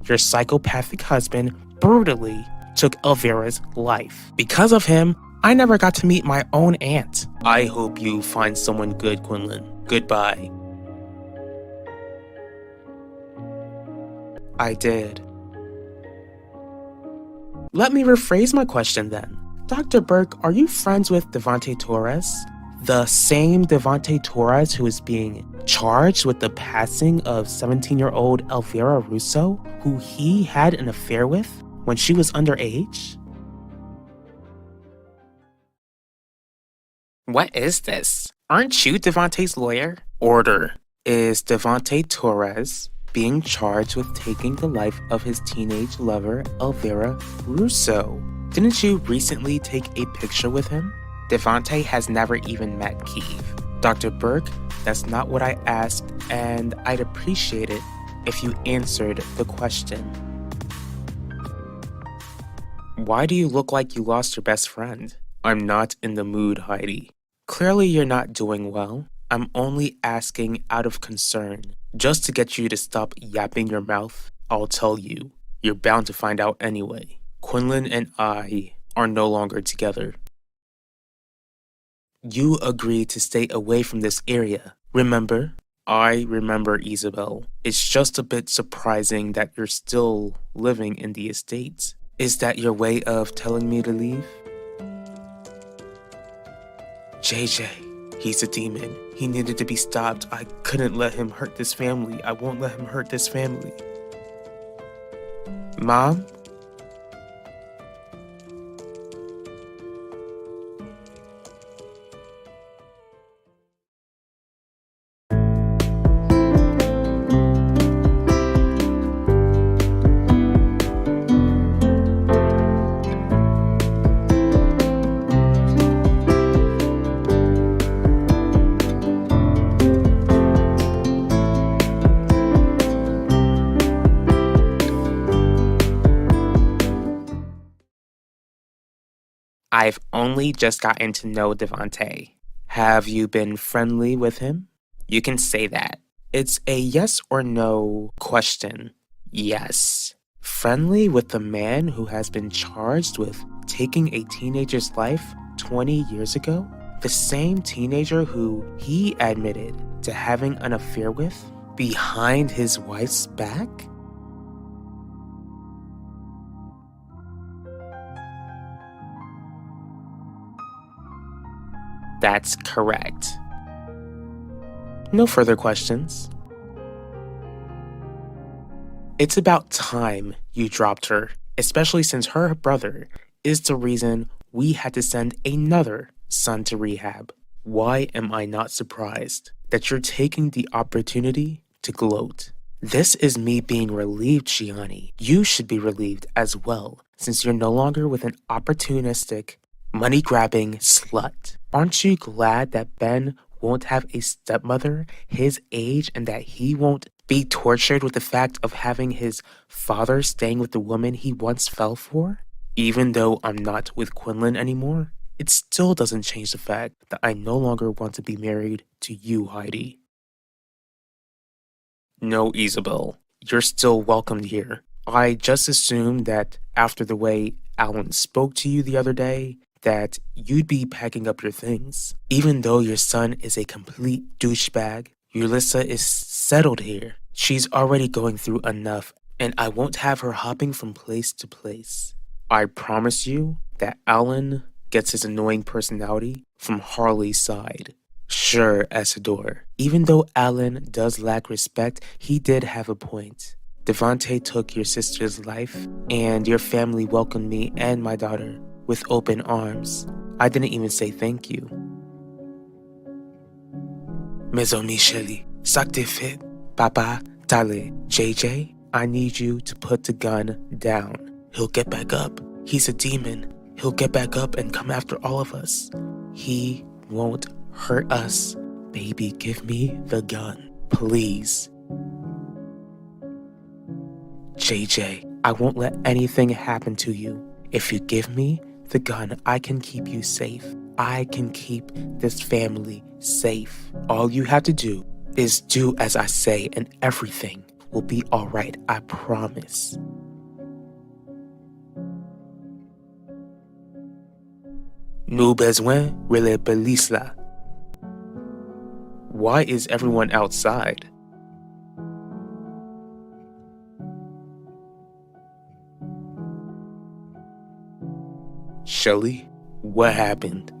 your psychopathic husband brutally took Elvira's life. Because of him, I never got to meet my own aunt. I hope you find someone good, Quinlan. Goodbye. I did. Let me rephrase my question then. Dr. Burke, are you friends with Devante Torres? The same Devante Torres who is being charged with the passing of 17-year-old Elvira Russo, who he had an affair with when she was underage? What is this? Aren't you Devante's lawyer? Order. Is Devante Torres being charged with taking the life of his teenage lover, Elvira Russo? Didn't you recently take a picture with him? Devante has never even met Keeve. Dr. Burke, that's not what I asked, and I'd appreciate it if you answered the question. Why do you look like you lost your best friend? I'm not in the mood, Heidi. Clearly you're not doing well. I'm only asking out of concern. Just to get you to stop yapping your mouth, I'll tell you. You're bound to find out anyway. Quinlan and I are no longer together. You agreed to stay away from this area, remember? I remember, Isabel. It's just a bit surprising that you're still living in the estates. Is that your way of telling me to leave? JJ, he's a demon. He needed to be stopped. I couldn't let him hurt this family. I won't let him hurt this family. Mom? I've only just gotten to know Devante. Have you been friendly with him? You can say that. It's a yes or no question. Yes. Friendly with the man who has been charged with taking a teenager's life 20 years ago? The same teenager who he admitted to having an affair with behind his wife's back? That's correct. No further questions. It's about time you dropped her, especially since her brother is the reason we had to send another son to rehab. Why am I not surprised that you're taking the opportunity to gloat? This is me being relieved, Gianni. You should be relieved as well, since you're no longer with an opportunistic, money-grabbing slut. Aren't you glad that Ben won't have a stepmother his age and that he won't be tortured with the fact of having his father staying with the woman he once fell for? Even though I'm not with Quinlan anymore, it still doesn't change the fact that I no longer want to be married to you, Heidi. No, Isabel, you're still welcomed here. I just assumed that after the way Alan spoke to you the other day, that you'd be packing up your things. Even though your son is a complete douchebag, Ulissa is settled here. She's already going through enough, and I won't have her hopping from place to place. I promise you that Alan gets his annoying personality from Harley's side. Sure, Essador. Even though Alan does lack respect, he did have a point. Devante took your sister's life, and your family welcomed me and my daughter with open arms. I didn't even say thank you. Mes amis chéris, sac de fait, Papa, Tale, JJ, I need you to put the gun down. He'll get back up. He's a demon. He'll get back up and come after all of us. He won't hurt us. Baby, give me the gun, please. JJ, I won't let anything happen to you. If you give me the gun, I can keep you safe. I can keep this family safe. All you have to do is do as I say, and everything will be alright, I promise. Nous besoin relatable. Why is everyone outside? Shelly, what happened?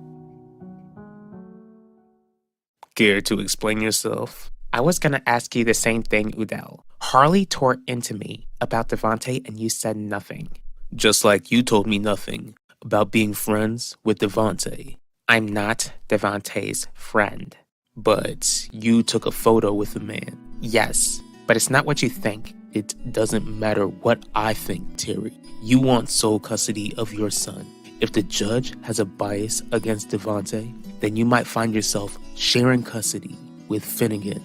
Care to explain yourself? I was gonna ask you the same thing, Udell. Harley tore into me about Devontae and you said nothing. Just like you told me nothing about being friends with Devontae. I'm not Devontae's friend. But you took a photo with the man. Yes, but it's not what you think. It doesn't matter what I think, Terry. You want sole custody of your son. If the judge has a bias against Devontae, then you might find yourself sharing custody with Finnegan.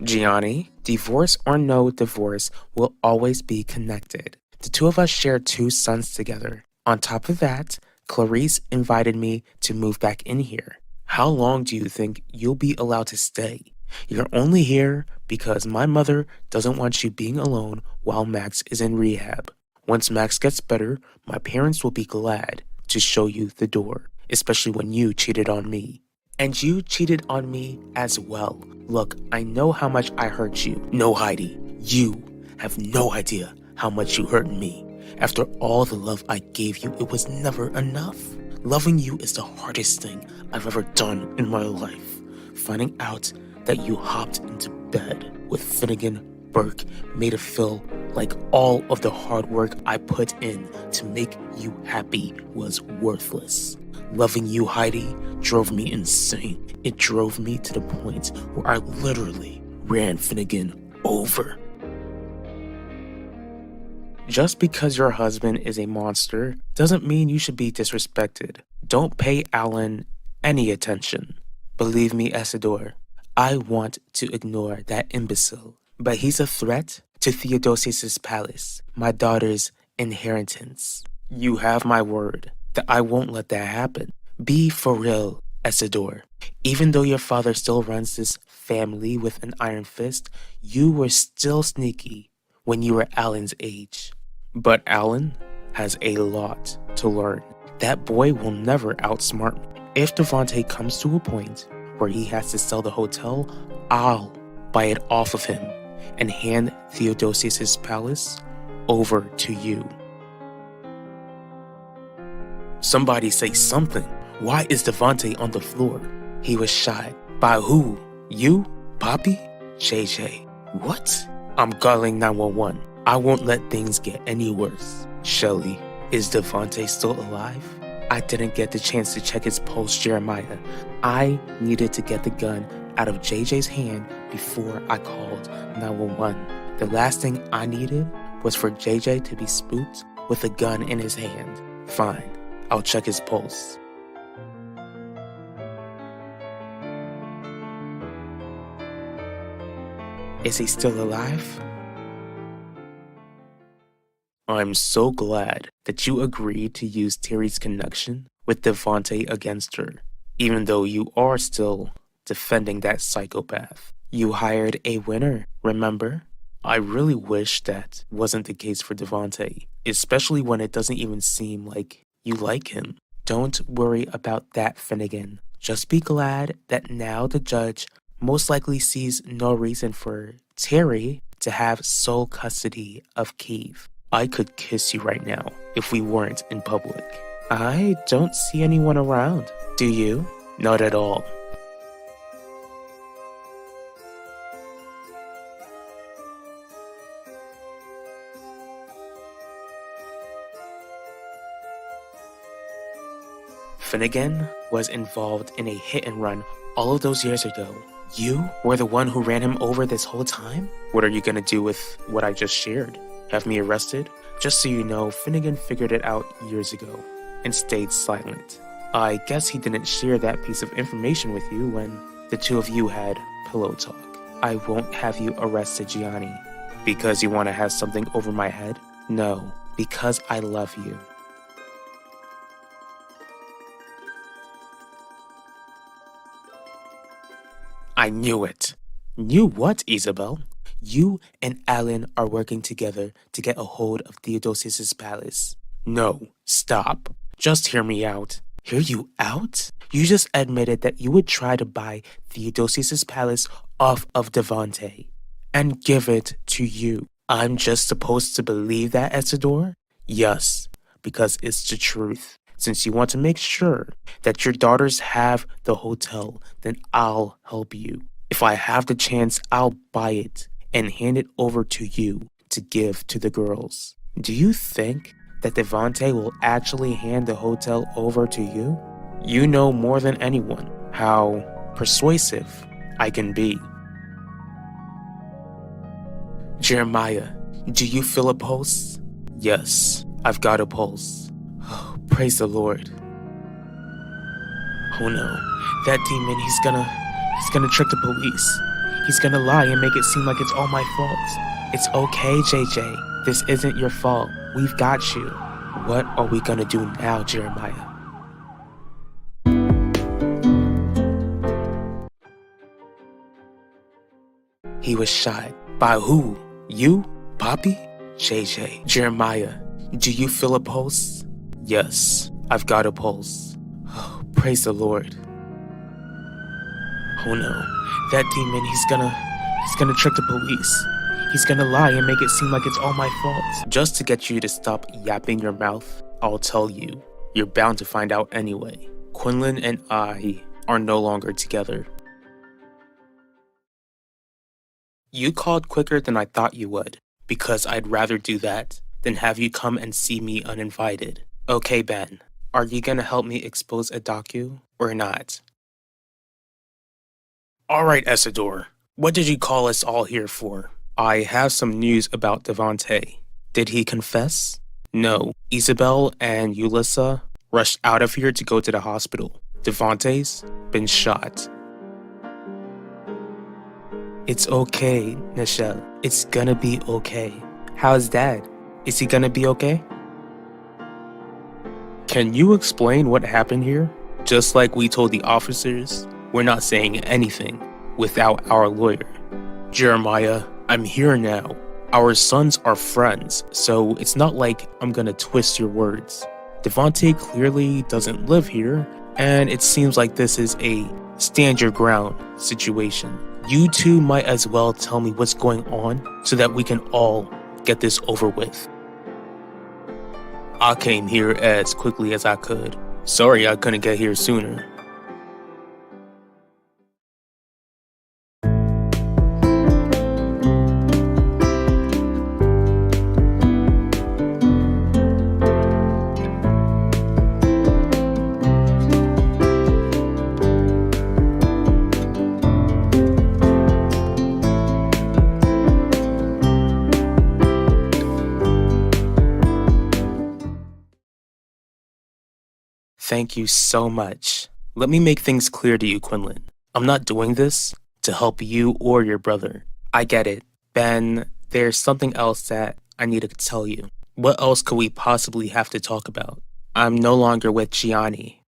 Gianni, divorce or no divorce will always be connected. The two of us share 2 sons together. On top of that, Clarice invited me to move back in here. How long do you think you'll be allowed to stay? You're only here because my mother doesn't want you being alone while Max is in rehab. Once Max gets better, my parents will be glad to show you the door, especially when you cheated on me. And you cheated on me as well. Look, I know how much I hurt you. No, Heidi, you have no idea how much you hurt me. After all the love I gave you, it was never enough. Loving you is the hardest thing I've ever done in my life. Finding out that you hopped into bed with Finnegan Burke made it feel like all of the hard work I put in to make you happy was worthless. Loving you, Heidi, drove me insane. It drove me to the point where I literally ran Finnegan over. Just because your husband is a monster doesn't mean you should be disrespected. Don't pay Alan any attention. Believe me, Isidore, I want to ignore that imbecile. But he's a threat to Theodosius' palace, my daughter's inheritance. You have my word that I won't let that happen. Be for real, Isidore. Even though your father still runs this family with an iron fist, you were still sneaky when you were Alan's age. But Alan has a lot to learn. That boy will never outsmart me. If Devontae comes to a point where he has to sell the hotel, I'll buy it off of him and hand Theodosius' palace over to you. Somebody say something. Why is Devontae on the floor? He was shot. By who? You? Poppy? JJ. What? I'm calling 911. I won't let things get any worse. Shelly, is Devontae still alive? I didn't get the chance to check his pulse, Jeremiah. I needed to get the gun out of JJ's hand before I called 911. The last thing I needed was for JJ to be spooked with a gun in his hand. Fine, I'll check his pulse. Is he still alive? I'm so glad that you agreed to use Terry's connection with Devontae against her, even though you are still defending that psychopath. You hired a winner, remember? I really wish that wasn't the case for Devontae, especially when it doesn't even seem like you like him. Don't worry about that, Finnegan. Just be glad that now the judge most likely sees no reason for Terry to have sole custody of Keith. I could kiss you right now if we weren't in public. I don't see anyone around. Do you? Not at all. Finnegan was involved in a hit and run all of those years ago. You were the one who ran him over this whole time? What are you gonna do with what I just shared? Have me arrested? Just so you know, Finnegan figured it out years ago and stayed silent. I guess he didn't share that piece of information with you when the two of you had pillow talk. I won't have you arrested, Gianni. Because you want to have something over my head? No, because I love you. I knew it. Knew what, Isabel? You and Alan are working together to get a hold of Theodosius's palace. No, stop. Just hear me out. Hear you out? You just admitted that you would try to buy Theodosius's palace off of Devante and give it to you. I'm just supposed to believe that, Isidore? Yes, because it's the truth. Since you want to make sure that your daughters have the hotel, then I'll help you. If I have the chance, I'll buy it and hand it over to you to give to the girls. Do you think that Devante will actually hand the hotel over to you? You know more than anyone how persuasive I can be. Jeremiah, do you feel a pulse? Yes, I've got a pulse. Oh, praise the Lord. Oh no, that demon, he's gonna trick the police. He's gonna lie and make it seem like it's all my fault. It's okay, JJ. This isn't your fault. We've got you. What are we gonna do now, Jeremiah? He was shot. By who? You? Poppy? JJ. Jeremiah, do you feel a pulse? Yes, I've got a pulse. Oh, praise the Lord. Oh no, that demon, he's gonna trick the police. He's gonna lie and make it seem like it's all my fault. Just to get you to stop yapping your mouth, I'll tell you. You're bound to find out anyway. Quinlan and I are no longer together. You called quicker than I thought you would, because I'd rather do that than have you come and see me uninvited. Okay, Ben, are you gonna help me expose a docu or not? Alright, Isidore, what did you call us all here for? I have some news about Devante. Did he confess? No, Isabel and Ulissa rushed out of here to go to the hospital. Devante's been shot. It's okay, Nichelle. It's gonna be okay. How's Dad? Is he gonna be okay? Can you explain what happened here? Just like we told the officers, we're not saying anything without our lawyer. Jeremiah, I'm here now. Our sons are friends, so it's not like I'm gonna twist your words. Devante clearly doesn't live here, and it seems like this is a stand your ground situation. You two might as well tell me what's going on so that we can all get this over with. I came here as quickly as I could. Sorry I couldn't get here sooner. Thank you so much. Let me make things clear to you, Quinlan. I'm not doing this to help you or your brother. I get it. Ben, there's something else that I need to tell you. What else could we possibly have to talk about? I'm no longer with Gianni.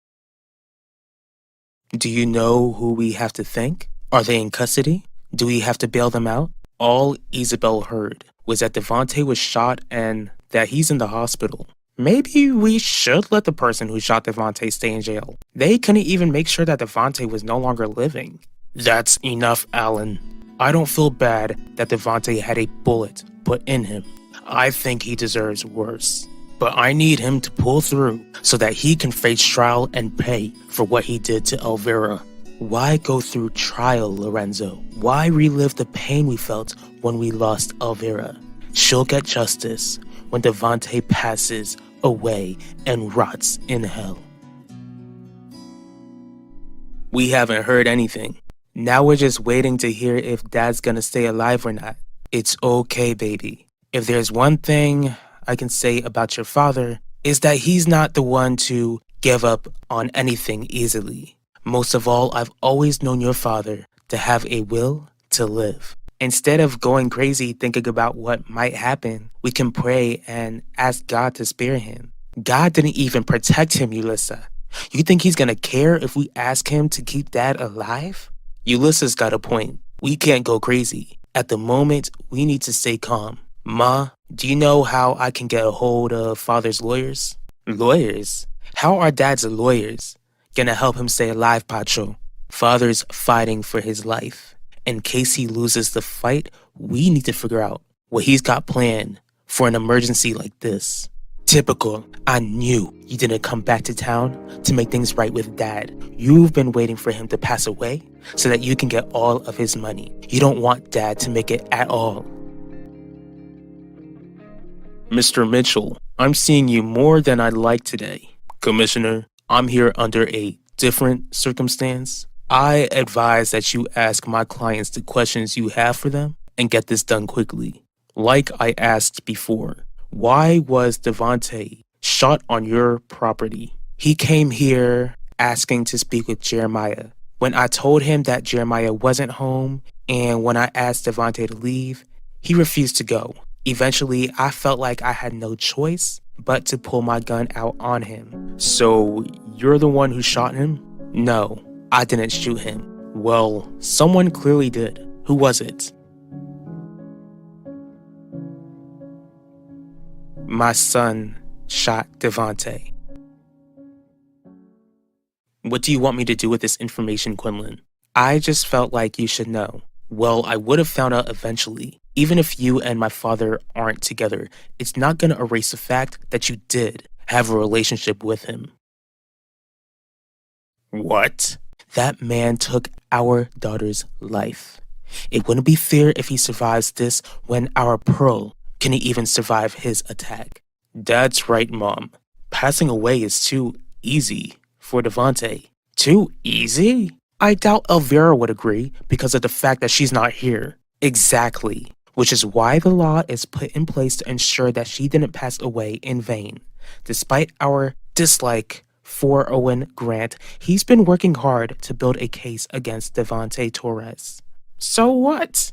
Do you know who we have to thank? Are they in custody? Do we have to bail them out? All Isabel heard was that Devante was shot and that he's in the hospital. Maybe we should let the person who shot Devante stay in jail. They couldn't even make sure that Devante was no longer living. That's enough, Alan. I don't feel bad that Devante had a bullet put in him. I think he deserves worse. But I need him to pull through so that he can face trial and pay for what he did to Elvira. Why go through trial, Lorenzo? Why relive the pain we felt when we lost Elvira? She'll get justice when Devante passes away and rots in hell. We haven't heard anything. Now we're just waiting to hear if Dad's gonna stay alive or not. It's okay, baby. If there's one thing I can say about your father, is that he's not the one to give up on anything easily. Most of all, I've always known your father to have a will to live. Instead of going crazy thinking about what might happen, we can pray and ask God to spare him. God didn't even protect him, Ulissa. You think he's gonna care if we ask him to keep Dad alive? Ulysses got a point. We can't go crazy. At the moment, we need to stay calm. Ma, do you know how I can get a hold of father's lawyers? Lawyers? How are dad's lawyers gonna help him stay alive, Pacho? Father's fighting for his life. In case he loses the fight, we need to figure out what he's got planned for an emergency like this. Typical. I knew you didn't come back to town to make things right with Dad. You've been waiting for him to pass away so that you can get all of his money. You don't want Dad to make it at all. Mr. Mitchell, I'm seeing you more than I'd like today. Commissioner, I'm here under a different circumstance. I advise that you ask my clients the questions you have for them and get this done quickly. Like I asked before, why was Devante shot on your property? He came here asking to speak with Jeremiah. When I told him that Jeremiah wasn't home and when I asked Devante to leave, he refused to go. Eventually, I felt like I had no choice but to pull my gun out on him. So, you're the one who shot him? No, I didn't shoot him. Well, someone clearly did. Who was it? My son shot Devante. What do you want me to do with this information, Quinlan? I just felt like you should know. Well, I would have found out eventually. Even if you and my father aren't together, it's not going to erase the fact that you did have a relationship with him. What? That man took our daughter's life. It wouldn't be fair if he survives this when our Pearl couldn't even survive his attack. That's right, Mom. Passing away is too easy for Devante. Too easy? I doubt Elvira would agree because of the fact that she's not here. Exactly. Which is why the law is put in place to ensure that she didn't pass away in vain. Despite our dislike for Owen Grant, he's been working hard to build a case against Devante Torres. So what?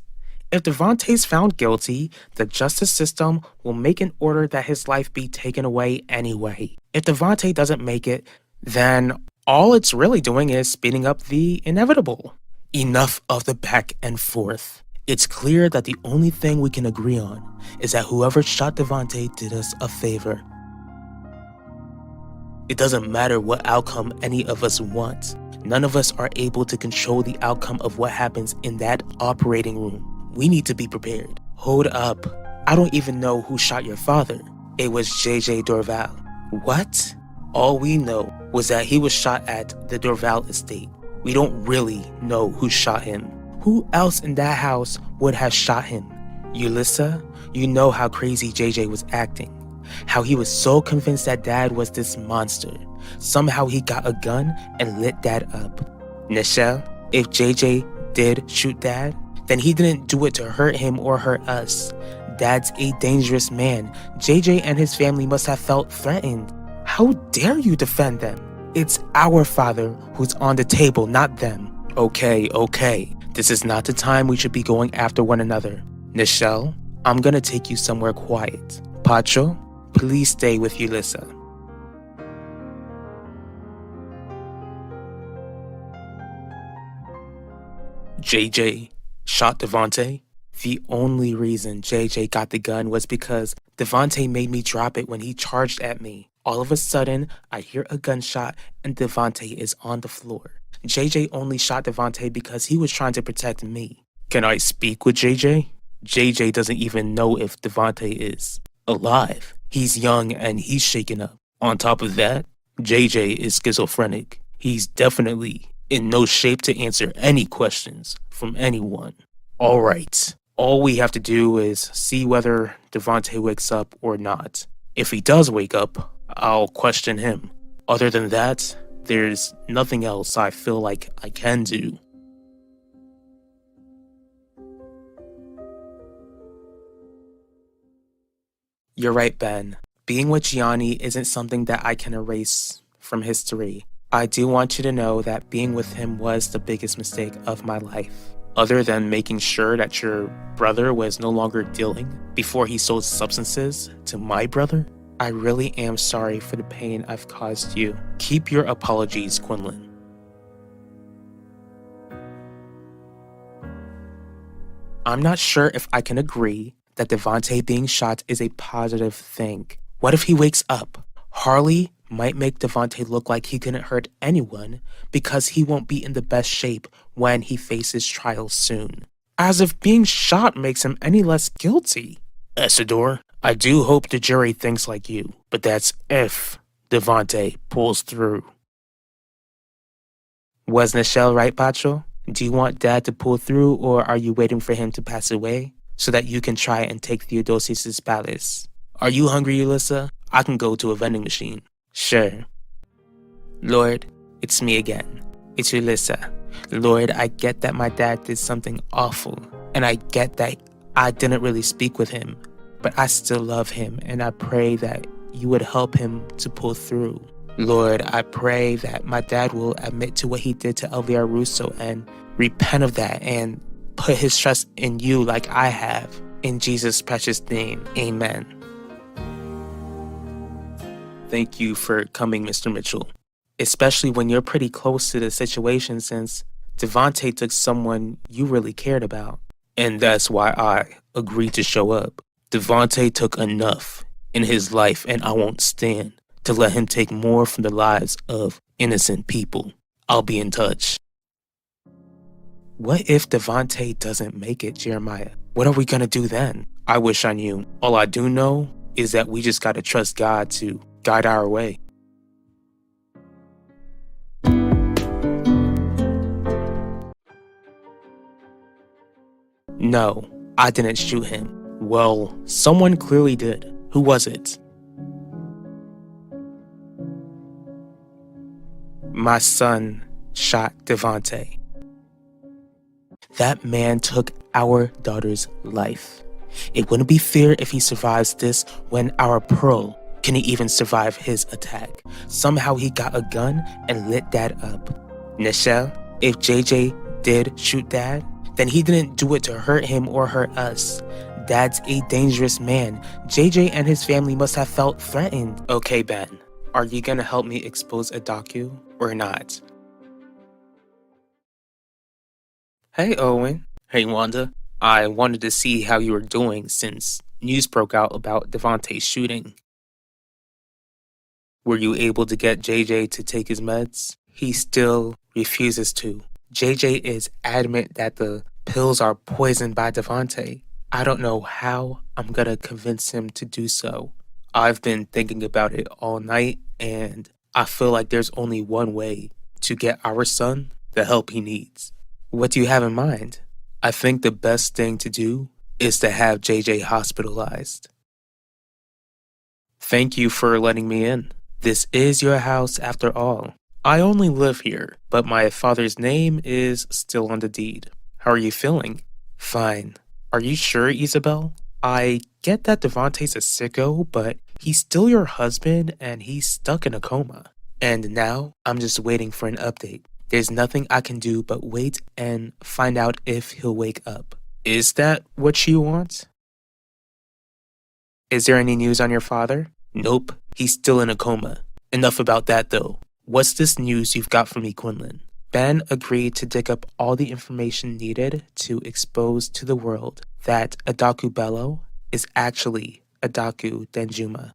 If Devante's found guilty, the justice system will make an order that his life be taken away anyway. If Devante doesn't make it, then all it's really doing is speeding up the inevitable. Enough of the back and forth. It's clear that the only thing we can agree on is that whoever shot Devante did us a favor. It doesn't matter what outcome any of us want. None of us are able to control the outcome of what happens in that operating room. We need to be prepared. Hold up. I don't even know who shot your father. It was JJ Dorval. What? All we know was that he was shot at the Dorval estate. We don't really know who shot him. Who else in that house would have shot him? Yulissa, you know how crazy JJ was acting. How he was so convinced that Dad was this monster. Somehow he got a gun and lit Dad up. Nichelle, if JJ did shoot Dad, then he didn't do it to hurt him or hurt us. Dad's a dangerous man. JJ and his family must have felt threatened. How dare you defend them? It's our father who's on the table, not them. Okay. This is not the time we should be going after one another. Nichelle, I'm gonna take you somewhere quiet. Pacho, please stay with Yulissa. JJ shot Devante? The only reason JJ got the gun was because Devante made me drop it when he charged at me. All of a sudden, I hear a gunshot and Devante is on the floor. JJ only shot Devante because he was trying to protect me. Can I speak with JJ? JJ doesn't even know if Devante is alive. He's young and he's shaken up. On top of that, JJ is schizophrenic. He's definitely in no shape to answer any questions from anyone. All right. All we have to do is see whether Devante wakes up or not. If he does wake up, I'll question him. Other than that, there's nothing else I feel like I can do. You're right, Ben. Being with Gianni isn't something that I can erase from history. I do want you to know that being with him was the biggest mistake of my life. Other than making sure that your brother was no longer dealing before he sold substances to my brother, I really am sorry for the pain I've caused you. Keep your apologies, Quinlan. I'm not sure if I can agree that Devontae being shot is a positive thing. What if he wakes up? Harley might make Devontae look like he couldn't hurt anyone because he won't be in the best shape when he faces trial soon. As if being shot makes him any less guilty. Essador, I do hope the jury thinks like you, but that's if Devontae pulls through. Was Nichelle right, Pacho? Do you want Dad to pull through, or are you waiting for him to pass away so that you can try and take Theodosius' palace? Are you hungry, Ulissa? I can go to a vending machine. Sure. Lord, it's me again. It's Ulissa. Lord, I get that my dad did something awful, and I get that I didn't really speak with him, but I still love him, and I pray that you would help him to pull through. Lord, I pray that my dad will admit to what he did to Elvira Russo and repent of that and put his trust in you like I have. In Jesus' precious name, amen. Thank you for coming, Mr. Mitchell. Especially when you're pretty close to the situation since Devontae took someone you really cared about. And that's why I agreed to show up. Devontae took enough in his life, and I won't stand to let him take more from the lives of innocent people. I'll be in touch. What if Devontae doesn't make it, Jeremiah? What are we gonna do then? I wish I knew. All I do know is that we just gotta trust God to guide our way. No, I didn't shoot him. Well, someone clearly did. Who was it? My son shot Devontae. That man took our daughter's life. It wouldn't be fair if he survives this when our Pearl couldn't even survive his attack. Somehow he got a gun and lit Dad up. Nichelle, if JJ did shoot Dad, then he didn't do it to hurt him or hurt us. Dad's a dangerous man. JJ and his family must have felt threatened. Okay, Ben. Are you gonna help me expose a docu or not? Hey, Owen. Hey, Wanda. I wanted to see how you were doing since news broke out about Devontae's shooting. Were you able to get JJ to take his meds? He still refuses to. JJ is adamant that the pills are poisoned by Devontae. I don't know how I'm gonna convince him to do so. I've been thinking about it all night, and I feel like there's only one way to get our son the help he needs. What do you have in mind? I think the best thing to do is to have JJ hospitalized. Thank you for letting me in. This is your house after all. I only live here, but my father's name is still on the deed. How are you feeling? Fine. Are you sure, Isabel? I get that Devontae's a sicko, but he's still your husband and he's stuck in a coma. And now I'm just waiting for an update. There's nothing I can do but wait and find out if he'll wake up. Is that what you want? Is there any news on your father? Nope, he's still in a coma. Enough about that though. What's this news you've got for me, Quinlan? Ben agreed to dig up all the information needed to expose to the world that Adaku Bello is actually Adaku Denjuma.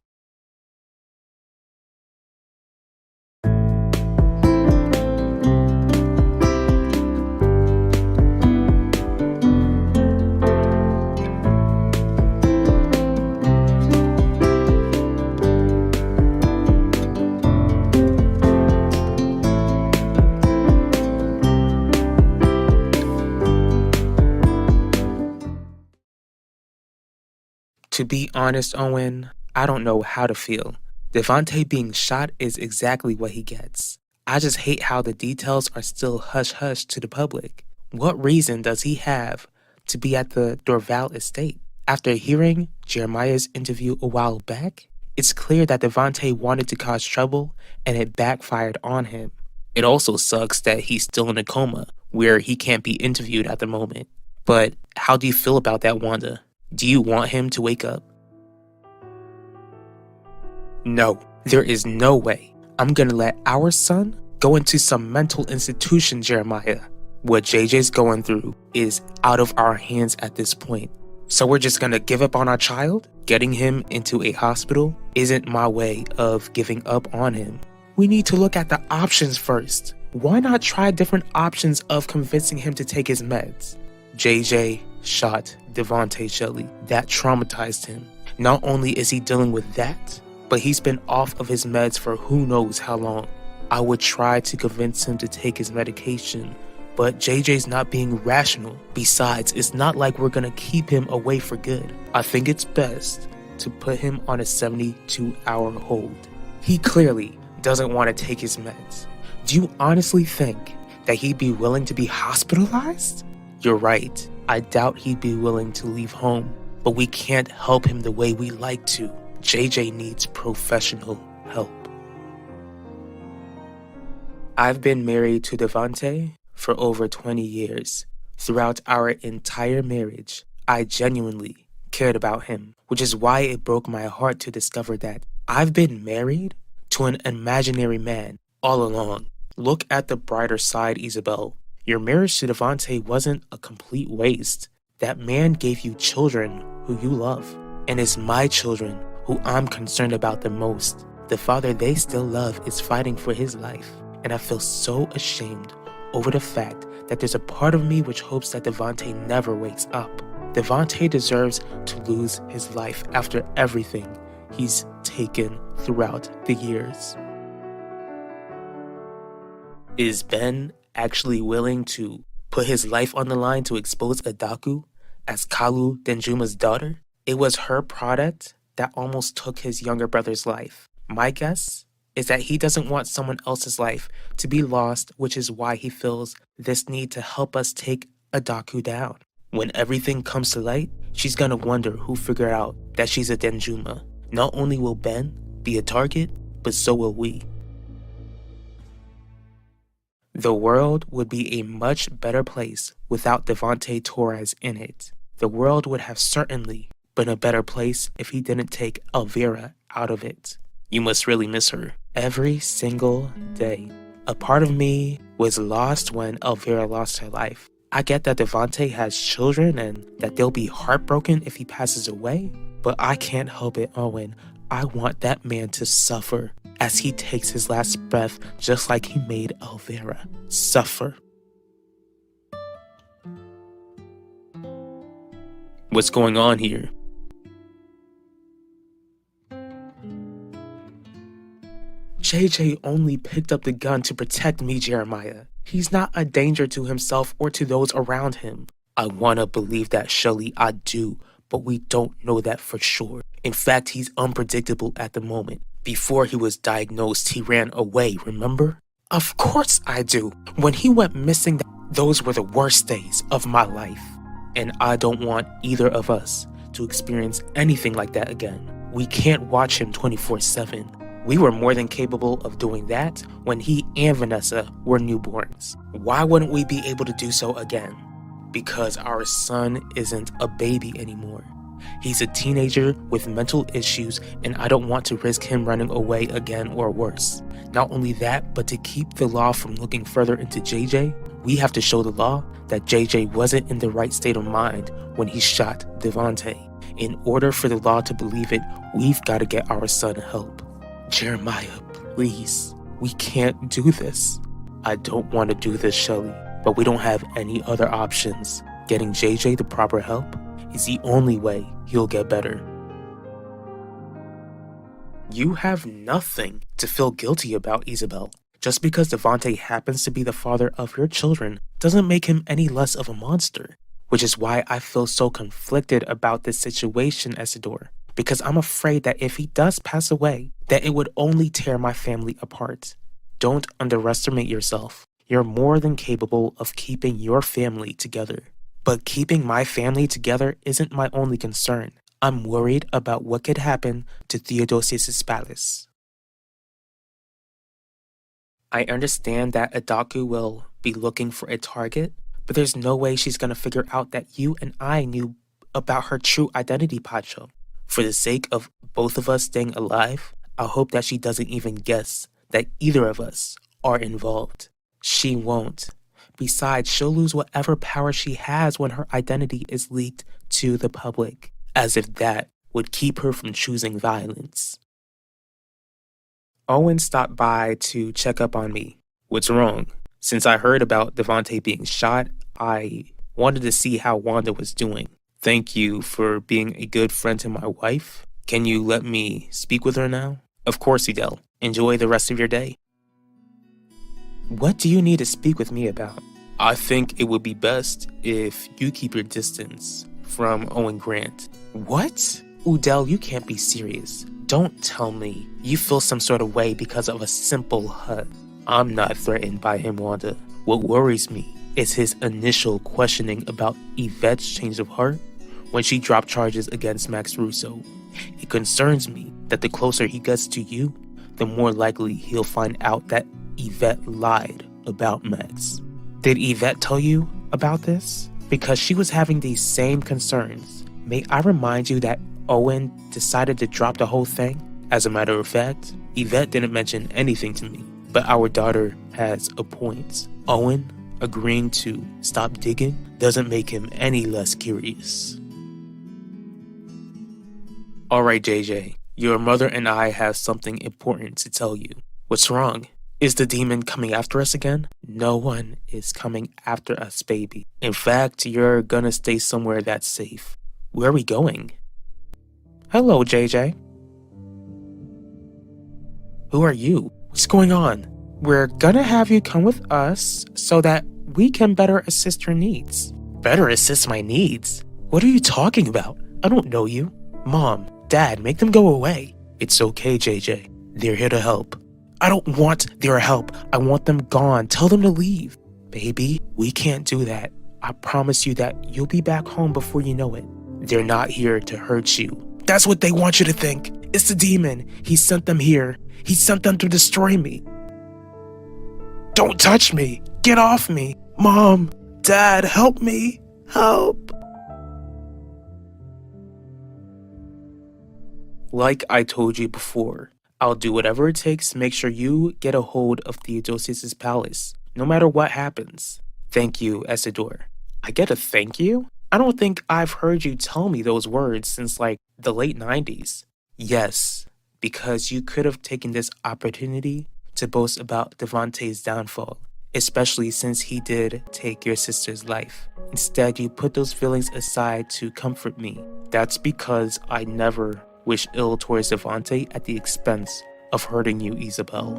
To be honest, Owen, I don't know how to feel. Devontae being shot is exactly what he gets. I just hate how the details are still hush-hush to the public. What reason does he have to be at the Dorval estate? After hearing Jeremiah's interview a while back, it's clear that Devontae wanted to cause trouble and it backfired on him. It also sucks that he's still in a coma, where he can't be interviewed at the moment. But how do you feel about that, Wanda? Do you want him to wake up? No, there is no way I'm gonna let our son go into some mental institution, Jeremiah. What JJ's going through is out of our hands at this point. So we're just gonna give up on our child? Getting him into a hospital isn't my way of giving up on him. We need to look at the options first. Why not try different options of convincing him to take his meds? JJ shot Devontae Shelley. That traumatized him. Not only is he dealing with that, but he's been off of his meds for who knows how long. I would try to convince him to take his medication, but JJ's not being rational. Besides, it's not like we're gonna keep him away for good. I think it's best to put him on a 72-hour hold. He clearly doesn't want to take his meds. Do you honestly think that he'd be willing to be hospitalized? You're right. I doubt he'd be willing to leave home, but we can't help him the way we like to. JJ needs professional help. I've been married to Devontae for over 20 years. Throughout our entire marriage, I genuinely cared about him, which is why it broke my heart to discover that I've been married to an imaginary man all along. Look at the brighter side, Isabel. Your marriage to Devontae wasn't a complete waste. That man gave you children who you love, and it's my children who I'm concerned about the most. The father they still love is fighting for his life, and I feel so ashamed over the fact that there's a part of me which hopes that Devontae never wakes up. Devontae deserves to lose his life after everything he's taken throughout the years. Is Ben actually willing to put his life on the line to expose Adaku as Kalu Denjuma's daughter? It was her product that almost took his younger brother's life. My guess is that he doesn't want someone else's life to be lost, which is why he feels this need to help us take Adaku down. When everything comes to light, she's gonna wonder who figured out that she's a Denjuma. Not only will Ben be a target, but so will we. The world would be a much better place without Devontae Torres in it. The world would have certainly been a better place if he didn't take Elvira out of it. You must really miss her every single day. A part of me was lost when Elvira lost her life. I get that Devontae has children and that they'll be heartbroken if he passes away, but I can't help it, Owen. I want that man to suffer as he takes his last breath, just like he made Elvira suffer. What's going on here? JJ only picked up the gun to protect me, Jeremiah. He's not a danger to himself or to those around him. I want to believe that, Shelly, I do, but we don't know that for sure. In fact, he's unpredictable at the moment. Before he was diagnosed, he ran away, remember? Of course I do. When he went missing, those were the worst days of my life. And I don't want either of us to experience anything like that again. We can't watch him 24/7. We were more than capable of doing that when he and Vanessa were newborns. Why wouldn't we be able to do so again? Because our son isn't a baby anymore. He's a teenager with mental issues, and I don't want to risk him running away again or worse. Not only that, but to keep the law from looking further into JJ, we have to show the law that JJ wasn't in the right state of mind when he shot Devontae. In order for the law to believe it, we've got to get our son help. Jeremiah, please, we can't do this. I don't want to do this, Shelly, but we don't have any other options. Getting JJ the proper help is the only way he'll get better. You have nothing to feel guilty about, Isabel. Just because Devontae happens to be the father of your children doesn't make him any less of a monster, which is why I feel so conflicted about this situation, Isidore, because I'm afraid that if he does pass away, that it would only tear my family apart. Don't underestimate yourself. You're more than capable of keeping your family together. But keeping my family together isn't my only concern. I'm worried about what could happen to Theodosius' palace. I understand that Adaku will be looking for a target, but there's no way she's gonna figure out that you and I knew about her true identity, Pacho. For the sake of both of us staying alive, I hope that she doesn't even guess that either of us are involved. She won't, Besides, she'll lose whatever power she has when her identity is leaked to the public, as if that would keep her from choosing violence. Owen stopped by to check up on me. What's wrong? Since I heard about Devontae being shot, I wanted to see how Wanda was doing. Thank you for being a good friend to my wife. Can you let me speak with her now? Of course, Edel. Enjoy the rest of your day. What do you need to speak with me about? I think it would be best if you keep your distance from Owen Grant. What? Udell, you can't be serious. Don't tell me you feel some sort of way because of a simple hug. I'm not threatened by him, Wanda. What worries me is his initial questioning about Yvette's change of heart when she dropped charges against Max Russo. It concerns me that the closer he gets to you, the more likely he'll find out that Yvette lied about Max. Did Yvette tell you about this? Because she was having these same concerns. May I remind you that Owen decided to drop the whole thing? As a matter of fact, Yvette didn't mention anything to me, but our daughter has a point. Owen agreeing to stop digging doesn't make him any less curious. Alright, JJ, your mother and I have something important to tell you. What's wrong? Is the demon coming after us again? No one is coming after us, baby. In fact, you're gonna stay somewhere that's safe. Where are we going? Hello, JJ. Who are you? What's going on? We're gonna have you come with us so that we can better assist your needs. Better assist my needs? What are you talking about? I don't know you. Mom, Dad, make them go away. It's okay, JJ. They're here to help. I don't want their help. I want them gone. Tell them to leave. Baby, we can't do that. I promise you that you'll be back home before you know it. They're not here to hurt you. That's what they want you to think. It's the demon. He sent them here. He sent them to destroy me. Don't touch me. Get off me. Mom, Dad, help me. Help. Like I told you before, I'll do whatever it takes to make sure you get a hold of Theodosius' palace, no matter what happens. Thank you, Essidor. I get a thank you? I don't think I've heard you tell me those words since like the late 90s. Yes, because you could have taken this opportunity to boast about Devontae's downfall, especially since he did take your sister's life. Instead, you put those feelings aside to comfort me. That's because I never wish ill towards Devontae at the expense of hurting you, Isabel.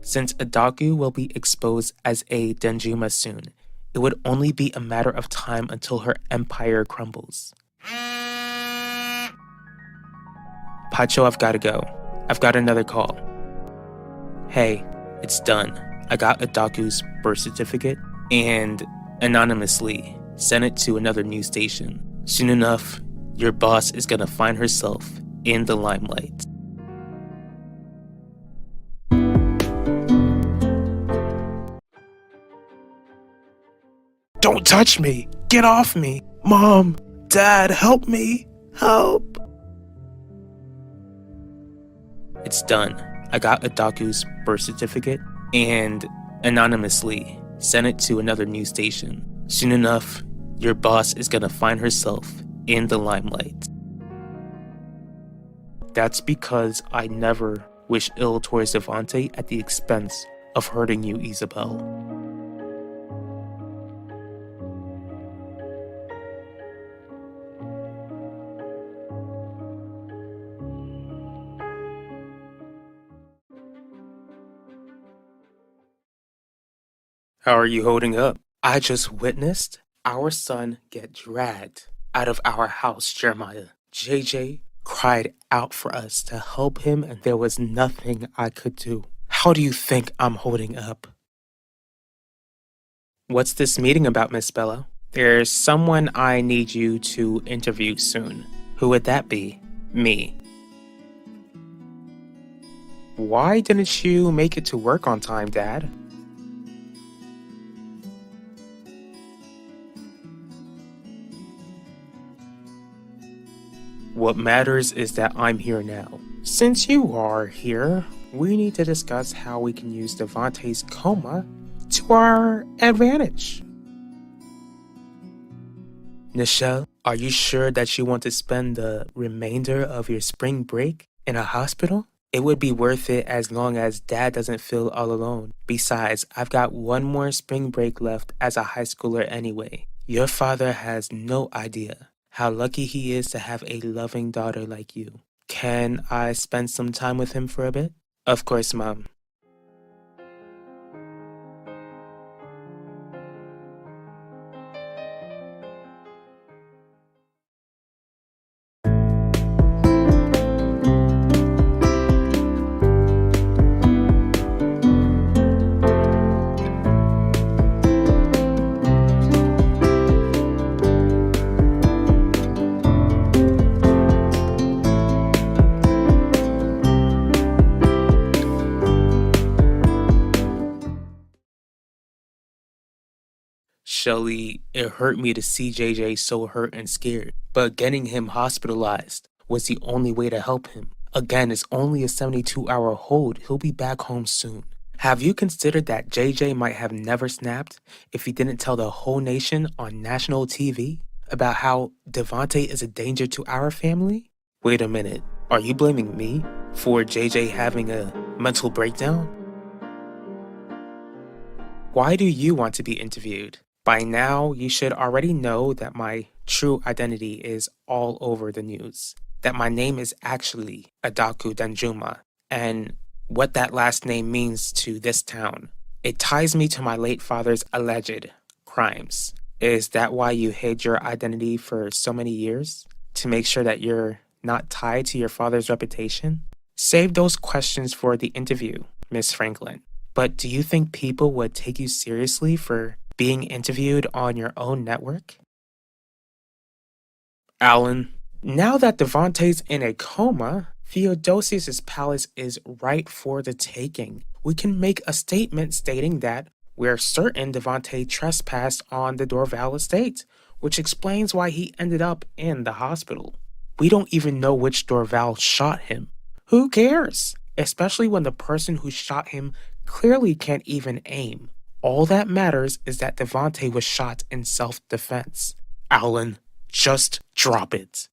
Since Adaku will be exposed as a Denjuma soon, it would only be a matter of time until her empire crumbles. Pacho, I've gotta go. I've got another call. Hey, it's done. I got Adaku's birth certificate and anonymously sent it to another news station. Soon enough, your boss is gonna find herself in the limelight. Don't touch me! Get off me! Mom! Dad, help me! Help! It's done. I got Adaku's birth certificate and anonymously sent it to another news station. Soon enough, your boss is gonna find herself in the limelight. That's because I never wish ill towards Devontae at the expense of hurting you, Isabel. How are you holding up? I just witnessed our son get dragged out of our house, Jeremiah. JJ cried out for us to help him, and there was nothing I could do. How do you think I'm holding up? What's this meeting about, Miss Bella? There's someone I need you to interview soon. Who would that be? Me. Why didn't you make it to work on time, Dad? What matters is that I'm here now. Since you are here, we need to discuss how we can use Devontae's coma to our advantage. Nichelle, are you sure that you want to spend the remainder of your spring break in a hospital? It would be worth it as long as Dad doesn't feel all alone. Besides, I've got one more spring break left as a high schooler anyway. Your father has no idea how lucky he is to have a loving daughter like you. Can I spend some time with him for a bit? Of course, Mom. Shelly, it hurt me to see JJ so hurt and scared, but getting him hospitalized was the only way to help him. Again, it's only a 72-hour hold. He'll be back home soon. Have you considered that JJ might have never snapped if he didn't tell the whole nation on national TV about how Devontae is a danger to our family? Wait a minute, are you blaming me for JJ having a mental breakdown? Why do you want to be interviewed? By now, you should already know that my true identity is all over the news. That my name is actually Adaku Danjuma, and what that last name means to this town. It ties me to my late father's alleged crimes. Is that why you hid your identity for so many years? To make sure that you're not tied to your father's reputation? Save those questions for the interview, Miss Franklin. But do you think people would take you seriously for being interviewed on your own network? Alan, now that Devontae's in a coma, Theodosius's palace is right for the taking. We can make a statement stating that we're certain Devontae trespassed on the Dorval estate, which explains why he ended up in the hospital. We don't even know which Dorval shot him. Who cares? Especially when the person who shot him clearly can't even aim. All that matters is that Devontae was shot in self-defense. Alan, just drop it.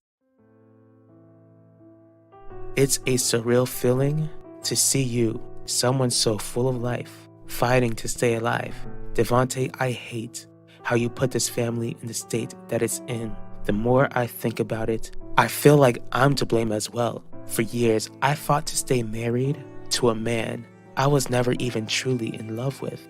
It's a surreal feeling to see you, someone so full of life, fighting to stay alive. Devontae, I hate how you put this family in the state that it's in. The more I think about it, I feel like I'm to blame as well. For years, I fought to stay married to a man I was never even truly in love with.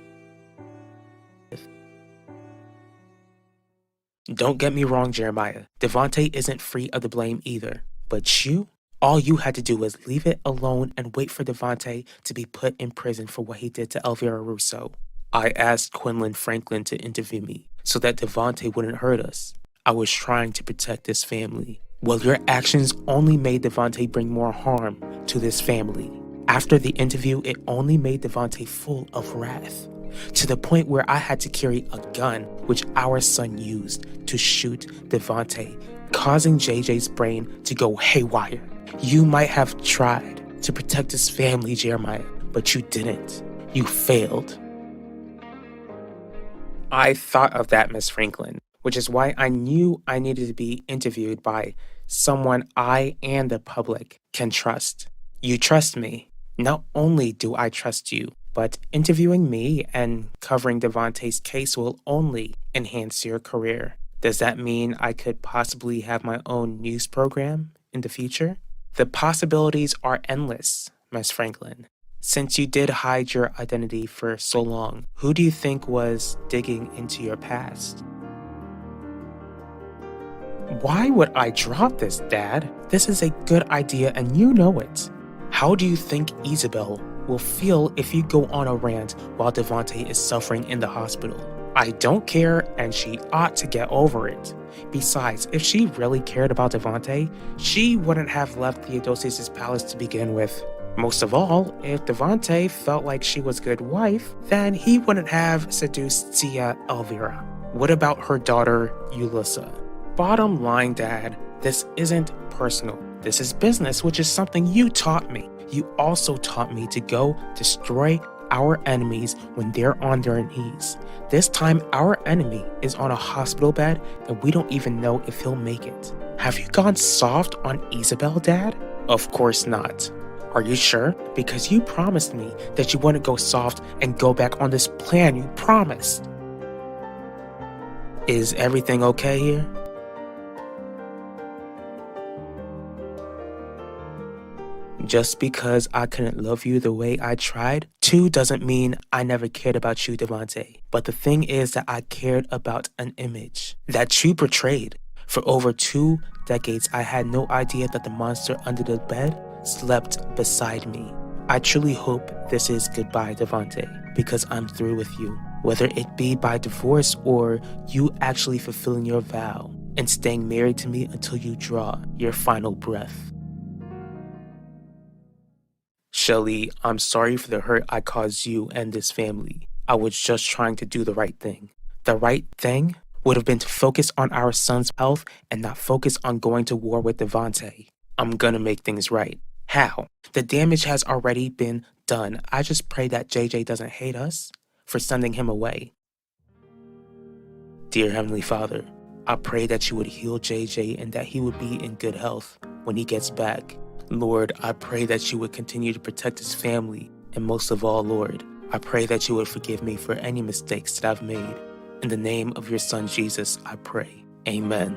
Don't get me wrong, Jeremiah. Devontae isn't free of the blame either. But you? All you had to do was leave it alone and wait for Devontae to be put in prison for what he did to Elvira Russo. I asked Quinlan Franklin to interview me so that Devontae wouldn't hurt us. I was trying to protect this family. Well, your actions only made Devontae bring more harm to this family. After the interview, it only made Devontae full of wrath, to the point where I had to carry a gun, which our son used to shoot Devontae, causing JJ's brain to go haywire. You might have tried to protect his family, Jeremiah, but you didn't. You failed. I thought of that, Miss Franklin, which is why I knew I needed to be interviewed by someone I and the public can trust. You trust me. Not only do I trust you, but interviewing me and covering Devontae's case will only enhance your career. Does that mean I could possibly have my own news program in the future? The possibilities are endless, Miss Franklin. Since you did hide your identity for so long, who do you think was digging into your past? Why would I drop this, Dad? This is a good idea and you know it. How do you think Isabel will feel if you go on a rant while Devontae is suffering in the hospital? I don't care, and she ought to get over it. Besides, if she really cared about Devontae, she wouldn't have left Theodosius' palace to begin with. Most of all, if Devontae felt like she was a good wife, then he wouldn't have seduced Tia Elvira. What about her daughter, Ulissa? Bottom line, Dad, This isn't personal. This is business, which is something you taught me. You also taught me to go destroy our enemies when they're on their knees. This time, our enemy is on a hospital bed and we don't even know if he'll make it. Have you gone soft on Isabel, Dad? Of course not. Are you sure? Because you promised me that you wouldn't go soft and go back on this plan you promised. Is everything okay here? Just because I couldn't love you the way I tried to doesn't mean I never cared about you, Devante. But the thing is that I cared about an image that you portrayed. For over 2 decades, I had no idea that the monster under the bed slept beside me. I truly hope this is goodbye, Devante, because I'm through with you. Whether it be by divorce or you actually fulfilling your vow and staying married to me until you draw your final breath. Shelly, I'm sorry for the hurt I caused you and this family. I was just trying to do the right thing. The right thing would have been to focus on our son's health and not focus on going to war with Devante. I'm gonna make things right. How? The damage has already been done. I just pray that JJ doesn't hate us for sending him away. Dear Heavenly Father, I pray that you would heal JJ and that he would be in good health when he gets back. Lord, I pray that you would continue to protect his family. And most of all, Lord, I pray that you would forgive me for any mistakes that I've made. In the name of your son, Jesus, I pray. Amen.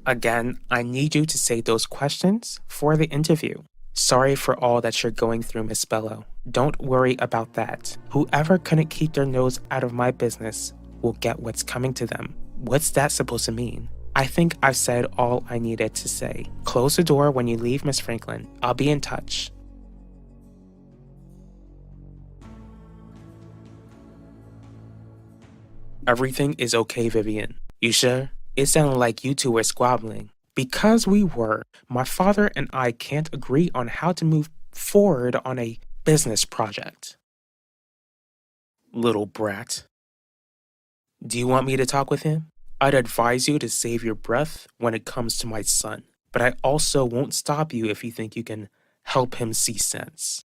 Again, I need you to say those questions for the interview. Sorry for all that you're going through, Miss Bello. Don't worry about that. Whoever couldn't keep their nose out of my business will get what's coming to them. What's that supposed to mean? I think I've said all I needed to say. Close the door when you leave, Miss Franklin. I'll be in touch. Everything is okay, Vivian. You sure? It sounded like you two were squabbling. Because we were, my father and I can't agree on how to move forward on a business project. Little brat. Do you want me to talk with him? I'd advise you to save your breath when it comes to my son, but I also won't stop you if you think you can help him see sense.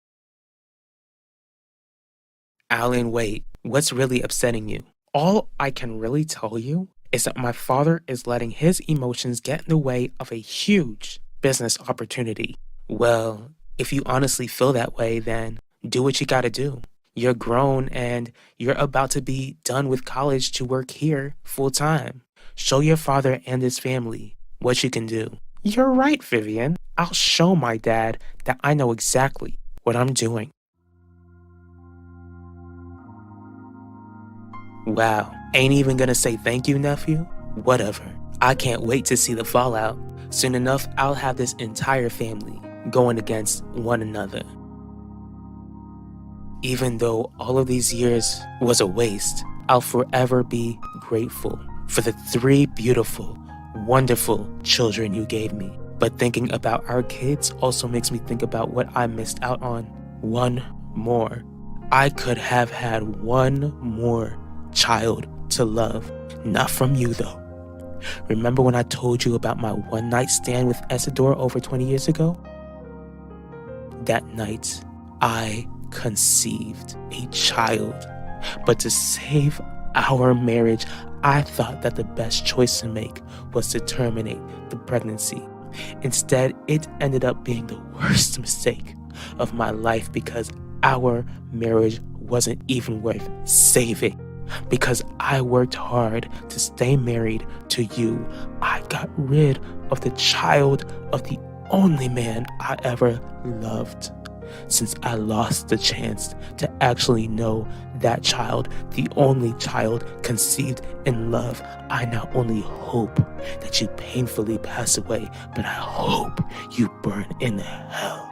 Alan, wait, what's really upsetting you? All I can really tell you is that my father is letting his emotions get in the way of a huge business opportunity. Well, if you honestly feel that way, then do what you gotta do. You're grown and you're about to be done with college to work here full time. Show your father and his family what you can do. You're right, Vivian. I'll show my dad that I know exactly what I'm doing. Wow, ain't even gonna say thank you, nephew? Whatever. I can't wait to see the fallout. Soon enough, I'll have this entire family going against one another. Even though all of these years was a waste, I'll forever be grateful for the 3 beautiful, wonderful children you gave me. But thinking about our kids also makes me think about what I missed out on. One more. I could have had one more child to love. Not from you, though. Remember when I told you about my one-night stand with Isidore over 20 years ago? That night, I conceived a child. But to save our marriage, I thought that the best choice to make was to terminate the pregnancy. Instead, it ended up being the worst mistake of my life because our marriage wasn't even worth saving. Because I worked hard to stay married to you, I got rid of the child of the only man I ever loved. Since I lost the chance to actually know that child, the only child conceived in love, I not only hope that you painfully pass away, but I hope you burn in hell.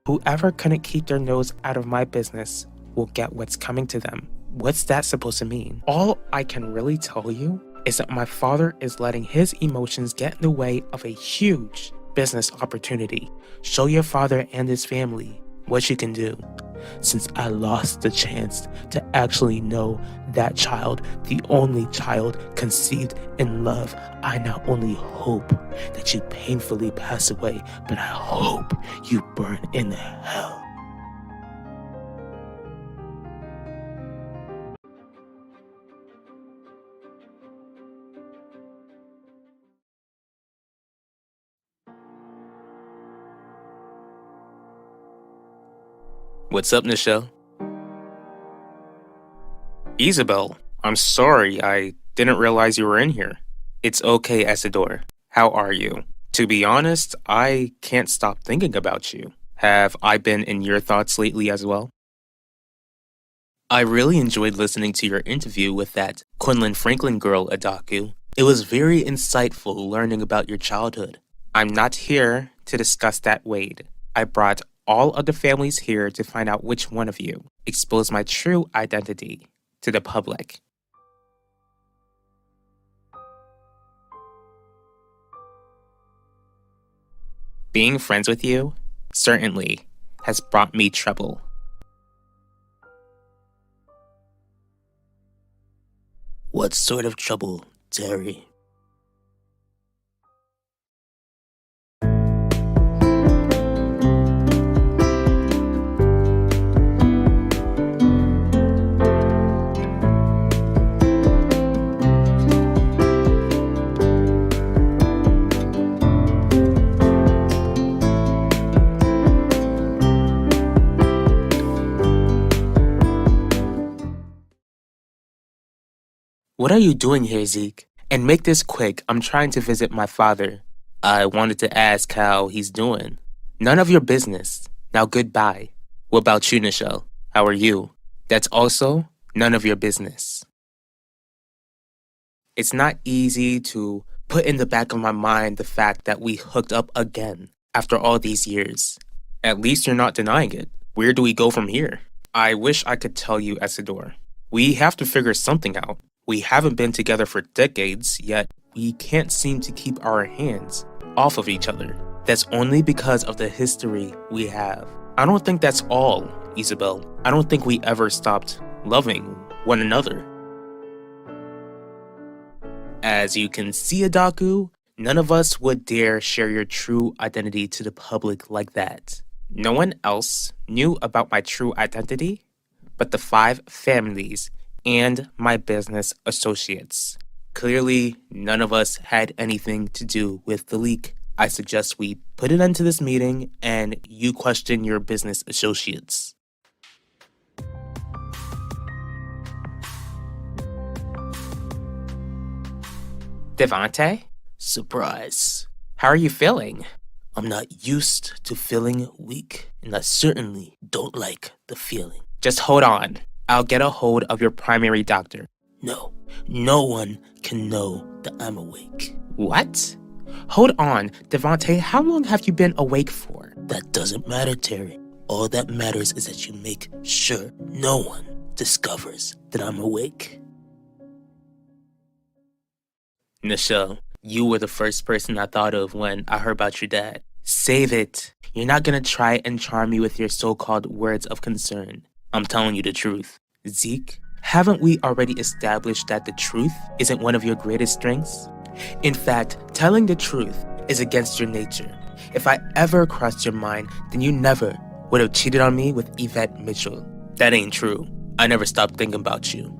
Whoever couldn't keep their nose out of my business will get what's coming to them. What's that supposed to mean? All I can really tell you is that my father is letting his emotions get in the way of a huge business opportunity. Show your father and his family what you can do. Since I lost the chance to actually know that child, the only child conceived in love, I not only hope that you painfully pass away, but I hope you burn in hell. What's up, Nichelle? Isabel, I'm sorry, I didn't realize you were in here. It's okay, Isidore. How are you? To be honest, I can't stop thinking about you. Have I been in your thoughts lately as well? I really enjoyed listening to your interview with that Quinlan Franklin girl, Adaku. It was very insightful learning about your childhood. I'm not here to discuss that, Wade. I brought all of the families here to find out which one of you exposed my true identity to the public. Being friends with you, certainly, has brought me trouble. What sort of trouble, Terry? What are you doing here, Zeke? And make this quick, I'm trying to visit my father. I wanted to ask how he's doing. None of your business. Now goodbye. What about you, Nichelle? How are you? That's also none of your business. It's not easy to put in the back of my mind the fact that we hooked up again after all these years. At least you're not denying it. Where do we go from here? I wish I could tell you, Isidore. We have to figure something out. We haven't been together for decades, yet we can't seem to keep our hands off of each other. That's only because of the history we have. I don't think that's all, Isabel. I don't think we ever stopped loving one another. As you can see, Adaku, none of us would dare share your true identity to the public like that. No one else knew about my true identity but the 5 families and my business associates. Clearly, none of us had anything to do with the leak. I suggest we put an end to this meeting and you question your business associates. Devante? Surprise. How are you feeling? I'm not used to feeling weak, and I certainly don't like the feeling. Just hold on. I'll get a hold of your primary doctor. No, no one can know that I'm awake. What? Hold on, Devante, how long have you been awake for? That doesn't matter, Terry. All that matters is that you make sure no one discovers that I'm awake. Nichelle, you were the first person I thought of when I heard about your dad. Save it. You're not gonna try and charm me with your so-called words of concern. I'm telling you the truth. Zeke, haven't we already established that the truth isn't one of your greatest strengths? In fact, telling the truth is against your nature. If I ever crossed your mind, then you never would have cheated on me with Yvette Mitchell. That ain't true. I never stopped thinking about you.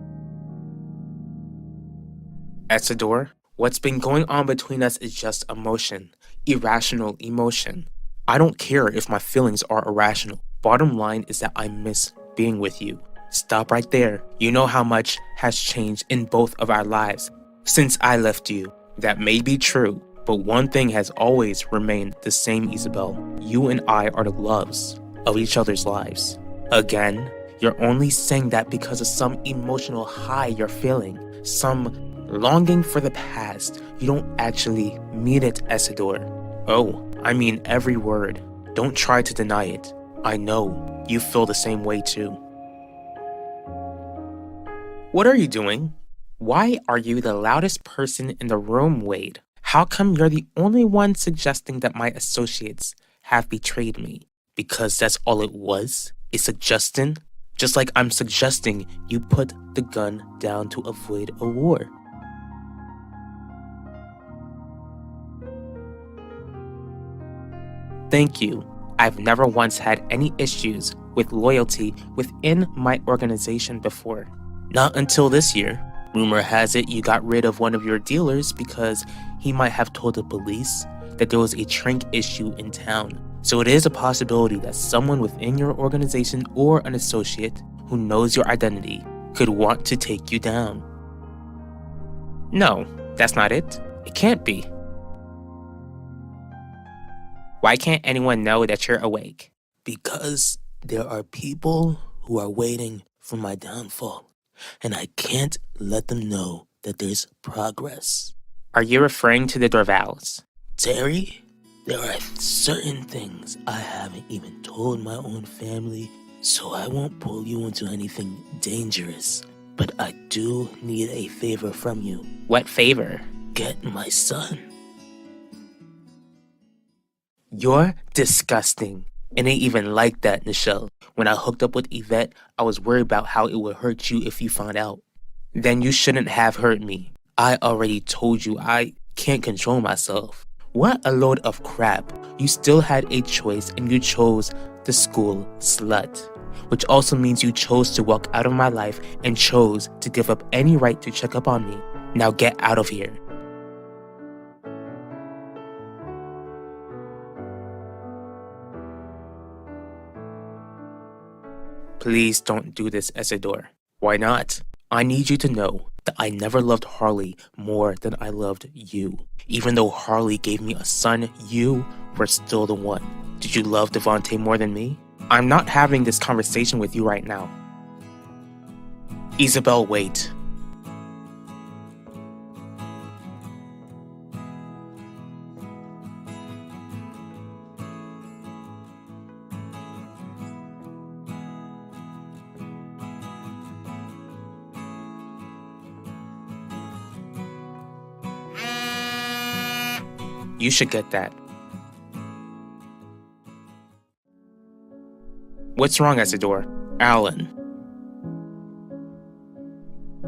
Isidore, what's been going on between us is just emotion. Irrational emotion. I don't care if my feelings are irrational. Bottom line is that I miss being with you. Stop right there. You know how much has changed in both of our lives since I left you. That may be true, but one thing has always remained the same, Isabel. You and I are the loves of each other's lives. Again, you're only saying that because of some emotional high you're feeling, some longing for the past. You don't actually mean it, Isidore. Oh, I mean every word. Don't try to deny it. I know you feel the same way too. What are you doing? Why are you the loudest person in the room, Wade? How come you're the only one suggesting that my associates have betrayed me? Because that's all it was? A suggestion? Just like I'm suggesting you put the gun down to avoid a war. Thank you. I've never once had any issues with loyalty within my organization before. Not until this year. Rumor has it you got rid of one of your dealers because he might have told the police that there was a drink issue in town. So it is a possibility that someone within your organization or an associate who knows your identity could want to take you down. No, that's not it. It can't be. Why can't anyone know that you're awake? Because there are people who are waiting for my downfall, and I can't let them know that there's progress. Are you referring to the Dorvals? Terry, there are certain things I haven't even told my own family, so I won't pull you into anything dangerous. But I do need a favor from you. What favor? Get my son. You're disgusting. It ain't even like that, Nichelle. When I hooked up with Yvette, I was worried about how it would hurt you if you found out. Then you shouldn't have hurt me. I already told you I can't control myself. What a load of crap. You still had a choice and you chose the school slut. Which also means you chose to walk out of my life and chose to give up any right to check up on me. Now get out of here. Please don't do this, Isidore. Why not? I need you to know that I never loved Harley more than I loved you. Even though Harley gave me a son, you were still the one. Did you love Devontae more than me? I'm not having this conversation with you right now. Isabel, wait. You should get that. What's wrong, Isidore? Alan.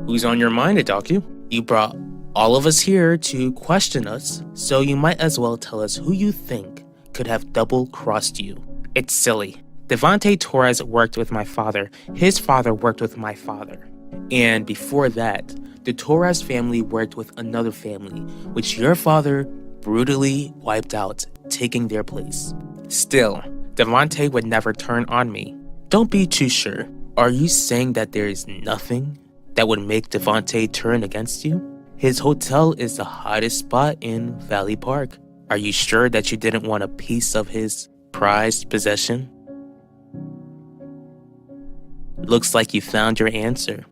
Who's on your mind, Adaku? You brought all of us here to question us, so you might as well tell us who you think could have double-crossed you. It's silly. Devontae Torres worked with my father. His father worked with my father. And before that, the Torres family worked with another family, which your father brutally wiped out, taking their place. Still, Devontae would never turn on me. Don't be too sure. Are you saying that there is nothing that would make Devontae turn against you? His hotel is the hottest spot in Valley Park. Are you sure that you didn't want a piece of his prized possession? Looks like you found your answer.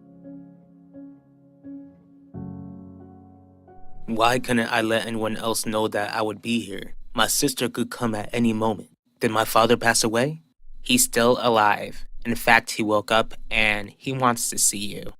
Why couldn't I let anyone else know that I would be here? My sister could come at any moment. Did my father pass away? He's still alive. In fact, he woke up and he wants to see you.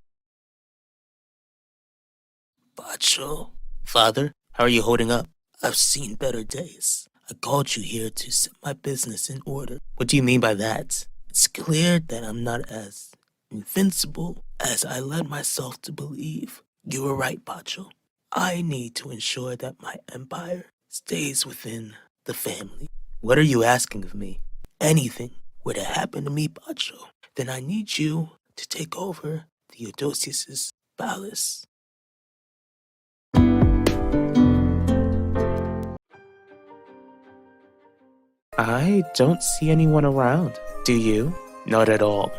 Bacho. Father, how are you holding up? I've seen better days. I called you here to set my business in order. What do you mean by that? It's clear that I'm not as invincible as I led myself to believe. You were right, Bacho. I need to ensure that my empire stays within the family. What are you asking of me? Anything were to happen to me, Bacho, then I need you to take over Theodosius's palace. I don't see anyone around. Do you? Not at all.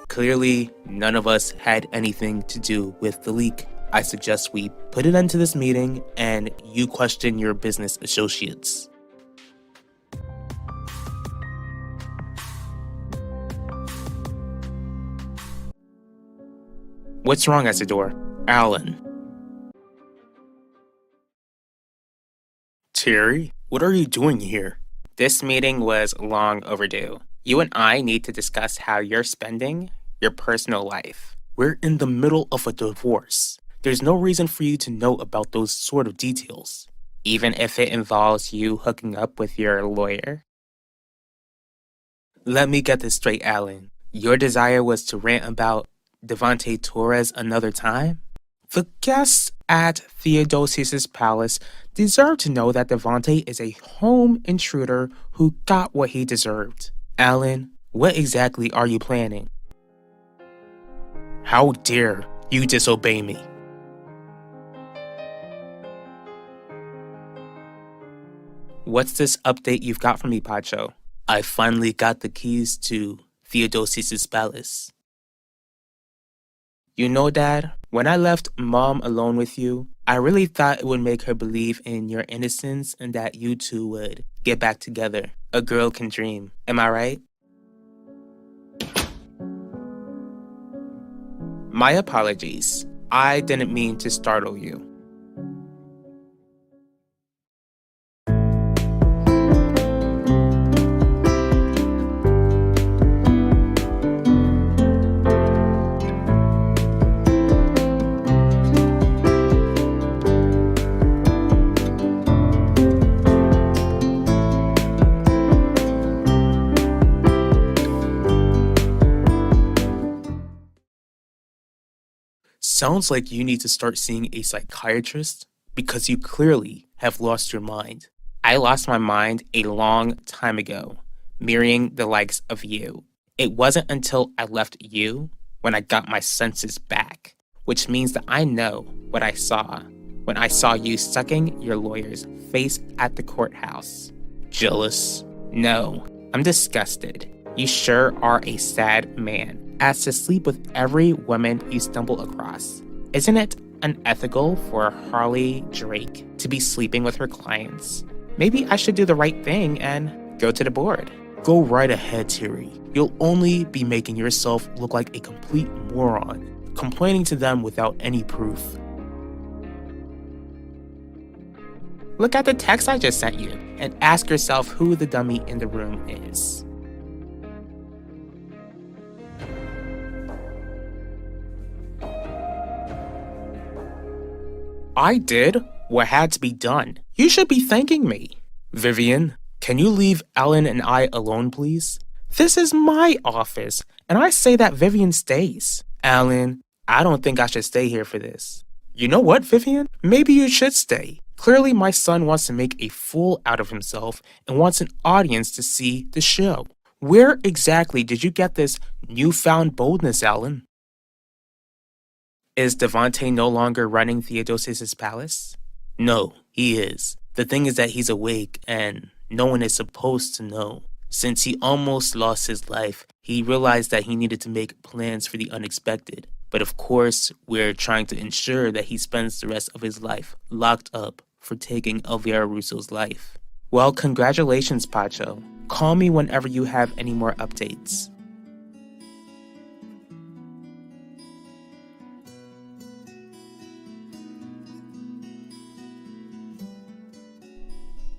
Clearly, none of us had anything to do with the leak. I suggest we put an end to this meeting and you question your business associates. What's wrong, Isidore? Alan. Terry, what are you doing here? This meeting was long overdue. You and I need to discuss how you're spending your personal life. We're in the middle of a divorce. There's no reason for you to know about those sort of details. Even if it involves you hooking up with your lawyer? Let me get this straight, Alan. Your desire was to rant about Devontae Torres another time? The guests at Theodosius's palace deserve to know that Devontae is a home intruder who got what he deserved. Alan, what exactly are you planning? How dare you disobey me? What's this update you've got from me, Pacho? I finally got the keys to Theodosius's palace. You know, Dad, when I left Mom alone with you, I really thought it would make her believe in your innocence and that you two would get back together. A girl can dream. Am I right? My apologies. I didn't mean to startle you. Sounds like you need to start seeing a psychiatrist because you clearly have lost your mind. I lost my mind a long time ago, mirroring the likes of you. It wasn't until I left you when I got my senses back, which means that I know what I saw when I saw you sucking your lawyer's face at the courthouse. Jealous? No, I'm disgusted. You sure are a sad man. As to sleep with every woman you stumble across. Isn't it unethical for Harley Drake to be sleeping with her clients? Maybe I should do the right thing and go to the board. Go right ahead, Terry. You'll only be making yourself look like a complete moron, complaining to them without any proof. Look at the text I just sent you and ask yourself who the dummy in the room is. I did what had to be done. You should be thanking me. Vivian, can you leave Alan and I alone, please? This is my office, and I say that Vivian stays. Alan, I don't think I should stay here for this. You know what, Vivian? Maybe you should stay. Clearly, my son wants to make a fool out of himself and wants an audience to see the show. Where exactly did you get this newfound boldness, Alan? Is Devontae no longer running Theodosius's palace? No, he is. The thing is that he's awake and no one is supposed to know. Since he almost lost his life, he realized that he needed to make plans for the unexpected. But of course, we're trying to ensure that he spends the rest of his life locked up for taking Elvira Russo's life. Well, congratulations, Pacho. Call me whenever you have any more updates.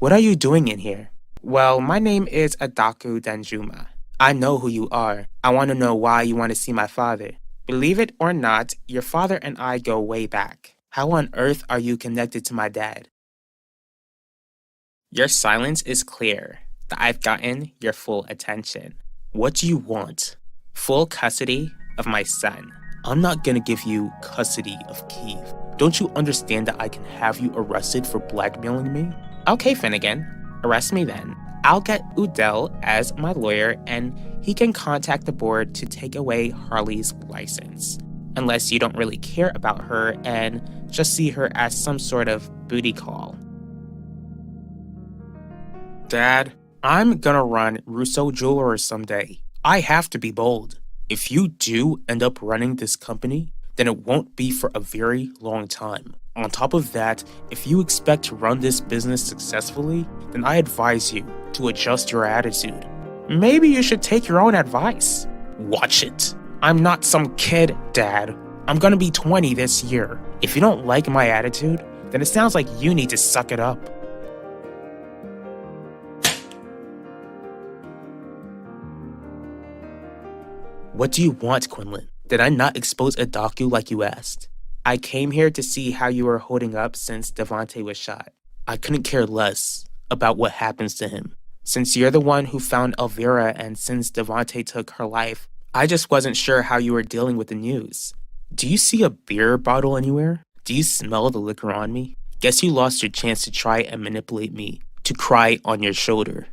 What are you doing in here? Well, my name is Adaku Danjuma. I know who you are. I want to know why you want to see my father. Believe it or not, your father and I go way back. How on earth are you connected to my dad? Your silence is clear that I've gotten your full attention. What do you want? Full custody of my son. I'm not gonna give you custody of Keith. Don't you understand that I can have you arrested for blackmailing me? Okay, Finnegan, arrest me then. I'll get Udell as my lawyer and he can contact the board to take away Harley's license. Unless you don't really care about her and just see her as some sort of booty call. Dad, I'm gonna run Russo Jewelers someday. I have to be bold. If you do end up running this company, then it won't be for a very long time. On top of that, if you expect to run this business successfully, then I advise you to adjust your attitude. Maybe you should take your own advice. Watch it. I'm not some kid, Dad. I'm gonna be 20 this year. If you don't like my attitude, then it sounds like you need to suck it up. What do you want, Quinlan? Did I not expose a docu like you asked? I came here to see how you were holding up since Devontae was shot. I couldn't care less about what happens to him. Since you're the one who found Elvira and since Devontae took her life, I just wasn't sure how you were dealing with the news. Do you see a beer bottle anywhere? Do you smell the liquor on me? Guess you lost your chance to try and manipulate me, to cry on your shoulder.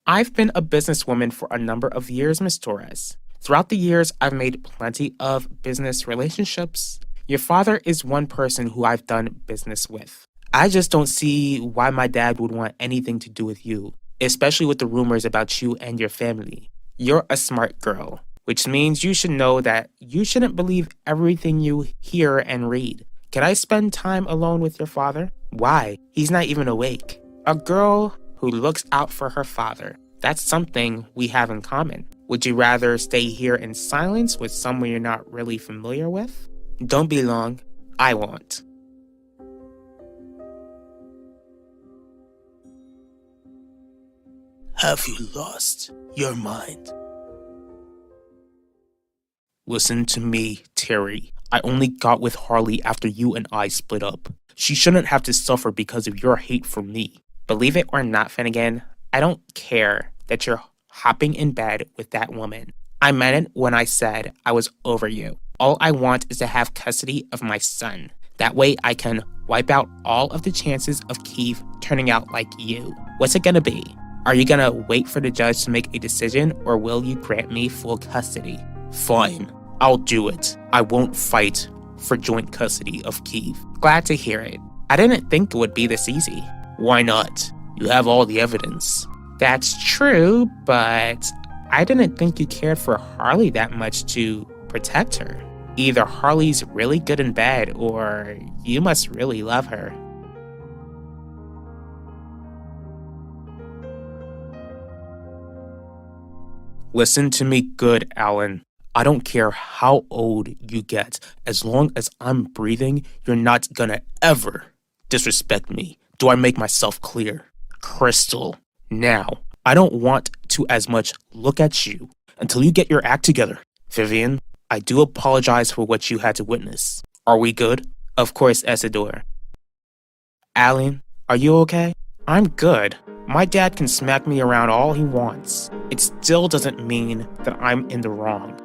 I've been a businesswoman for a number of years, Miss Torres. Throughout the years, I've made plenty of business relationships. Your father is one person who I've done business with. I just don't see why my dad would want anything to do with you, especially with the rumors about you and your family. You're a smart girl, which means you should know that you shouldn't believe everything you hear and read. Can I spend time alone with your father? Why? He's not even awake. A girl who looks out for her father. That's something we have in common. Would you rather stay here in silence with someone you're not really familiar with? Don't be long. I won't. Have you lost your mind? Listen to me, Terry. I only got with Harley after you and I split up. She shouldn't have to suffer because of your hate for me. Believe it or not, Finnegan, I don't care that you're hopping in bed with that woman. I meant it when I said I was over you. All I want is to have custody of my son. That way I can wipe out all of the chances of Keith turning out like you. What's it gonna be? Are you gonna wait for the judge to make a decision, or will you grant me full custody? Fine, I'll do it. I won't fight for joint custody of Keith. Glad to hear it. I didn't think it would be this easy. Why not? You have all the evidence. That's true, but I didn't think you cared for Harley that much to protect her. Either Harley's really good in bed, or you must really love her. Listen to me good, Alan. I don't care how old you get. As long as I'm breathing, you're not gonna ever disrespect me. Do I make myself clear? Crystal. Now, I don't want to as much look at you until you get your act together. Vivian, I do apologize for what you had to witness. Are we good? Of course, Isidore. Alan, are you okay? I'm good. My dad can smack me around all he wants. It still doesn't mean that I'm in the wrong.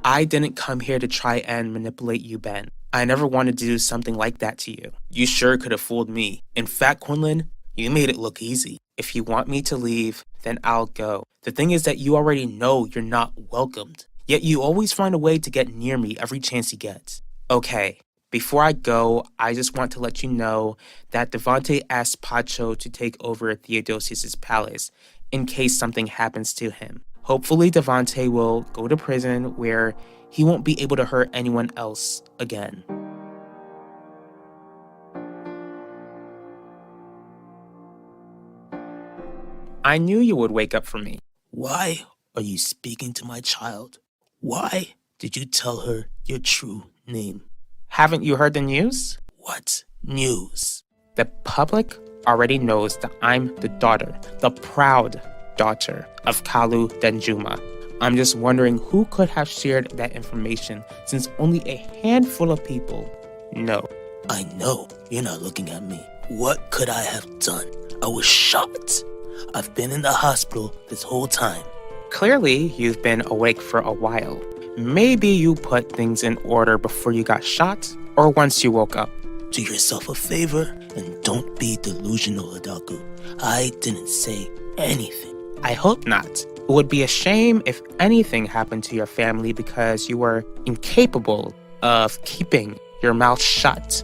I didn't come here to try and manipulate you, Ben. I never wanted to do something like that to you. You sure could have fooled me. In fact, Quinlan, you made it look easy. If you want me to leave, then I'll go. The thing is that you already know you're not welcomed. Yet you always find a way to get near me every chance you get. Okay, before I go, I just want to let you know that Devontae asked Pacho to take over Theodosius' palace in case something happens to him. Hopefully Devontae will go to prison where he won't be able to hurt anyone else again. I knew you would wake up for me. Why are you speaking to my child? Why did you tell her your true name? Haven't you heard the news? What news? The public already knows that I'm the daughter, the proud daughter of Kalu Denjuma. I'm just wondering who could have shared that information since only a handful of people know. I know you're not looking at me. What could I have done? I was shot. I've been in the hospital this whole time. Clearly, you've been awake for a while. Maybe you put things in order before you got shot, or once you woke up. Do yourself a favor and don't be delusional, Adaku. I didn't say anything. I hope not. It would be a shame if anything happened to your family because you were incapable of keeping your mouth shut.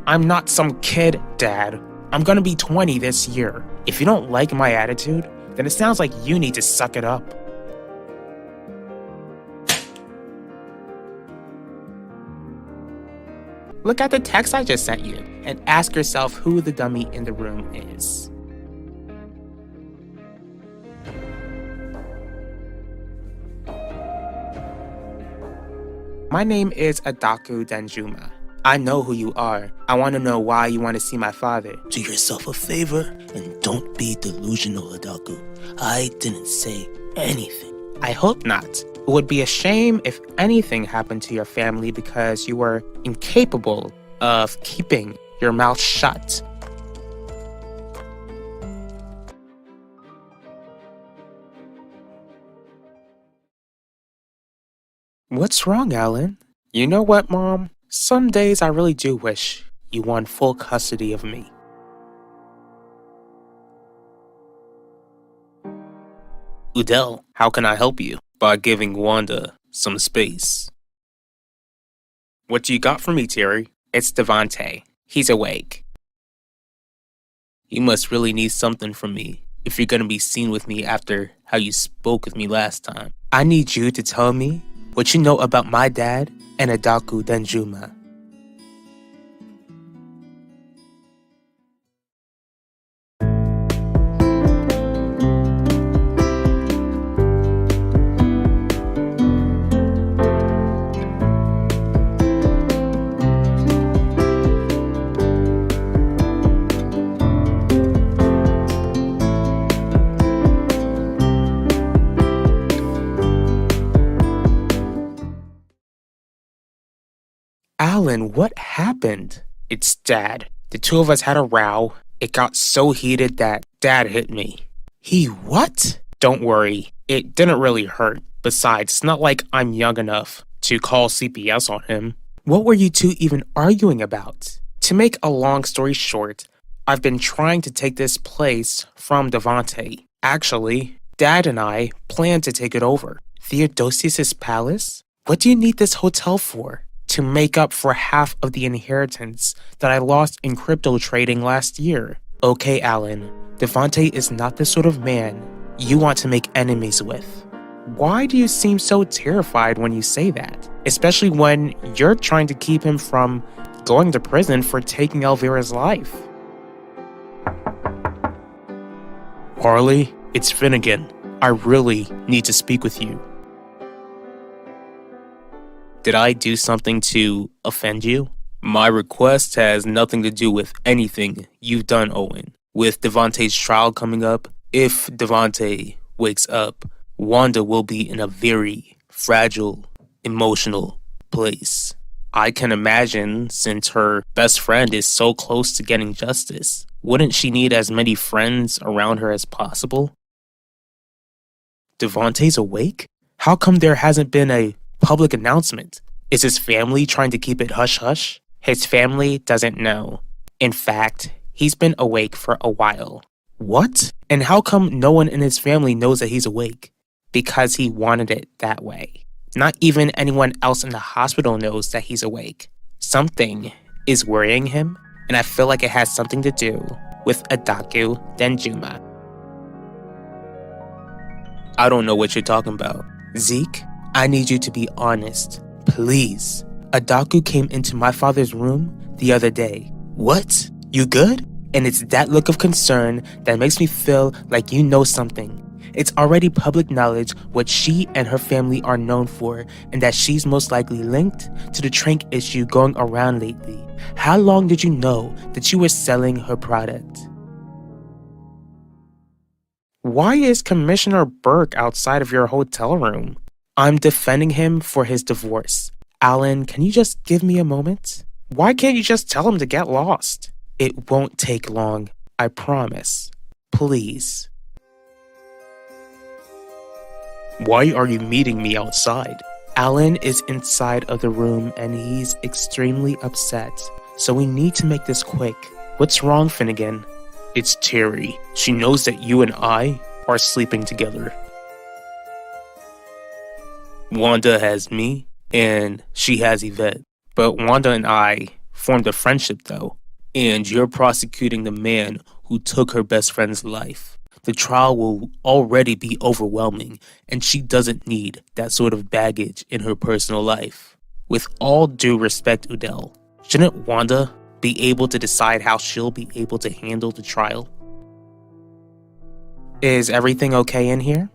I'm not some kid, Dad. I'm gonna be 20 this year. If you don't like my attitude, then it sounds like you need to suck it up. Look at the text I just sent you and ask yourself who the dummy in the room is. My name is Adaku Danjuma. I know who you are. I want to know why you want to see my father. Do yourself a favor and don't be delusional, Adaku. I didn't say anything. I hope not. It would be a shame if anything happened to your family because you were incapable of keeping your mouth shut. What's wrong, Alan? You know what, Mom? Some days I really do wish you won full custody of me. Udell, how can I help you? By giving Wanda some space. What do you got for me, Terry? It's Devante. He's awake. You must really need something from me if you're gonna be seen with me after how you spoke with me last time. I need you to tell me what you know about my dad and Adaku Danjuma. Alan, what happened? It's Dad. The two of us had a row. It got so heated that Dad hit me. He what? Don't worry, it didn't really hurt. Besides, it's not like I'm young enough to call CPS on him. What were you two even arguing about? To make a long story short, I've been trying to take this place from Devante. Actually, Dad and I plan to take it over. Theodosius' palace? What do you need this hotel for? To make up for half of the inheritance that I lost in crypto trading last year. Okay, Alan, Devante is not the sort of man you want to make enemies with. Why do you seem so terrified when you say that? Especially when you're trying to keep him from going to prison for taking Elvira's life. Harley, it's Finnegan. I really need to speak with you. Did I do something to offend you? My request has nothing to do with anything you've done, Owen. With Devante's trial coming up, if Devante wakes up, Wanda will be in a very fragile, emotional place. I can imagine since her best friend is so close to getting justice, wouldn't she need as many friends around her as possible? Devante's awake? How come there hasn't been a public announcement? Is his family trying to keep it hush-hush? His family doesn't know. In fact, he's been awake for a while. What? And how come no one in his family knows that he's awake? Because he wanted it that way. Not even anyone else in the hospital knows that he's awake. Something is worrying him, and I feel like it has something to do with Adaku Danjuma. I don't know what you're talking about. Zeke, I need you to be honest. Please. Adaku came into my father's room the other day. What? You good? And it's that look of concern that makes me feel like you know something. It's already public knowledge what she and her family are known for, and that she's most likely linked to the Trank issue going around lately. How long did you know that you were selling her product? Why is Commissioner Burke outside of your hotel room? I'm defending him for his divorce. Alan, can you just give me a moment? Why can't you just tell him to get lost? It won't take long, I promise. Please. Why are you meeting me outside? Alan is inside of the room and he's extremely upset, so we need to make this quick. What's wrong, Finnegan? It's Terry. She knows that you and I are sleeping together. Wanda has me, and she has Yvette. But Wanda and I formed a friendship, though. And you're prosecuting the man who took her best friend's life. The trial will already be overwhelming, and she doesn't need that sort of baggage in her personal life. With all due respect, Udell, shouldn't Wanda be able to decide how she'll be able to handle the trial? Is everything okay in here?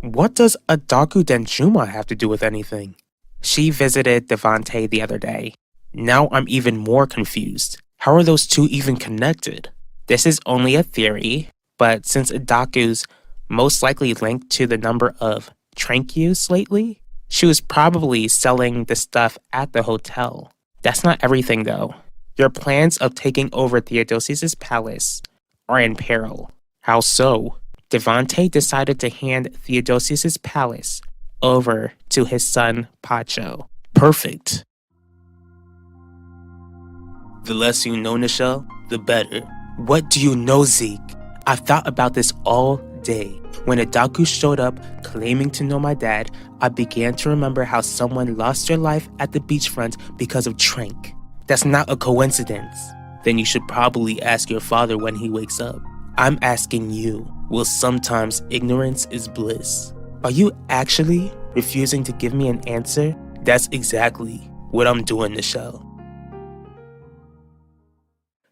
What does Adaku Denjuma have to do with anything? She visited Devante the other day. Now I'm even more confused. How are those two even connected? This is only a theory, but since Adaku's most likely linked to the number of trank use lately, she was probably selling the stuff at the hotel. That's not everything though. Your plans of taking over Theodosius' palace are in peril. How so? Devante decided to hand Theodosius' palace over to his son Pacho. Perfect. The less you know, Nichelle, the better. What do you know, Zeke? I've thought about this all day. When Adaku showed up claiming to know my dad, I began to remember how someone lost their life at the beachfront because of trank. That's not a coincidence. Then you should probably ask your father when he wakes up. I'm asking you, will sometimes ignorance is bliss? Are you actually refusing to give me an answer? That's exactly what I'm doing, Nichelle.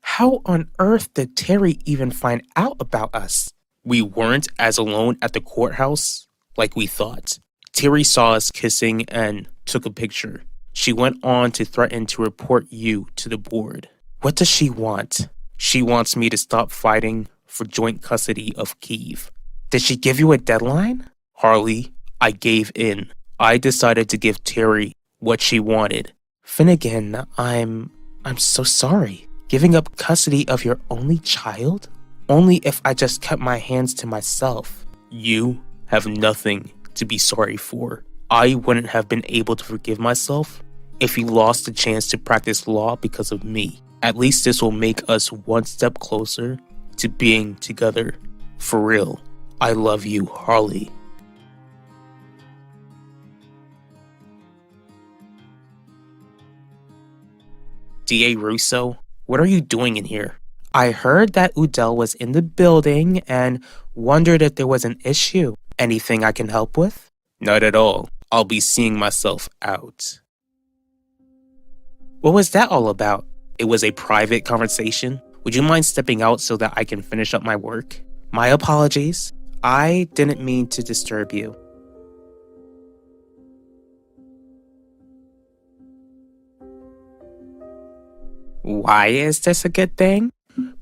How on earth did Terry even find out about us? We weren't as alone at the courthouse like we thought. Terry saw us kissing and took a picture. She went on to threaten to report you to the board. What does she want? She wants me to stop fighting for joint custody of Kyiv. Did she give you a deadline? Harley, I gave in. I decided to give Terry what she wanted. Finnegan, I'm so sorry. Giving up custody of your only child? Only if I just kept my hands to myself. You have nothing to be sorry for. I wouldn't have been able to forgive myself if you lost the chance to practice law because of me. At least this will make us one step closer to being together. For real, I love you, Harley. D.A. Russo, what are you doing in here? I heard that Udell was in the building and wondered if there was an issue. Anything I can help with? Not at all. I'll be seeing myself out. What was that all about? It was a private conversation. Would you mind stepping out so that I can finish up my work? My apologies. I didn't mean to disturb you. Why is this a good thing?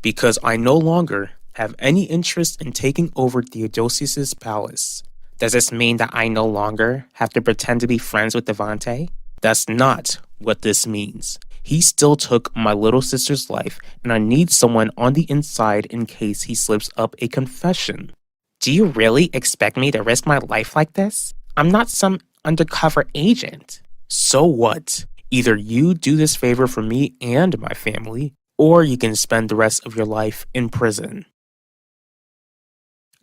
Because I no longer have any interest in taking over Theodosius' palace. Does this mean that I no longer have to pretend to be friends with Devante? That's not what this means. He still took my little sister's life, and I need someone on the inside in case he slips up a confession. Do you really expect me to risk my life like this? I'm not some undercover agent. So what? Either you do this favor for me and my family, or you can spend the rest of your life in prison.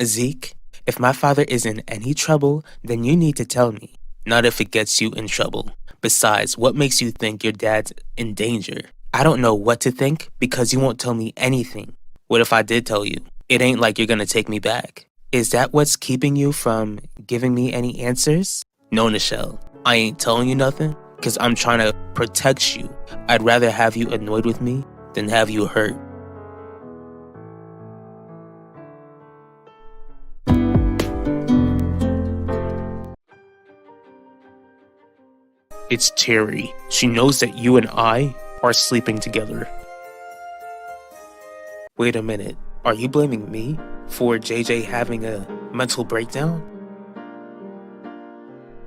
Zeke, if my father is in any trouble, then you need to tell me. Not if it gets you in trouble. Besides, what makes you think your dad's in danger? I don't know what to think because you won't tell me anything. What if I did tell you? It ain't like you're gonna take me back. Is that what's keeping you from giving me any answers? No, Nichelle. I ain't telling you nothing because I'm trying to protect you. I'd rather have you annoyed with me than have you hurt. It's Terry. She knows that you and I are sleeping together. Wait a minute. Are you blaming me for JJ having a mental breakdown?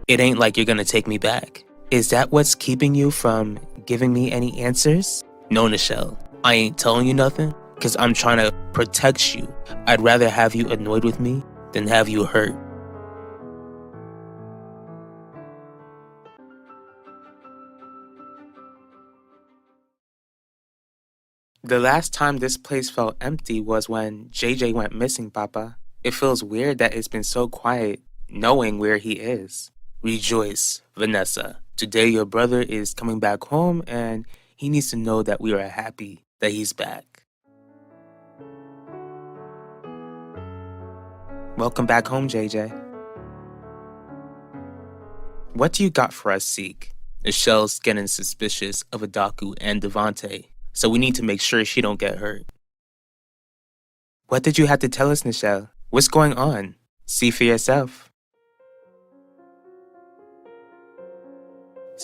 It ain't like you're gonna take me back. Is that what's keeping you from giving me any answers? No, Nichelle. I ain't telling you nothing because I'm trying to protect you. I'd rather have you annoyed with me than have you hurt. The last time this place felt empty was when JJ went missing, Papa. It feels weird that it's been so quiet, knowing where he is. Rejoice, Vanessa. Today your brother is coming back home and he needs to know that we are happy that he's back. Welcome back home, JJ. What do you got for us, Zeke? Michelle's getting suspicious of Adaku and Devante, so we need to make sure she don't get hurt. What did you have to tell us, Nichelle? What's going on? See for yourself.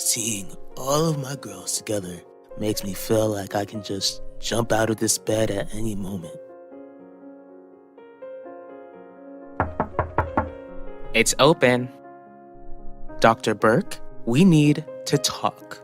Seeing all of my girls together makes me feel like I can just jump out of this bed at any moment. It's open. Dr. Burke, we need to talk.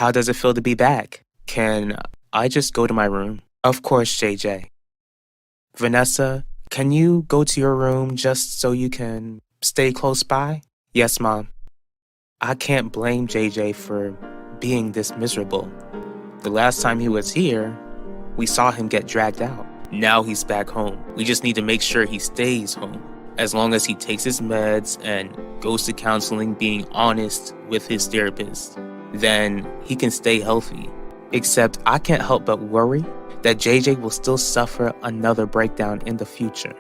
How does it feel to be back? Can I just go to my room? Of course, JJ. Vanessa, can you go to your room just so you can stay close by? Yes, Mom. I can't blame JJ for being this miserable. The last time he was here, we saw him get dragged out. Now he's back home. We just need to make sure he stays home. As long as he takes his meds and goes to counseling, being honest with his therapist, then he can stay healthy. Except I can't help but worry that JJ will still suffer another breakdown in the future.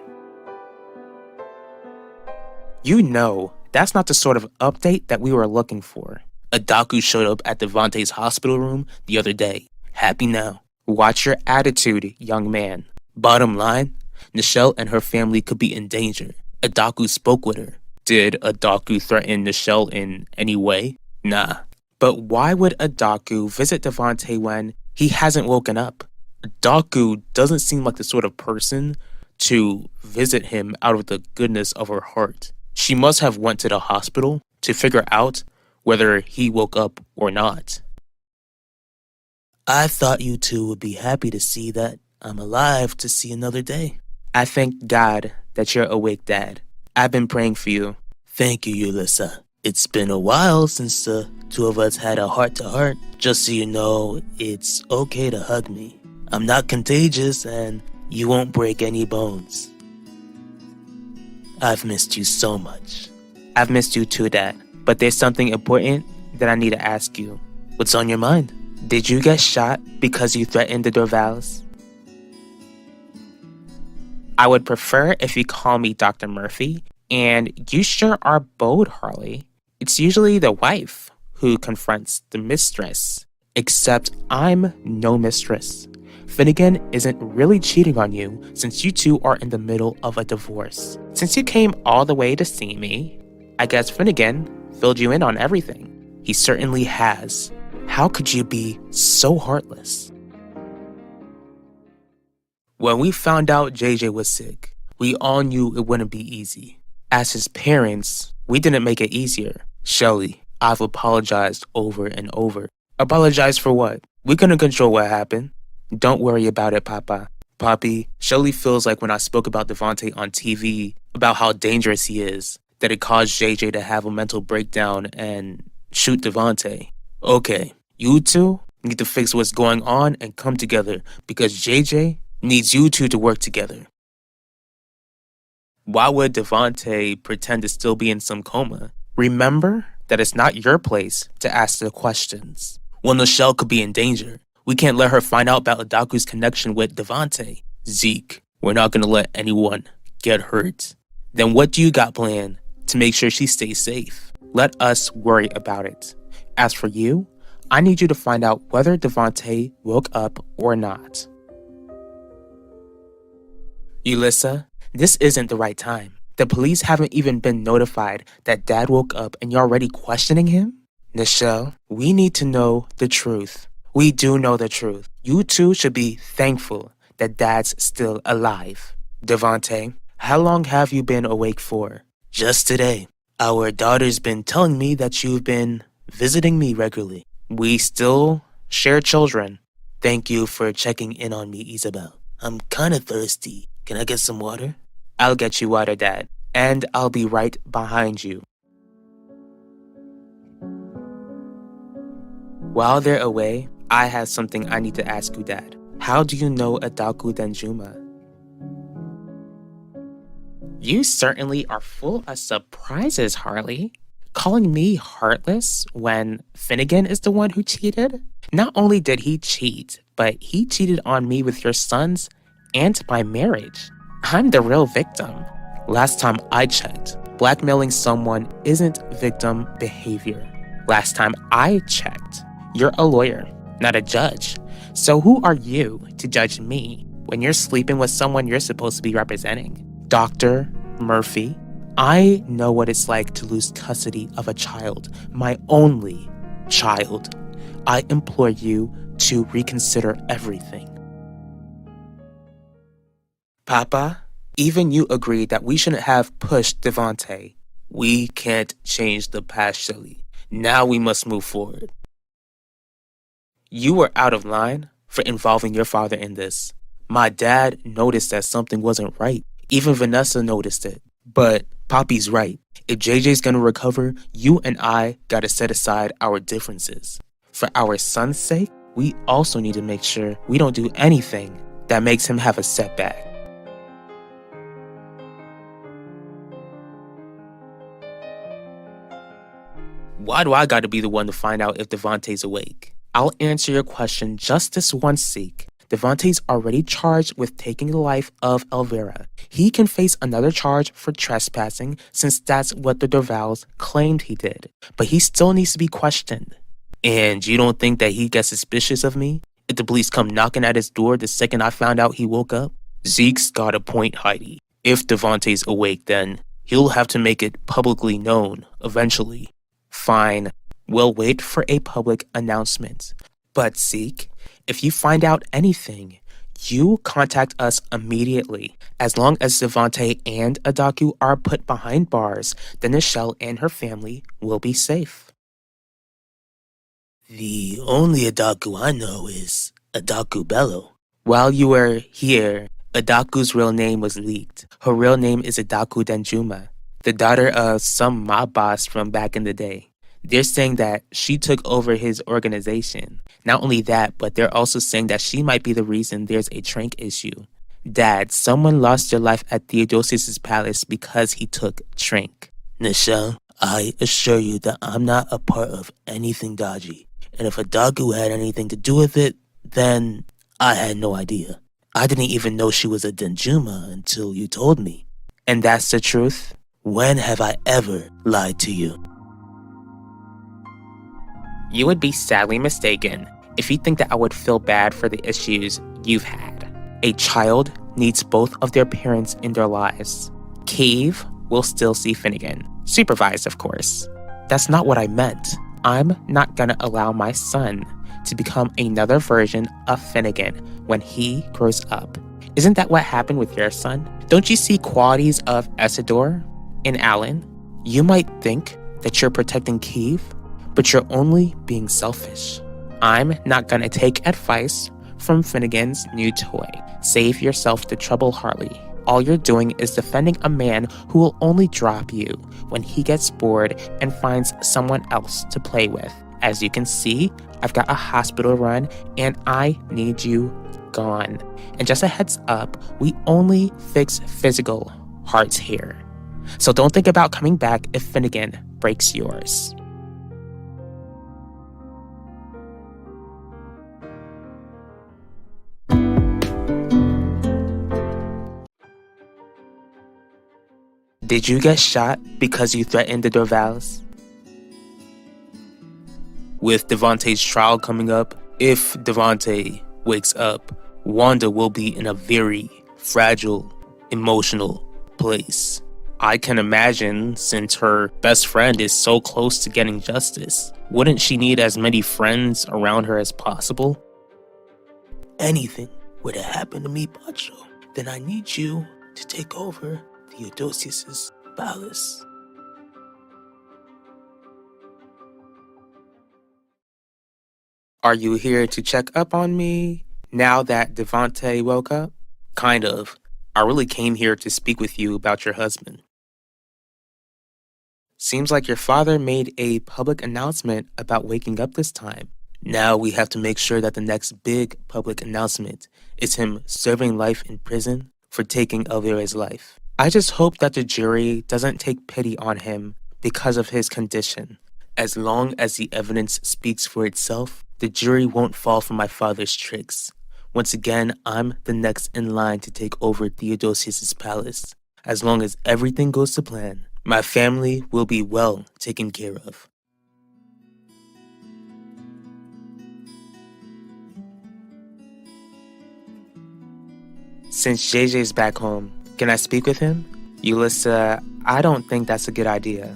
You know, that's not the sort of update that we were looking for. Adaku showed up at Devontae's hospital room the other day. Happy now. Watch your attitude, young man. Bottom line, Nichelle and her family could be in danger. Adaku spoke with her. Did Adaku threaten Nichelle in any way? Nah. But why would Adaku visit Devontae when he hasn't woken up? Adaku doesn't seem like the sort of person to visit him out of the goodness of her heart. She must have went to the hospital to figure out whether he woke up or not. I thought you two would be happy to see that I'm alive to see another day. I thank God that you're awake, Dad. I've been praying for you. Thank you, Ulissa. It's been a while since the two of us had a heart-to-heart. Just so you know, it's okay to hug me. I'm not contagious and you won't break any bones. I've missed you so much. I've missed you too, Dad. But there's something important that I need to ask you. What's on your mind? Did you get shot because you threatened the Dorvals? I would prefer if you call me Dr. Murphy, and you sure are bold, Harley. It's usually the wife who confronts the mistress. Except I'm no mistress. Finnegan isn't really cheating on you since you two are in the middle of a divorce. Since you came all the way to see me, I guess Finnegan filled you in on everything. He certainly has. How could you be so heartless? When we found out JJ was sick, we all knew it wouldn't be easy. As his parents, we didn't make it easier. Shelly, I've apologized over and over. Apologize for what? We couldn't control what happened. Don't worry about it, Papa. Poppy, Shelly feels like when I spoke about Devontae on TV, about how dangerous he is, that it caused JJ to have a mental breakdown and shoot Devontae. Okay, you two need to fix what's going on and come together because JJ needs you two to work together. Why would Devontae pretend to still be in some coma? Remember that it's not your place to ask the questions. Well, Nichelle could be in danger. We can't let her find out about Adaku's connection with Devontae. Zeke, we're not gonna let anyone get hurt. Then what do you got planned to make sure she stays safe? Let us worry about it. As for you, I need you to find out whether Devontae woke up or not. Ulissa, this isn't the right time. The police haven't even been notified that Dad woke up and you're already questioning him? Nichelle, we need to know the truth. We do know the truth. You two should be thankful that Dad's still alive. Devontae, how long have you been awake for? Just today. Our daughter's been telling me that you've been visiting me regularly. We still share children. Thank you for checking in on me, Isabel. I'm kinda thirsty. Can I get some water? I'll get you water, Dad. And I'll be right behind you. While they're away, I have something I need to ask you, Dad. How do you know Adaku Danjuma? You certainly are full of surprises, Harley. Calling me heartless when Finnegan is the one who cheated? Not only did he cheat, but he cheated on me with your sons and my marriage. I'm the real victim. Last time I checked, blackmailing someone isn't victim behavior. Last time I checked, you're a lawyer, not a judge. So who are you to judge me when you're sleeping with someone you're supposed to be representing? Dr. Murphy, I know what it's like to lose custody of a child, my only child. I implore you to reconsider everything. Papa, even you agreed that we shouldn't have pushed Devante. We can't change the past, Shelly. Now we must move forward. You were out of line for involving your father in this. My dad noticed that something wasn't right. Even Vanessa noticed it. But Poppy's right. If JJ's gonna recover, you and I gotta set aside our differences. For our son's sake, we also need to make sure we don't do anything that makes him have a setback. Why do I gotta be the one to find out if Devante's awake? I'll answer your question just this once, Zeke. Devante's already charged with taking the life of Elvira. He can face another charge for trespassing since that's what the Dorvals claimed he did. But he still needs to be questioned. And you don't think that he gets suspicious of me if the police come knocking at his door the second I found out he woke up? Zeke's got a point, Heidi. If Devante's awake, then he'll have to make it publicly known eventually. Fine, we'll wait for a public announcement. But Zeke, if you find out anything, you contact us immediately. As long as Devante and Adaku are put behind bars, then Nichelle and her family will be safe. The only Adaku I know is Adaku Bello. While you were here, Adaku's real name was leaked. Her real name is Adaku Denjuma, the daughter of some mob boss from back in the day. They're saying that she took over his organization. Not only that, but they're also saying that she might be the reason there's a Trank issue. Dad, someone lost their life at Theodosius' palace because he took Trank. Nichelle, I assure you that I'm not a part of anything dodgy. And if Adaku had anything to do with it, then I had no idea. I didn't even know she was a Denjuma until you told me. And that's the truth? When have I ever lied to you? You would be sadly mistaken if you think that I would feel bad for the issues you've had. A child needs both of their parents in their lives. Cave will still see Finnegan. Supervised, of course. That's not what I meant. I'm not gonna allow my son to become another version of Finnegan when he grows up. Isn't that what happened with your son? Don't you see qualities of Isidore in Alan? You might think that you're protecting Cave, but you're only being selfish. I'm not gonna take advice from Finnegan's new toy. Save yourself the trouble, Harley. All you're doing is defending a man who will only drop you when he gets bored and finds someone else to play with. As you can see, I've got a hospital run and I need you gone. And just a heads up, we only fix physical hearts here. So don't think about coming back if Finnegan breaks yours. Did you get shot because you threatened the Dorvals? With Devante's trial coming up, if Devante wakes up, Wanda will be in a very fragile, emotional place. I can imagine, since her best friend is so close to getting justice, wouldn't she need as many friends around her as possible? Anything were to happen to me, Pacho, then I need you to take over Theodosius' palace. Are you here to check up on me now that Devante woke up? Kind of. I really came here to speak with you about your husband. Seems like your father made a public announcement about waking up this time. Now we have to make sure that the next big public announcement is him serving life in prison for taking Elvira's life. I just hope that the jury doesn't take pity on him because of his condition. As long as the evidence speaks for itself, the jury won't fall for my father's tricks. Once again, I'm the next in line to take over Theodosius's palace. As long as everything goes to plan, my family will be well taken care of. Since JJ's back home, can I speak with him? Ulissa, I don't think that's a good idea.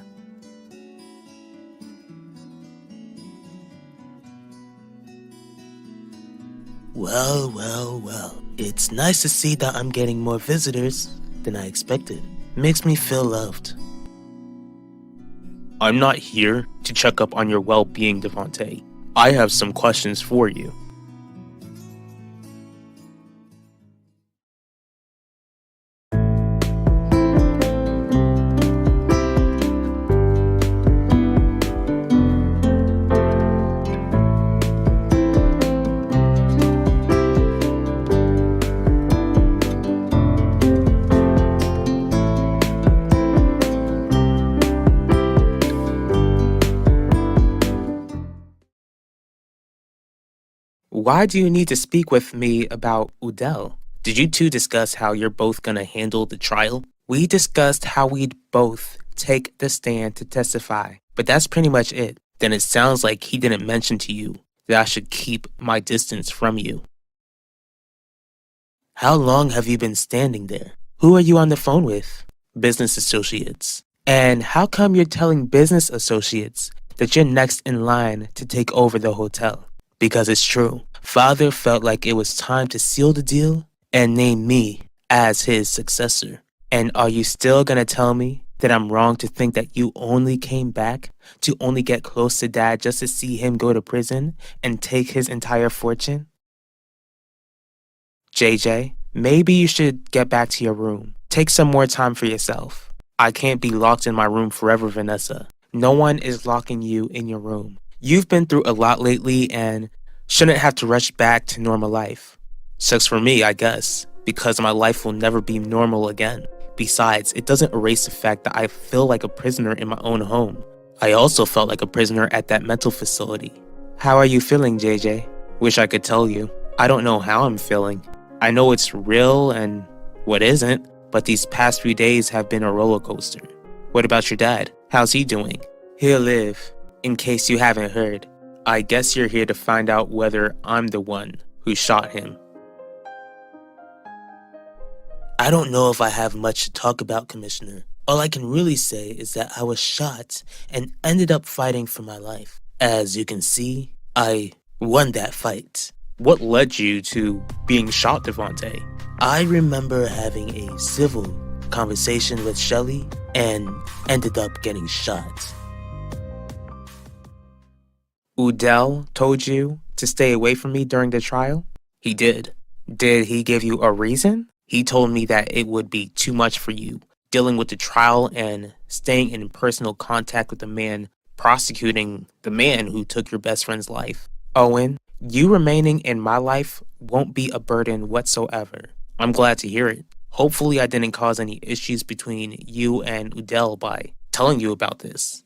Well. It's nice to see that I'm getting more visitors than I expected. Makes me feel loved. I'm not here to check up on your well-being, Devante. I have some questions for you. Why do you need to speak with me about Udell? Did you two discuss how you're both gonna handle the trial? We discussed how we'd both take the stand to testify, but that's pretty much it. Then it sounds like he didn't mention to you that I should keep my distance from you. How long have you been standing there? Who are you on the phone with? Business associates. And how come you're telling business associates that you're next in line to take over the hotel? Because it's true. Father felt like it was time to seal the deal and name me as his successor. And are you still gonna tell me that I'm wrong to think that you only came back to only get close to Dad just to see him go to prison and take his entire fortune? JJ, maybe you should get back to your room. Take some more time for yourself. I can't be locked in my room forever, Vanessa. No one is locking you in your room. You've been through a lot lately and shouldn't have to rush back to normal life. Sucks for me, I guess, because my life will never be normal again. Besides, it doesn't erase the fact that I feel like a prisoner in my own home. I also felt like a prisoner at that mental facility. How are you feeling, JJ? Wish I could tell you. I don't know how I'm feeling. I know it's real and what isn't, but these past few days have been a roller coaster. What about your dad? How's he doing? He'll live. In case you haven't heard, I guess you're here to find out whether I'm the one who shot him. I don't know if I have much to talk about, Commissioner. All I can really say is that I was shot and ended up fighting for my life. As you can see, I won that fight. What led you to being shot, Devante? I remember having a civil conversation with Shelly and ended up getting shot. Udell told you to stay away from me during the trial? He did. Did he give you a reason? He told me that it would be too much for you, dealing with the trial and staying in personal contact with the man prosecuting the man who took your best friend's life. Owen, you remaining in my life won't be a burden whatsoever. I'm glad to hear it. Hopefully I didn't cause any issues between you and Udell by telling you about this.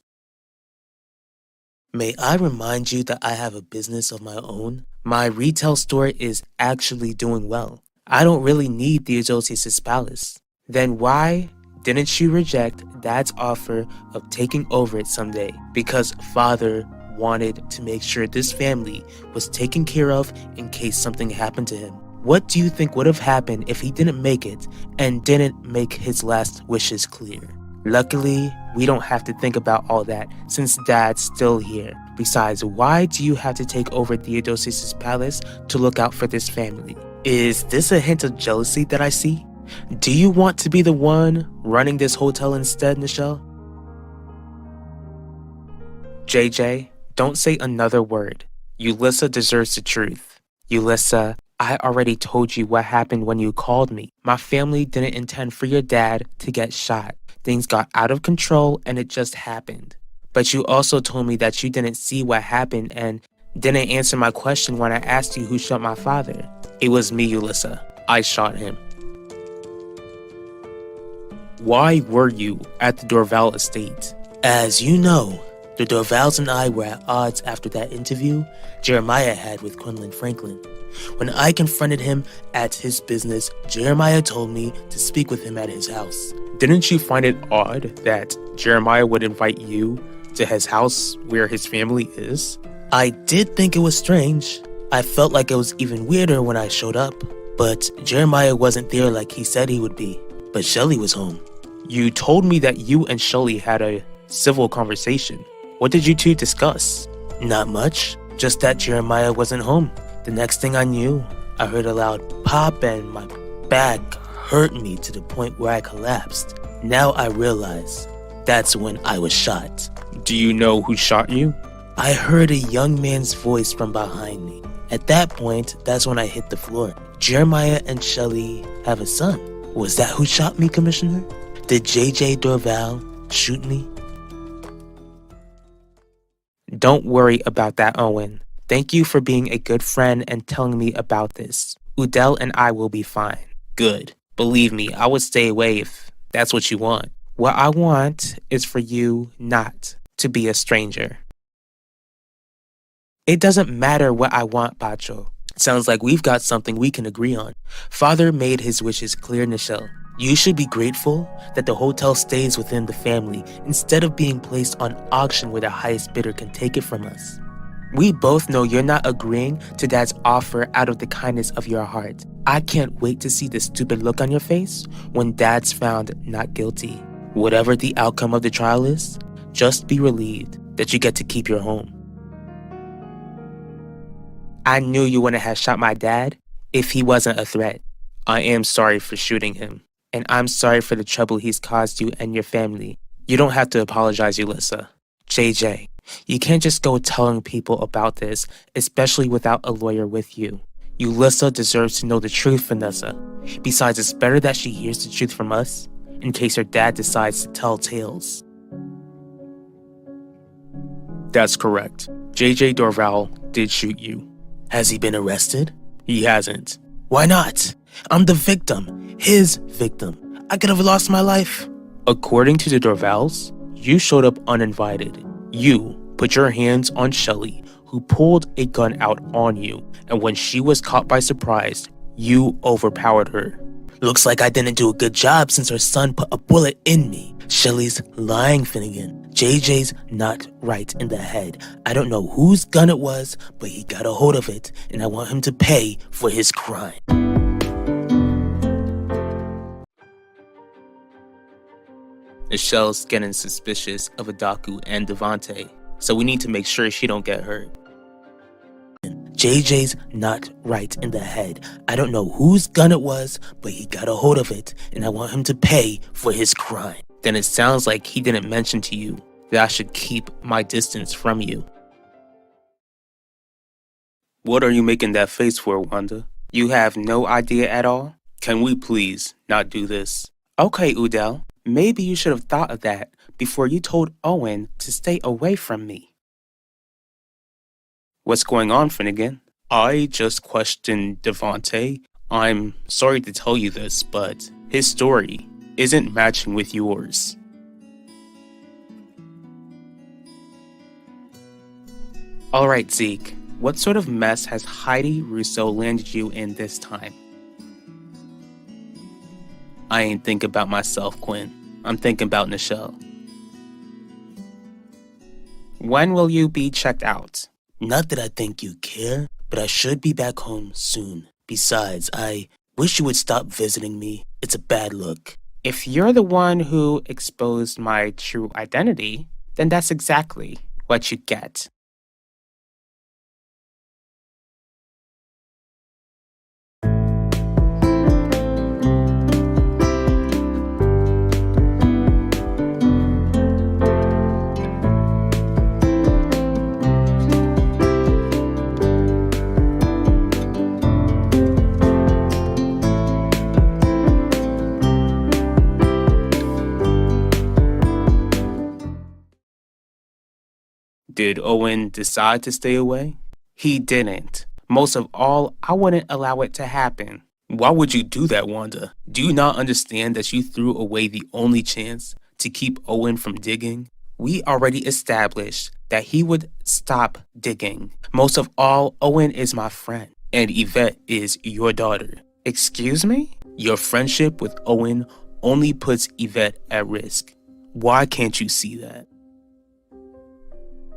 May I remind you that I have a business of my own? My retail store is actually doing well. I don't really need Theodosius's palace. Then why didn't you reject Dad's offer of taking over it someday? Because Father wanted to make sure this family was taken care of in case something happened to him. What do you think would have happened if he didn't make it and didn't make his last wishes clear? Luckily, we don't have to think about all that since Dad's still here. Besides, why do you have to take over Theodosius's palace to look out for this family? Is this a hint of jealousy that I see? Do you want to be the one running this hotel instead, Nichelle? JJ, don't say another word. Ulissa deserves the truth. Ulissa, I already told you what happened when you called me. My family didn't intend for your dad to get shot. Things got out of control and it just happened. But you also told me that you didn't see what happened and didn't answer my question when I asked you who shot my father. It was me, Ulissa. I shot him. Why were you at the Dorval estate? As you know, the Dorvals and I were at odds after that interview Jeremiah had with Quinlan Franklin. When I confronted him at his business, Jeremiah told me to speak with him at his house. Didn't you find it odd that Jeremiah would invite you to his house where his family is? I did think it was strange. I felt like it was even weirder when I showed up. But Jeremiah wasn't there like he said he would be. But Shelly was home. You told me that you and Shelly had a civil conversation. What did you two discuss? Not much, just that Jeremiah wasn't home. The next thing I knew, I heard a loud pop and my back hurt me to the point where I collapsed. Now I realize that's when I was shot. Do you know who shot you? I heard a young man's voice from behind me. At that point, that's when I hit the floor. Jeremiah and Shelly have a son. Was that who shot me, Commissioner? Did JJ Dorval shoot me? Don't worry about that, Owen. Thank you for being a good friend and telling me about this. Udell and I will be fine. Good. Believe me, I would stay away if that's what you want. What I want is for you not to be a stranger. It doesn't matter what I want, Pacho. Sounds like we've got something we can agree on. Father made his wishes clear, Nichelle. You should be grateful that the hotel stays within the family instead of being placed on auction where the highest bidder can take it from us. We both know you're not agreeing to Dad's offer out of the kindness of your heart. I can't wait to see the stupid look on your face when Dad's found not guilty. Whatever the outcome of the trial is, just be relieved that you get to keep your home. I knew you wouldn't have shot my dad if he wasn't a threat. I am sorry for shooting him, and I'm sorry for the trouble he's caused you and your family. You don't have to apologize, Ulissa. JJ, you can't just go telling people about this, especially without a lawyer with you. Ulissa deserves to know the truth, Vanessa. Besides, it's better that she hears the truth from us, in case her dad decides to tell tales. That's correct. JJ Dorval did shoot you. Has he been arrested? He hasn't. Why not? I'm the victim. His victim. I could have lost my life. According to the Dorvals, you showed up uninvited. You put your hands on Shelly, who pulled a gun out on you, and when she was caught by surprise, you overpowered her. Looks like I didn't do a good job since her son put a bullet in me. Shelly's lying, Finnegan. JJ's not right in the head. I don't know whose gun it was, but he got a hold of it, and I want him to pay for his crime. Michelle's getting suspicious of Adaku and Devante, so we need to make sure she don't get hurt. JJ's not right in the head. I don't know whose gun it was, but he got a hold of it, and I want him to pay for his crime. Then it sounds like he didn't mention to you that I should keep my distance from you. What are you making that face for, Wanda? You have no idea at all? Can we please not do this? Okay, Udell. Maybe you should have thought of that before you told Owen to stay away from me. What's going on, Finnegan? I just questioned Devante. I'm sorry to tell you this, but his story isn't matching with yours. Alright, Zeke. What sort of mess has Heidi Russo landed you in this time? I ain't thinking about myself, Quinn. I'm thinking about Nichelle. When will you be checked out? Not that I think you care, but I should be back home soon. Besides, I wish you would stop visiting me. It's a bad look. If you're the one who exposed my true identity, then that's exactly what you get. Did Owen decide to stay away? He didn't. Most of all, I wouldn't allow it to happen. Why would you do that, Wanda? Do you not understand that you threw away the only chance to keep Owen from digging? We already established that he would stop digging. Most of all, Owen is my friend, and Yvette is your daughter. Excuse me? Your friendship with Owen only puts Yvette at risk. Why can't you see that?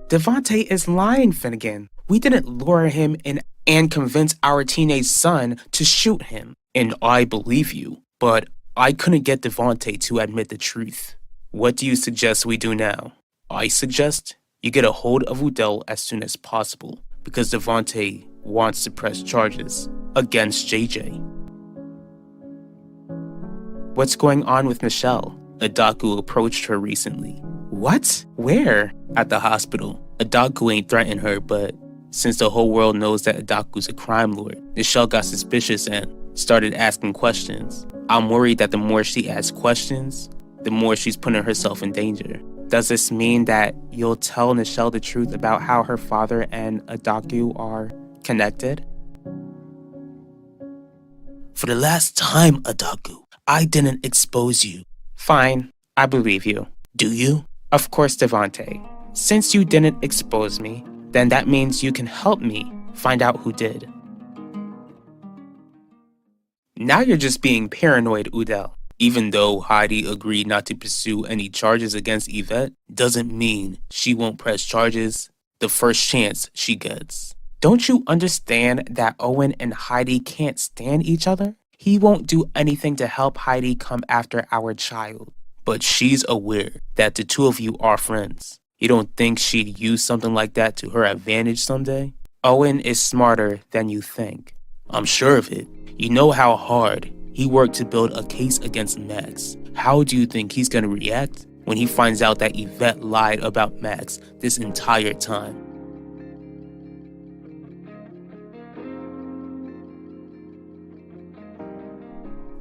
Devontae is lying, Finnegan. We didn't lure him in and convince our teenage son to shoot him. And I believe you, but I couldn't get Devontae to admit the truth. What do you suggest we do now? I suggest you get a hold of Udell as soon as possible, because Devontae wants to press charges against JJ. What's going on with Nichelle? Adaku approached her recently. What? Where? At the hospital. Adaku ain't threatened her, but since the whole world knows that Adaku's a crime lord, Nichelle got suspicious and started asking questions. I'm worried that the more she asks questions, the more she's putting herself in danger. Does this mean that you'll tell Nichelle the truth about how her father and Adaku are connected? For the last time, Adaku, I didn't expose you. Fine, I believe you. Do you? Of course, Devontae. Since you didn't expose me, then that means you can help me find out who did. Now you're just being paranoid, Udell. Even though Heidi agreed not to pursue any charges against Yvette, doesn't mean she won't press charges the first chance she gets. Don't you understand that Owen and Heidi can't stand each other? He won't do anything to help Heidi come after our child. But she's aware that the two of you are friends. You don't think she'd use something like that to her advantage someday? Owen is smarter than you think. I'm sure of it. You know how hard he worked to build a case against Max. How do you think he's gonna react when he finds out that Yvette lied about Max this entire time?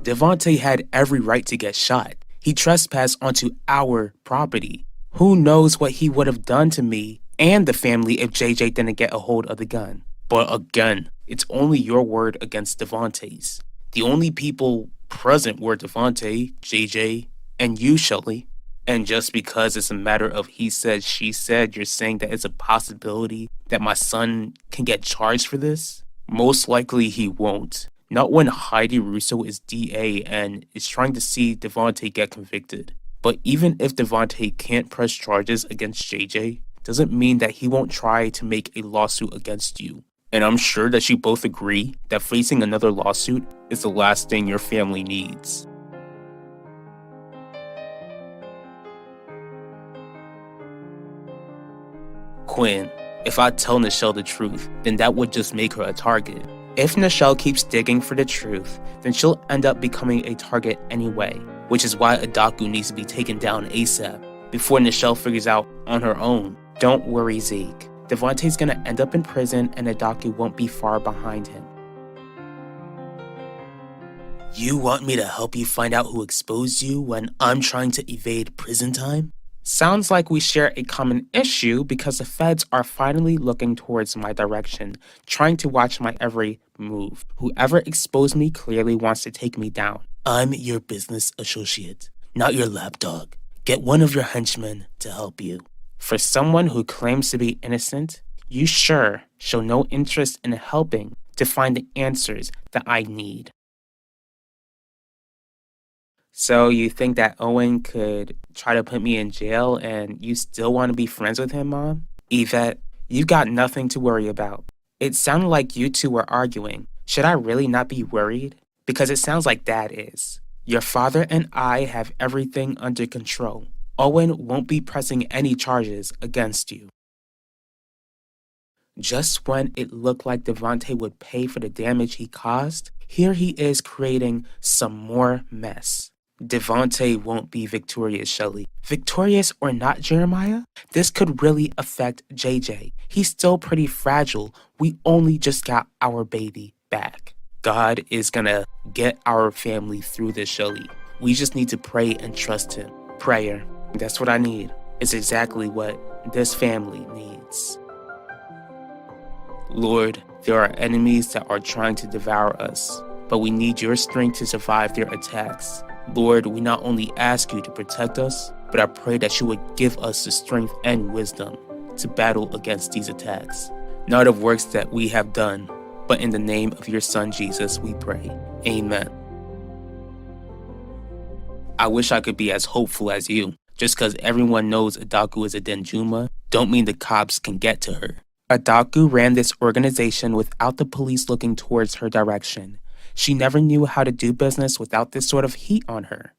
Devontae had every right to get shot. He trespassed onto our property. Who knows what he would have done to me and the family if JJ didn't get a hold of the gun. But again, it's only your word against Devontae's. The only people present were Devontae, JJ, and you, Shelly. And just because it's a matter of he said, she said, you're saying that it's a possibility that my son can get charged for this? Most likely he won't. Not when Heidi Russo is DA and is trying to see Devontae get convicted. But even if Devontae can't press charges against JJ, doesn't mean that he won't try to make a lawsuit against you. And I'm sure that you both agree that facing another lawsuit is the last thing your family needs. Quinn, if I tell Nichelle the truth, then that would just make her a target. If Nichelle keeps digging for the truth, then she'll end up becoming a target anyway. Which is why Adaku needs to be taken down ASAP, before Nichelle figures out on her own. Don't worry, Zeke. Devontae's gonna end up in prison and Adaku won't be far behind him. You want me to help you find out who exposed you when I'm trying to evade prison time? Sounds like we share a common issue because the feds are finally looking towards my direction, trying to watch my every move. Whoever exposed me clearly wants to take me down. I'm your business associate, not your lapdog. Get one of your henchmen to help you. For someone who claims to be innocent, you sure show no interest in helping to find the answers that I need. So you think that Owen could try to put me in jail and you still want to be friends with him, Mom? Yvette, you've got nothing to worry about. It sounded like you two were arguing. Should I really not be worried? Because it sounds like Dad is. Your father and I have everything under control. Owen won't be pressing any charges against you. Just when it looked like Devontae would pay for the damage he caused, here he is creating some more mess. Devontae won't be victorious, Shelly. Victorious or not, Jeremiah? This could really affect JJ. He's still pretty fragile. We only just got our baby back. God is gonna get our family through this, Shelly. We just need to pray and trust him. Prayer. That's what I need. It's exactly what this family needs. Lord, there are enemies that are trying to devour us, but we need your strength to survive their attacks. Lord, we not only ask you to protect us, but I pray that you would give us the strength and wisdom to battle against these attacks. Not of works that we have done, but in the name of your Son Jesus we pray. Amen. I wish I could be as hopeful as you. Just because everyone knows Adaku is a Denjuma, don't mean the cops can get to her. Adaku ran this organization without the police looking towards her direction. She never knew how to do business without this sort of heat on her,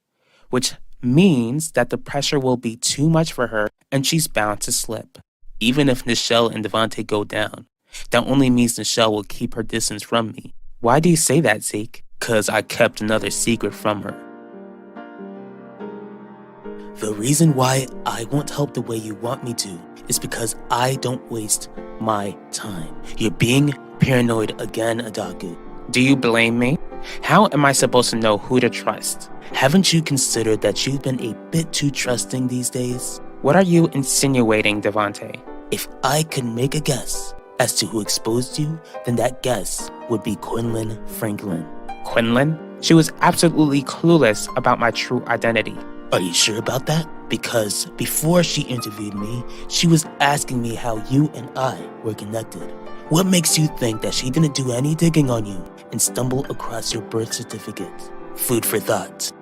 which means that the pressure will be too much for her and she's bound to slip. Even if Nichelle and Devante go down, that only means Nichelle will keep her distance from me. Why do you say that, Zeke? 'Cause I kept another secret from her. The reason why I won't help the way you want me to is because I don't waste my time. You're being paranoid again, Adaku. Do you blame me? How am I supposed to know who to trust? Haven't you considered that you've been a bit too trusting these days? What are you insinuating, Devante? If I could make a guess as to who exposed you, then that guess would be Quinlan Franklin. Quinlan? She was absolutely clueless about my true identity. Are you sure about that? Because before she interviewed me, she was asking me how you and I were connected. What makes you think that she didn't do any digging on you and stumble across your birth certificate? Food for thought.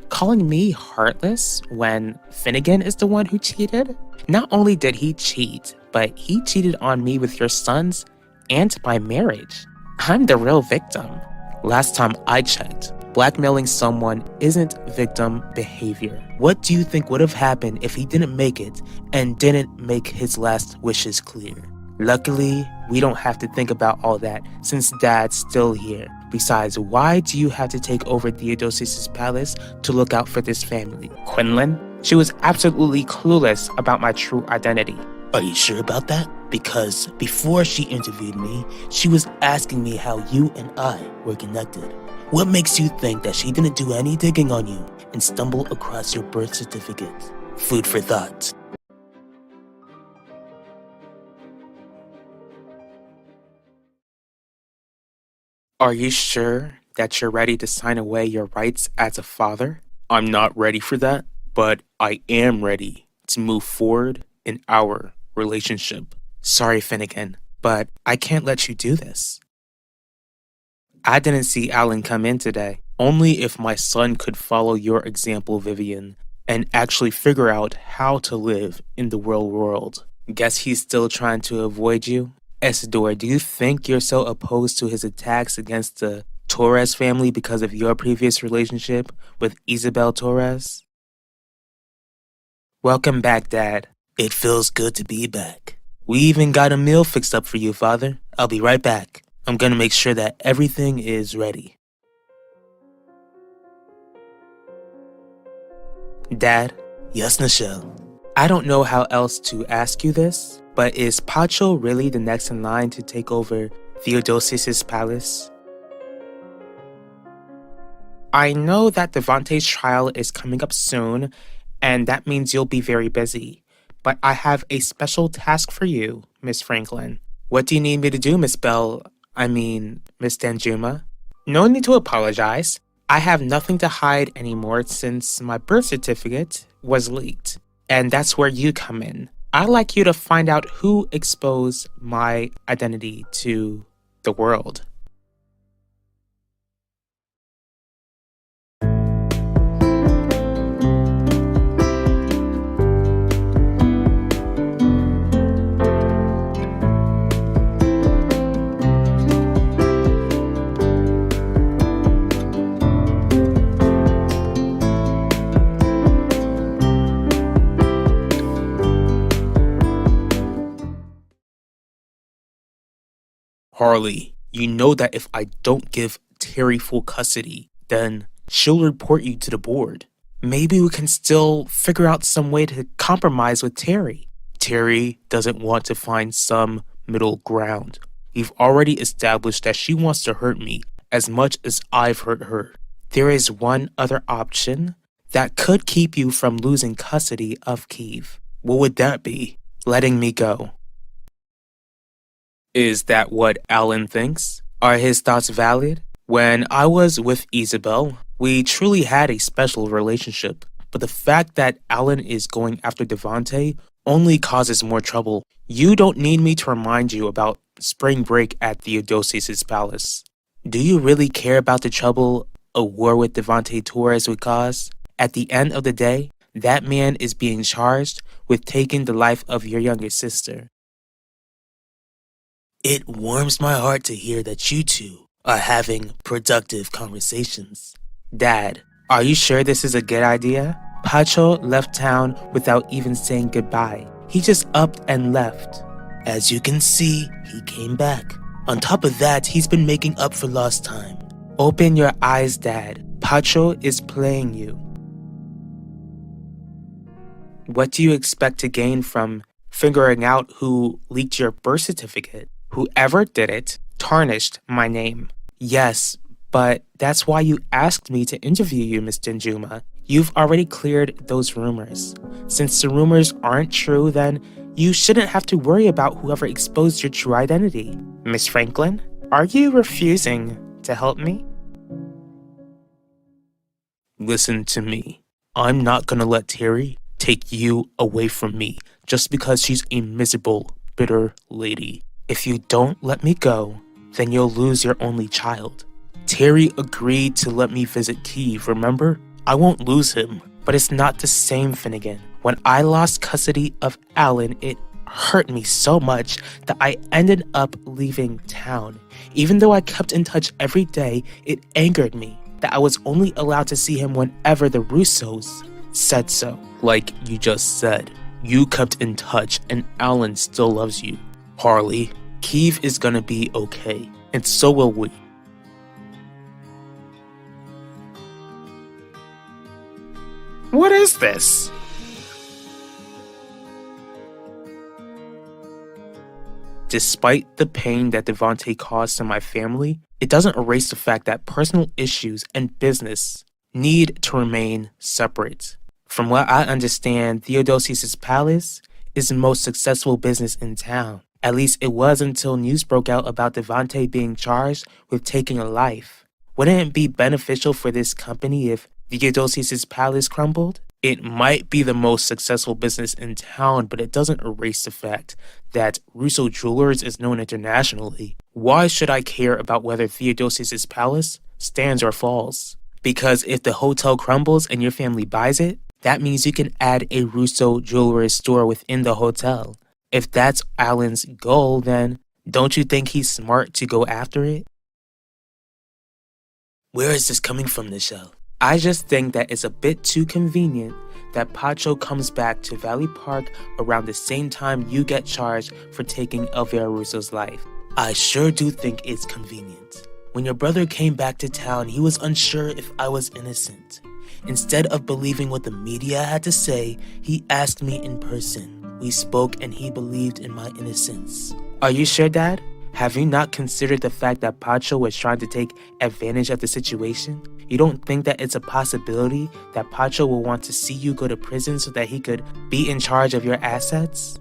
Calling me heartless when Finnegan is the one who cheated? Not only did he cheat, but he cheated on me with your sons and my marriage. I'm the real victim. Last time I checked, blackmailing someone isn't victim behavior. What do you think would have happened if he didn't make it and didn't make his last wishes clear? Luckily, we don't have to think about all that since Dad's still here. Besides, why do you have to take over Theodosius' palace to look out for this family? Quinlan? She was absolutely clueless about my true identity. Are you sure about that? Because before she interviewed me, she was asking me how you and I were connected. What makes you think that she didn't do any digging on you and stumble across your birth certificate? Food for thought. Are you sure that you're ready to sign away your rights as a father? I'm not ready for that, but I am ready to move forward in our relationship. Sorry, Finnegan, but I can't let you do this. I didn't see Alan come in today. Only if my son could follow your example, Vivian, and actually figure out how to live in the real world. Guess he's still trying to avoid you? Isidore, do you think you're so opposed to his attacks against the Torres family because of your previous relationship with Isabel Torres? Welcome back, Dad. It feels good to be back. We even got a meal fixed up for you, Father. I'll be right back. I'm gonna make sure that everything is ready. Dad? Yes, Nichelle? I don't know how else to ask you this, but is Pacho really the next in line to take over Theodosius' palace? I know that Devante's trial is coming up soon, and that means you'll be very busy. But I have a special task for you, Miss Franklin. What do you need me to do, Miss Miss Danjuma? No need to apologize. I have nothing to hide anymore since my birth certificate was leaked. And that's where you come in. I'd like you to find out who exposed my identity to the world. Harley, you know that if I don't give Terry full custody, then she'll report you to the board. Maybe we can still figure out some way to compromise with Terry. Terry doesn't want to find some middle ground. We've already established that she wants to hurt me as much as I've hurt her. There is one other option that could keep you from losing custody of Kiev. What would that be? Letting me go. Is that what Alan thinks? Are his thoughts valid? When I was with Isabel, we truly had a special relationship. But the fact that Alan is going after Devante only causes more trouble. You don't need me to remind you about spring break at Theodosius' palace. Do you really care about the trouble a war with Devante Torres would cause? At the end of the day, that man is being charged with taking the life of your younger sister. It warms my heart to hear that you two are having productive conversations. Dad, are you sure this is a good idea? Pacho left town without even saying goodbye. He just upped and left. As you can see, he came back. On top of that, he's been making up for lost time. Open your eyes, Dad. Pacho is playing you. What do you expect to gain from figuring out who leaked your birth certificate? Whoever did it tarnished my name. Yes, but that's why you asked me to interview you, Miss Danjuma. You've already cleared those rumors. Since the rumors aren't true, then you shouldn't have to worry about whoever exposed your true identity. Miss Franklin, are you refusing to help me? Listen to me. I'm not gonna let Terry take you away from me just because she's a miserable, bitter lady. If you don't let me go, then you'll lose your only child. Terry agreed to let me visit Kiev, remember? I won't lose him, but it's not the same, Finnegan. When I lost custody of Alan, it hurt me so much that I ended up leaving town. Even though I kept in touch every day, it angered me that I was only allowed to see him whenever the Russos said so. Like you just said, you kept in touch and Alan still loves you. Harley, Kiev is gonna be okay, and so will we. What is this? Despite the pain that Devante caused to my family, it doesn't erase the fact that personal issues and business need to remain separate. From what I understand, Theodosius' palace is the most successful business in town. At least it was until news broke out about Devante being charged with taking a life. Wouldn't it be beneficial for this company if Theodosius' palace crumbled? It might be the most successful business in town, but it doesn't erase the fact that Russo Jewelers is known internationally. Why should I care about whether Theodosius' palace stands or falls? Because if the hotel crumbles and your family buys it, that means you can add a Russo Jewelers store within the hotel. If that's Alan's goal, then don't you think he's smart to go after it? Where is this coming from, Nichelle? I just think that it's a bit too convenient that Pacho comes back to Valley Park around the same time you get charged for taking Elvira Russo's life. I sure do think it's convenient. When your brother came back to town, he was unsure if I was innocent. Instead of believing what the media had to say, he asked me in person. We spoke and he believed in my innocence. Are you sure, Dad? Have you not considered the fact that Pacho was trying to take advantage of the situation? You don't think that it's a possibility that Pacho will want to see you go to prison so that he could be in charge of your assets?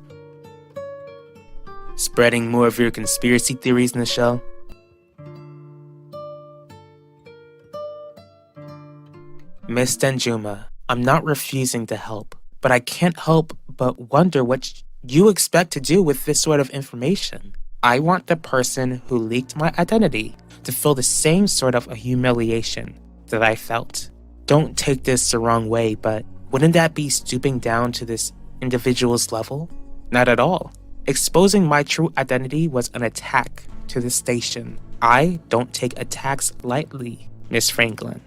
Spreading more of your conspiracy theories, Nichelle? Miss Danjuma, I'm not refusing to help, but I can't help but wonder what you expect to do with this sort of information. I want the person who leaked my identity to feel the same sort of a humiliation that I felt. Don't take this the wrong way, but wouldn't that be stooping down to this individual's level? Not at all. Exposing my true identity was an attack to the station. I don't take attacks lightly, Miss Franklin.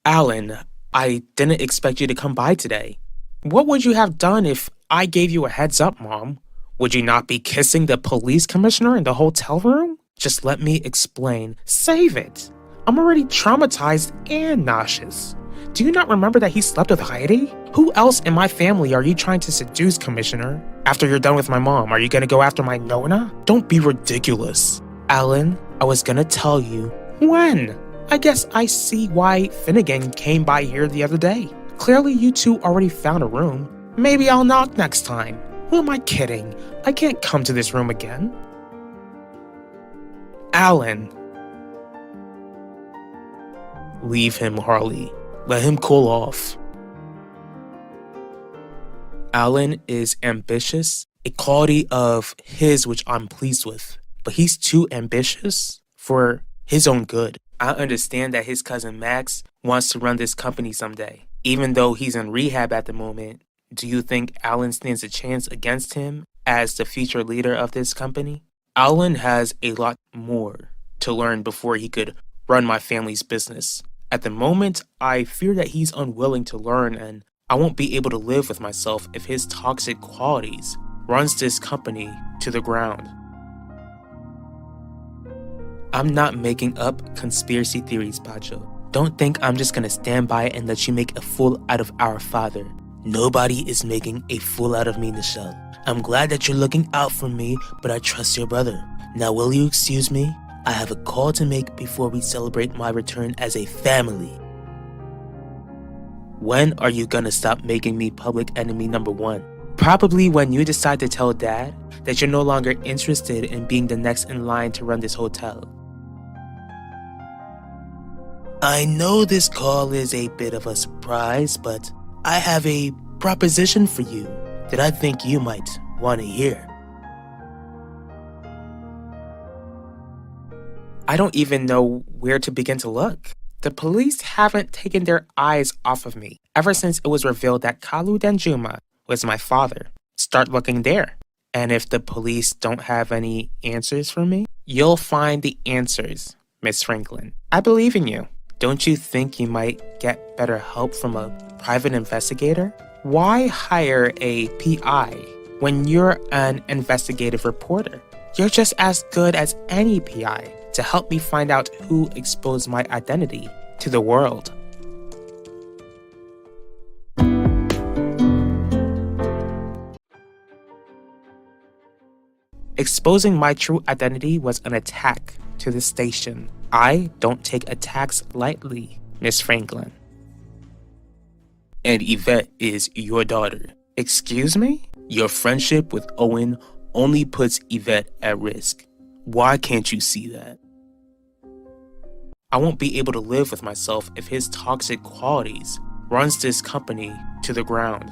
Alan, I didn't expect you to come by today. What would you have done if I gave you a heads up, Mom? Would you not be kissing the police commissioner in the hotel room? Just let me explain. Save it. I'm already traumatized and nauseous. Do you not remember that he slept with Heidi? Who else in my family are you trying to seduce, Commissioner? After you're done with my mom, are you gonna go after my Nona? Don't be ridiculous. Alan, I was gonna tell you. When? I guess I see why Finnegan came by here the other day. Clearly you two already found a room. Maybe I'll knock next time. Who am I kidding? I can't come to this room again. Alan! Leave him, Harley. Let him cool off. Alan is ambitious, a quality of his which I'm pleased with. But he's too ambitious for his own good. I understand that his cousin Max wants to run this company someday. Even though he's in rehab at the moment, do you think Alan stands a chance against him as the future leader of this company? Alan has a lot more to learn before he could run my family's business. At the moment, I fear that he's unwilling to learn, and I won't be able to live with myself if his toxic qualities runs this company to the ground. I'm not making up conspiracy theories, Pacho. Don't think I'm just gonna stand by and let you make a fool out of our father. Nobody is making a fool out of me, Nichelle. I'm glad that you're looking out for me, but I trust your brother. Now will you excuse me? I have a call to make before we celebrate my return as a family. When are you gonna stop making me public enemy number one? Probably when you decide to tell Dad that you're no longer interested in being the next in line to run this hotel. I know this call is a bit of a surprise, but I have a proposition for you that I think you might want to hear. I don't even know where to begin to look. The police haven't taken their eyes off of me ever since it was revealed that Kalu Danjuma was my father. Start looking there. And if the police don't have any answers for me, you'll find the answers, Miss Franklin. I believe in you. Don't you think you might get better help from a private investigator? Why hire a PI when you're an investigative reporter? You're just as good as any PI to help me find out who exposed my identity to the world. Exposing my true identity was an attack to the station. I don't take attacks lightly, Miss Franklin. And Yvette is your daughter. Excuse me? Your friendship with Owen only puts Yvette at risk. Why can't you see that? I won't be able to live with myself if his toxic qualities runs this company to the ground.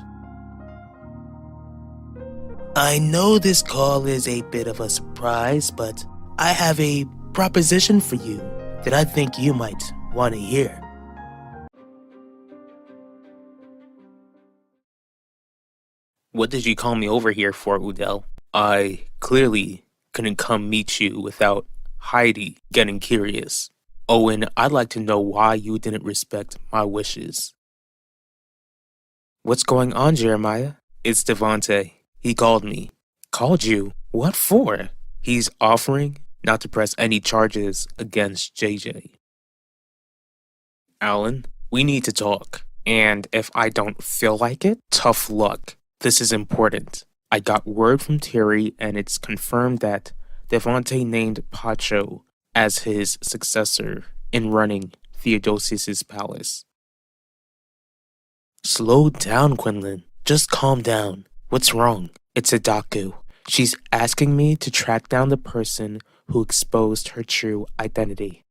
I know this call is a bit of a surprise, but I have a proposition for you that I think you might want to hear. What did you call me over here for, Udell? I clearly couldn't come meet you without Heidi getting curious. Owen, I'd like to know why you didn't respect my wishes. What's going on, Jeremiah? It's Devontae. He called me. Called you? What for? He's offering not to press any charges against JJ. Alan, we need to talk. And if I don't feel like it, tough luck. This is important. I got word from Terry and it's confirmed that Devontae named Pacho as his successor in running Theodosius's palace. Slow down, Quinlan. Just calm down. What's wrong? It's Adaku. She's asking me to track down the person who exposed her true identity.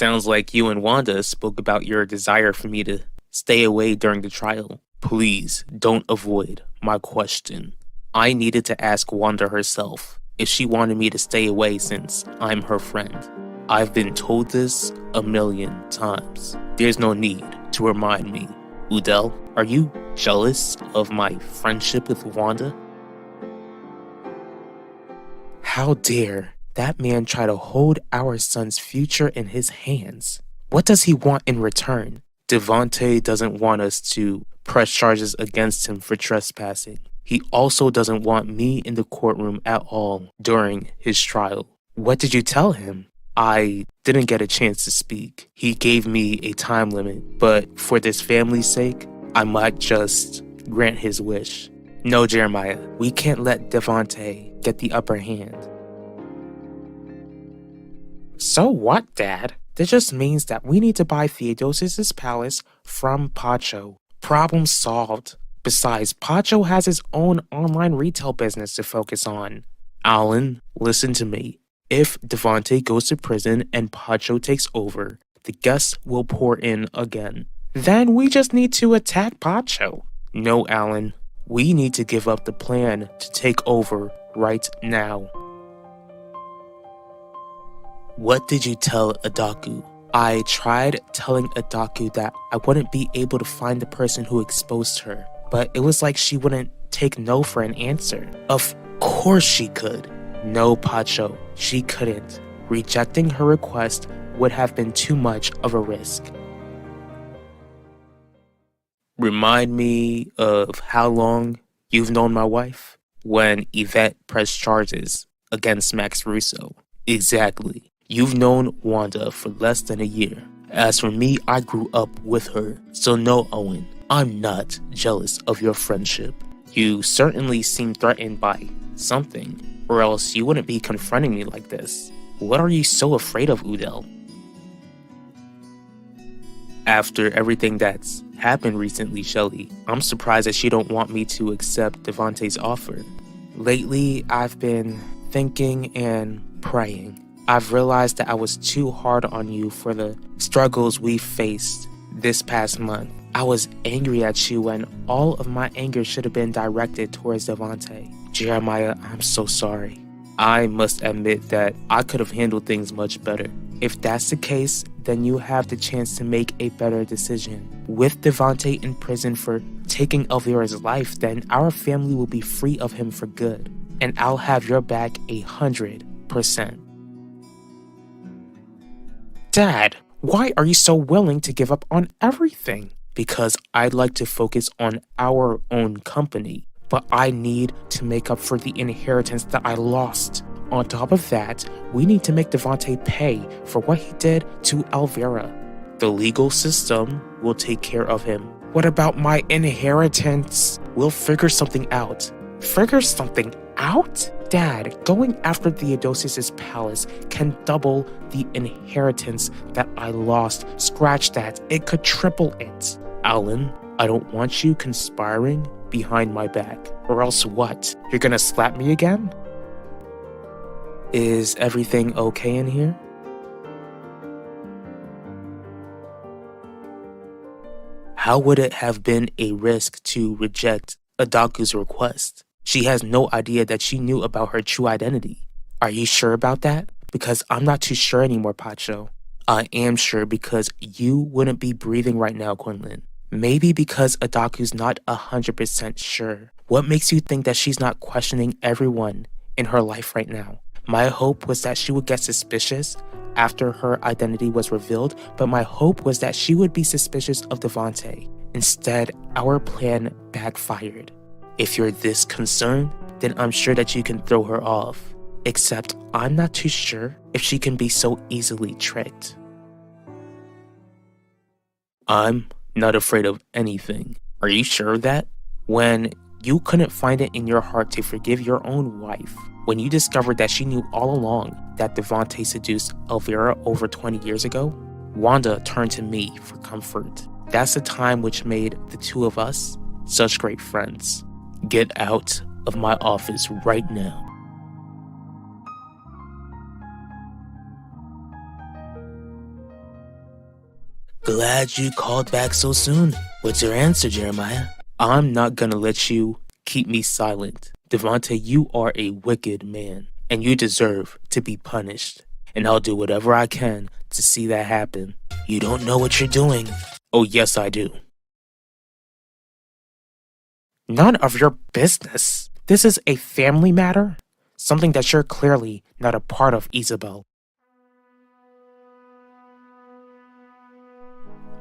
Sounds like you and Wanda spoke about your desire for me to stay away during the trial. Please don't avoid my question. I needed to ask Wanda herself if she wanted me to stay away since I'm her friend. I've been told this a million times. There's no need to remind me. Udell, are you jealous of my friendship with Wanda? How dare that man try to hold our son's future in his hands? What does he want in return? Devontae doesn't want us to press charges against him for trespassing. He also doesn't want me in the courtroom at all during his trial. What did you tell him? I didn't get a chance to speak. He gave me a time limit, but for this family's sake, I might just grant his wish. No, Jeremiah, we can't let Devontae get the upper hand. So what, Dad? This just means that we need to buy Theodosius' palace from Pacho. Problem solved. Besides, Pacho has his own online retail business to focus on. Alan, listen to me. If Devontae goes to prison and Pacho takes over, the guests will pour in again. Then we just need to attack Pacho. No, Alan. We need to give up the plan to take over right now. What did you tell Adaku? I tried telling Adaku that I wouldn't be able to find the person who exposed her, but it was like she wouldn't take no for an answer. Of course she could. No, Pacho, she couldn't. Rejecting her request would have been too much of a risk. Remind me of how long you've known my wife? When Yvette pressed charges against Max Russo. Exactly. You've known Wanda for less than a year. As for me, I grew up with her. So no, Owen, I'm not jealous of your friendship. You certainly seem threatened by something, or else you wouldn't be confronting me like this. What are you so afraid of, Udell? After everything that's happened recently, Shelly, I'm surprised that you don't want me to accept Devontae's offer. Lately, I've been thinking and praying. I've realized that I was too hard on you for the struggles we faced this past month. I was angry at you when all of my anger should have been directed towards Devontae. Jeremiah, I'm so sorry. I must admit that I could have handled things much better. If that's the case, then you have the chance to make a better decision. With Devontae in prison for taking Elvira's life, then our family will be free of him for good. And I'll have your back 100%. Dad, why are you so willing to give up on everything? Because I'd like to focus on our own company, but I need to make up for the inheritance that I lost. On top of that, we need to make Devontae pay for what he did to Elvira. The legal system will take care of him. What about my inheritance? We'll figure something out. Figure something out? Dad, going after Theodosius' palace can double the inheritance that I lost. Scratch that, it could triple it. Alan, I don't want you conspiring behind my back. Or else what? You're gonna slap me again? Is everything okay in here? How would it have been a risk to reject Adaku's request? She has no idea that she knew about her true identity. Are you sure about that? Because I'm not too sure anymore, Pacho. I am sure because you wouldn't be breathing right now, Quinlan. Maybe because Adaku's not 100% sure. What makes you think that she's not questioning everyone in her life right now? My hope was that she would get suspicious after her identity was revealed, but my hope was that she would be suspicious of Devontae. Instead, our plan backfired. If you're this concerned, then I'm sure that you can throw her off. Except I'm not too sure if she can be so easily tricked. I'm not afraid of anything. Are you sure of that? When you couldn't find it in your heart to forgive your own wife, when you discovered that she knew all along that Devontae seduced Elvira over 20 years ago, Wanda turned to me for comfort. That's the time which made the two of us such great friends. Get out of my office right now. Glad you called back so soon. What's your answer, Jeremiah? I'm not gonna let you keep me silent. Devontae, you are a wicked man, and you deserve to be punished. And I'll do whatever I can to see that happen. You don't know what you're doing. Oh, yes, I do. None of your business. This is a family matter. Something that you're clearly not a part of, Isabel.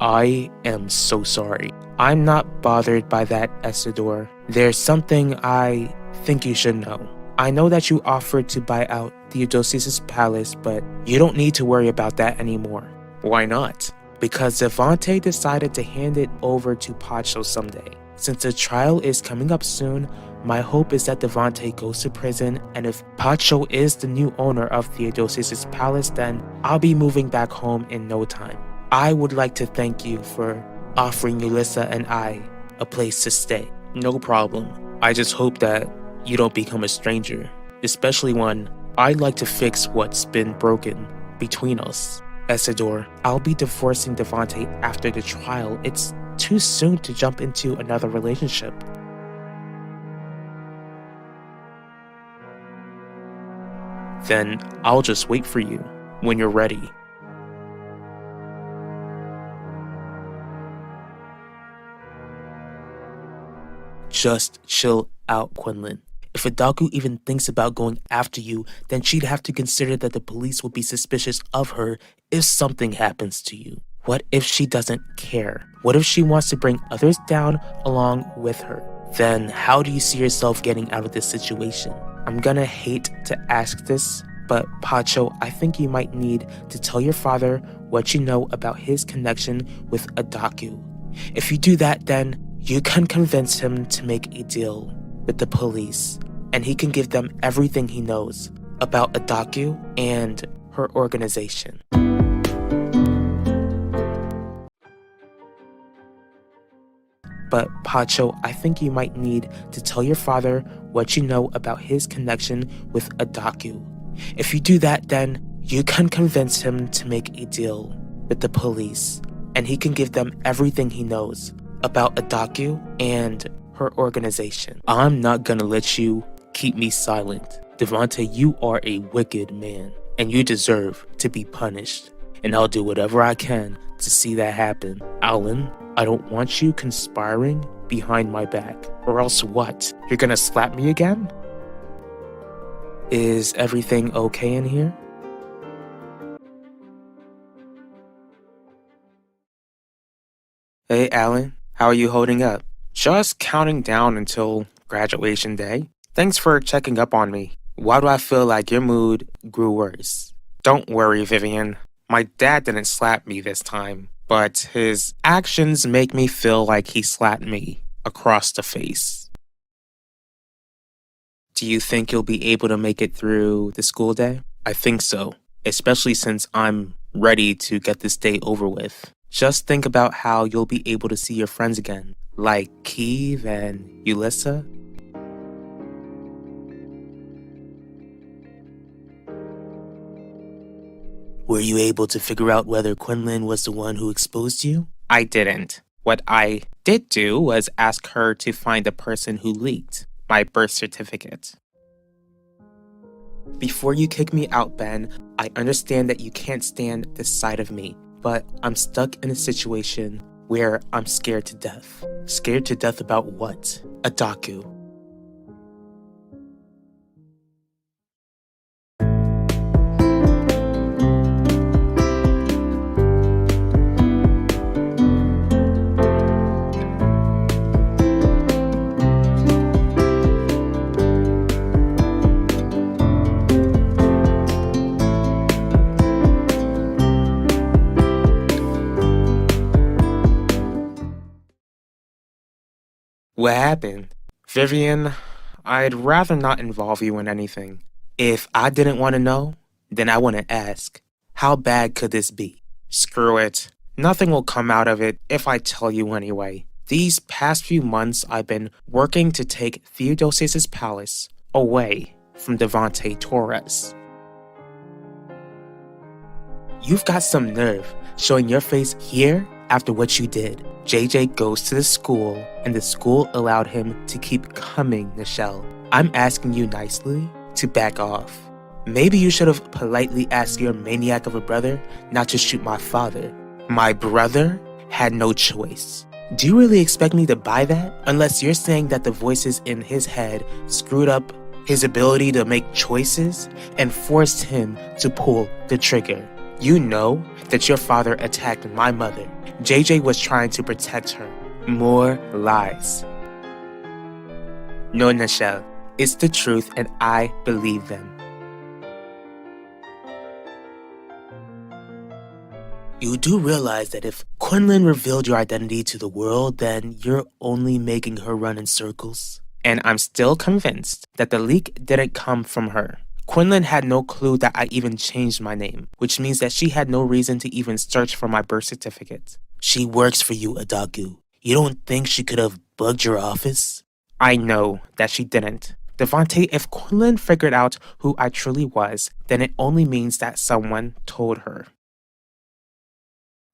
I am so sorry. I'm not bothered by that, Isidore. There's something I think you should know. I know that you offered to buy out Theodosius' palace, but you don't need to worry about that anymore. Why not? Because Devante decided to hand it over to Pacho someday. Since the trial is coming up soon, my hope is that Devante goes to prison, and if Pacho is the new owner of Theodosius' palace, then I'll be moving back home in no time. I would like to thank you for offering Yulissa and I a place to stay. No problem. I just hope that you don't become a stranger, especially when I'd like to fix what's been broken between us. Isidore, I'll be divorcing Devante after the trial. It's too soon to jump into another relationship. Then I'll just wait for you when you're ready. Just chill out, Quinlan. If Adaku even thinks about going after you, then she'd have to consider that the police will be suspicious of her if something happens to you. What if she doesn't care? What if she wants to bring others down along with her? Then how do you see yourself getting out of this situation? I'm gonna hate to ask this, but Pacho, I think you might need to tell your father what you know about his connection with Adaku. If you do that, then you can convince him to make a deal with the police, and he can give them everything he knows about Adaku and her organization. But Pacho, I think you might need to tell your father what you know about his connection with Adaku. If you do that, then you can convince him to make a deal with the police, and he can give them everything he knows about Adaku and her organization. I'm not gonna let you keep me silent. Devante, you are a wicked man, and you deserve to be punished. And I'll do whatever I can to see that happen. Alan, I don't want you conspiring behind my back. Or else what? You're gonna slap me again? Is everything okay in here? Hey, Alan, how are you holding up? Just counting down until graduation day. Thanks for checking up on me. Why do I feel like your mood grew worse? Don't worry, Vivian. My dad didn't slap me this time, but his actions make me feel like he slapped me across the face. Do you think you'll be able to make it through the school day? I think so, especially since I'm ready to get this day over with. Just think about how you'll be able to see your friends again, like Keeve and Yulissa. Were you able to figure out whether Quinlan was the one who exposed you? I didn't. What I did do was ask her to find the person who leaked my birth certificate. Before you kick me out, Ben, I understand that you can't stand this side of me, but I'm stuck in a situation where I'm scared to death. Scared to death about what? Adaku. What happened? Vivian, I'd rather not involve you in anything. If I didn't want to know, then I wouldn't ask. How bad could this be? Screw it. Nothing will come out of it if I tell you anyway. These past few months, I've been working to take Theodosius' palace away from Devante Torres. You've got some nerve showing your face here after what you did. JJ goes to the school, and the school allowed him to keep coming, Nichelle. I'm asking you nicely to back off. Maybe you should have politely asked your maniac of a brother not to shoot my father. My brother had no choice. Do you really expect me to buy that? Unless you're saying that the voices in his head screwed up his ability to make choices and forced him to pull the trigger. You know that your father attacked my mother. JJ was trying to protect her. More lies. No, Nichelle, it's the truth and I believe them. You do realize that if Quinlan revealed your identity to the world, then you're only making her run in circles? And I'm still convinced that the leak didn't come from her. Quinlan had no clue that I even changed my name, which means that she had no reason to even search for my birth certificate. She works for you, Adaku. You don't think she could have bugged your office? I know that she didn't. Devante, if Quinlan figured out who I truly was, then it only means that someone told her.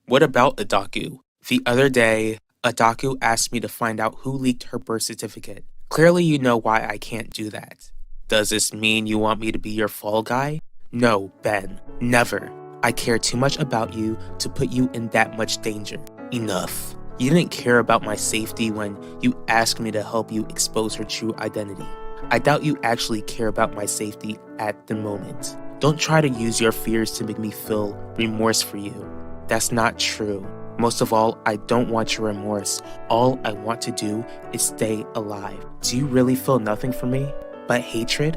What about Adaku? The other day, Adaku asked me to find out who leaked her birth certificate. Clearly you know why I can't do that. Does this mean you want me to be your fall guy? No, Ben, never. I care too much about you to put you in that much danger. Enough. You didn't care about my safety when you asked me to help you expose her true identity. I doubt you actually care about my safety at the moment. Don't try to use your fears to make me feel remorse for you. That's not true. Most of all, I don't want your remorse. All I want to do is stay alive. Do you really feel nothing for me but hatred?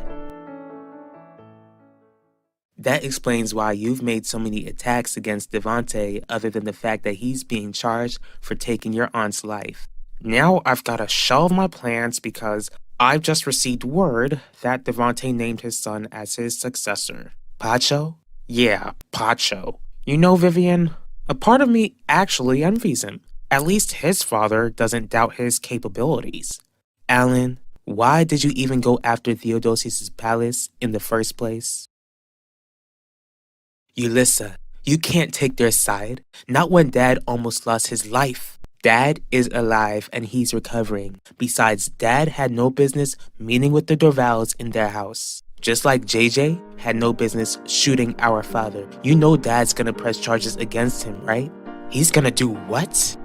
That explains why you've made so many attacks against Devante other than the fact that he's being charged for taking your aunt's life. Now I've got to shelve my plans because I've just received word that Devante named his son as his successor. Pacho? Yeah, Pacho. You know, Vivian, a part of me actually envies him. At least his father doesn't doubt his capabilities. Alan, why did you even go after Theodosius' palace in the first place? Ulissa, you can't take their side. Not when Dad almost lost his life. Dad is alive and he's recovering. Besides, Dad had no business meeting with the Dorvals in their house. Just like JJ had no business shooting our father. You know Dad's gonna press charges against him, right? He's gonna do what?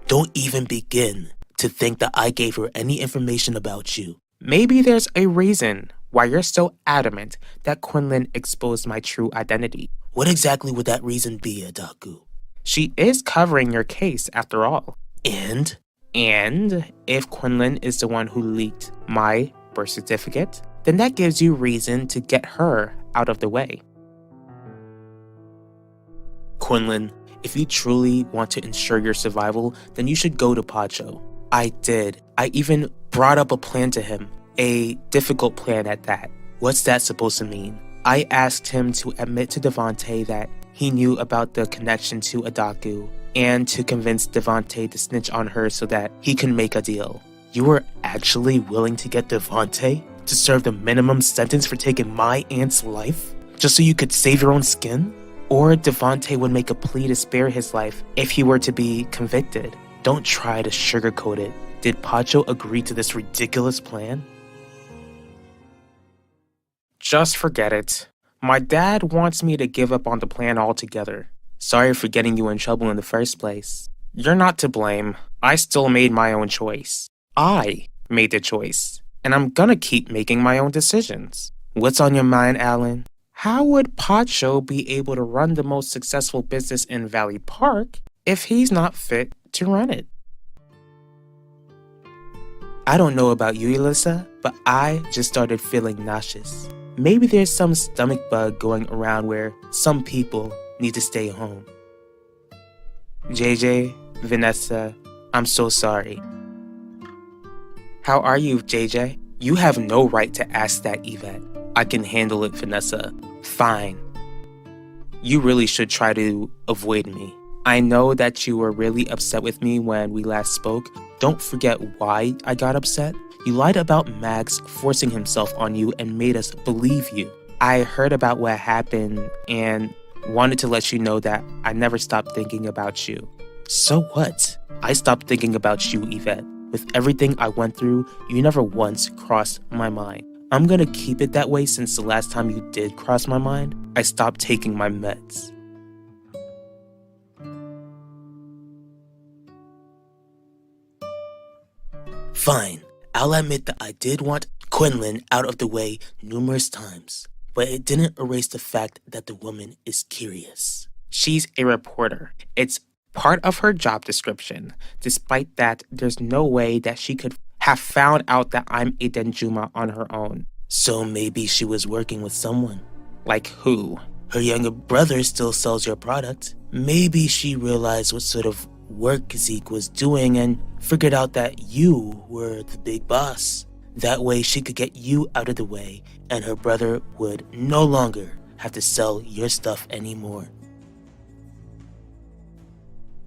Don't even begin to think that I gave her any information about you. Maybe there's a reason why you're so adamant that Quinlan exposed my true identity. What exactly would that reason be, Adaku? She is covering your case after all. And if Quinlan is the one who leaked my birth certificate, then that gives you reason to get her out of the way. Quinlan, if you truly want to ensure your survival, then you should go to Pacho. I did. I even brought up a plan to him. A difficult plan at that. What's that supposed to mean? I asked him to admit to Devante that he knew about the connection to Adaku and to convince Devante to snitch on her so that he can make a deal. You were actually willing to get Devante to serve the minimum sentence for taking my aunt's life? Just so you could save your own skin? Or Devante would make a plea to spare his life if he were to be convicted. Don't try to sugarcoat it. Did Pacho agree to this ridiculous plan? Just forget it. My dad wants me to give up on the plan altogether. Sorry for getting you in trouble in the first place. You're not to blame. I still made my own choice. I made the choice. And I'm gonna keep making my own decisions. What's on your mind, Alan? How would Pacho be able to run the most successful business in Valley Park if he's not fit to run it? I don't know about you, Elissa, but I just started feeling nauseous. Maybe there's some stomach bug going around where some people need to stay home. JJ, Vanessa, I'm so sorry. How are you, JJ? You have no right to ask that, Yvette. I can handle it, Vanessa. Fine. You really should try to avoid me. I know that you were really upset with me when we last spoke. Don't forget why I got upset. You lied about Max forcing himself on you and made us believe you. I heard about what happened and wanted to let you know that I never stopped thinking about you. So what? I stopped thinking about you, Yvette. With everything I went through, you never once crossed my mind. I'm gonna keep it that way since the last time you did cross my mind, I stopped taking my meds. Fine. I'll admit that I did want Quinlan out of the way numerous times, but it didn't erase the fact that the woman is curious. She's a reporter. It's part of her job description. Despite that, there's no way that she could have found out that I'm a Denjuma on her own. So maybe she was working with someone. Like who? Her younger brother still sells your product. Maybe she realized what sort of work Zeke was doing and figured out that you were the big boss. That way she could get you out of the way and her brother would no longer have to sell your stuff anymore.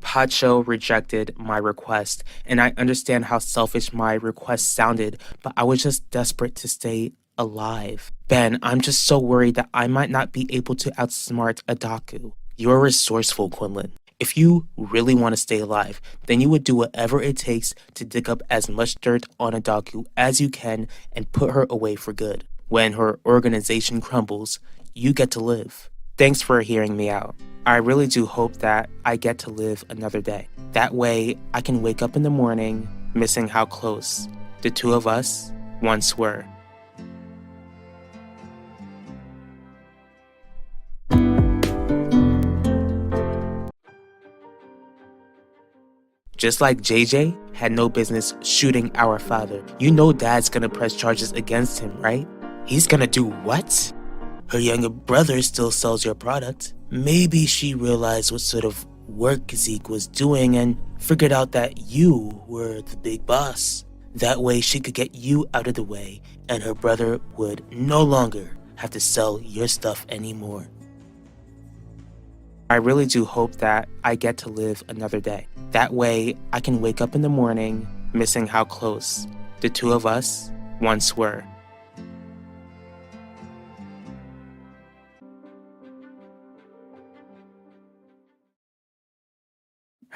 Pacho rejected my request, and I understand how selfish my request sounded, but I was just desperate to stay alive. Ben, I'm just so worried that I might not be able to outsmart Adaku. You're resourceful, Quinlan. If you really want to stay alive, then you would do whatever it takes to dig up as much dirt on Adaku as you can and put her away for good. When her organization crumbles, you get to live. Thanks for hearing me out. I really do hope that I get to live another day. That way, I can wake up in the morning missing how close the two of us once were. Just like JJ had no business shooting our father, you know Dad's gonna press charges against him, right? He's gonna do what? Her younger brother still sells your product. Maybe she realized what sort of work Zeke was doing and figured out that you were the big boss. That way she could get you out of the way and her brother would no longer have to sell your stuff anymore. I really do hope that I get to live another day. That way, I can wake up in the morning missing how close the two of us once were.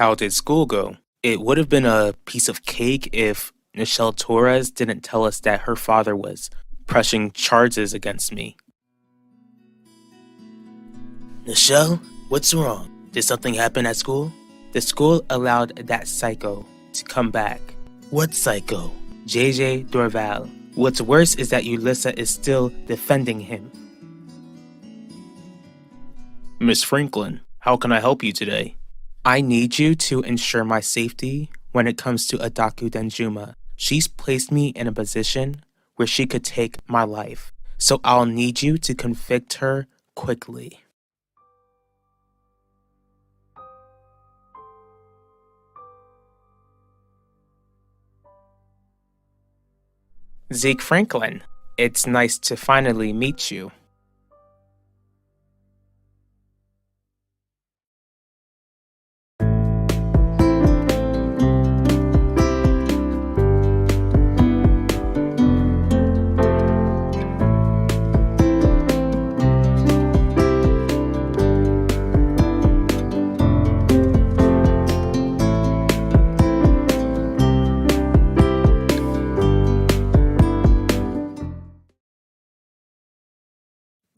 How did school go? It would have been a piece of cake if Nichelle Torres didn't tell us that her father was pressing charges against me. Nichelle, what's wrong? Did something happen at school? The school allowed that psycho to come back. What psycho? JJ Dorval. What's worse is that Ulissa is still defending him. Miss Franklin, how can I help you today? I need you to ensure my safety when it comes to Adaku Denjuma. She's placed me in a position where she could take my life, so I'll need you to convict her quickly. Zeke Franklin, it's nice to finally meet you.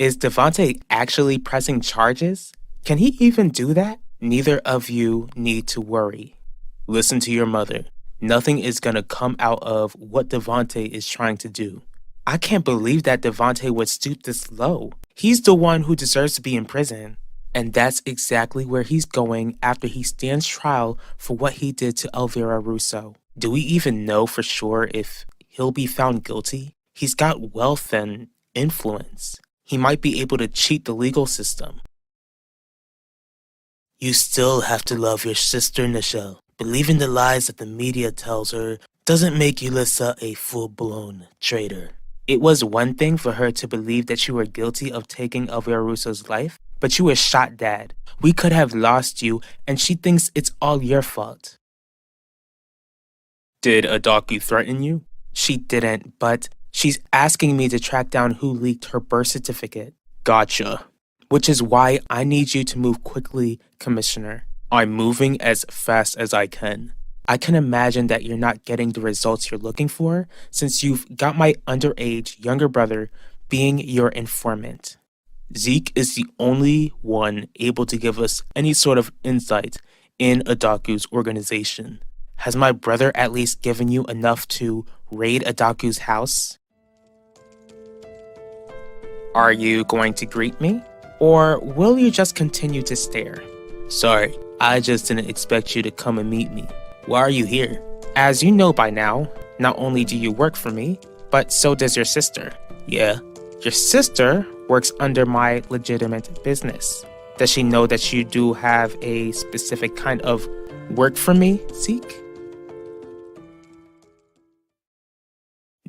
Is Devontae actually pressing charges? Can he even do that? Neither of you need to worry. Listen to your mother. Nothing is gonna come out of what Devontae is trying to do. I can't believe that Devontae would stoop this low. He's the one who deserves to be in prison. And that's exactly where he's going after he stands trial for what he did to Elvira Russo. Do we even know for sure if he'll be found guilty? He's got wealth and influence. He might be able to cheat the legal system. You still have to love your sister, Nichelle. Believing the lies that the media tells her doesn't make Ulissa a full-blown traitor. It was one thing for her to believe that you were guilty of taking Elvira Russo's life, but you were shot, Dad. We could have lost you, and she thinks it's all your fault. Did Adaku threaten you? She didn't, but she's asking me to track down who leaked her birth certificate. Gotcha. Which is why I need you to move quickly, Commissioner. I'm moving as fast as I can. I can imagine that you're not getting the results you're looking for since you've got my underage younger brother being your informant. Zeke is the only one able to give us any sort of insight in Adaku's organization. Has my brother at least given you enough to raid Adaku's house? Are you going to greet me? Or will you just continue to stare? Sorry, I just didn't expect you to come and meet me. Why are you here? As you know by now, not only do you work for me, but so does your sister. Yeah. Your sister works under my legitimate business. Does she know that you do have a specific kind of work for me, Zeke?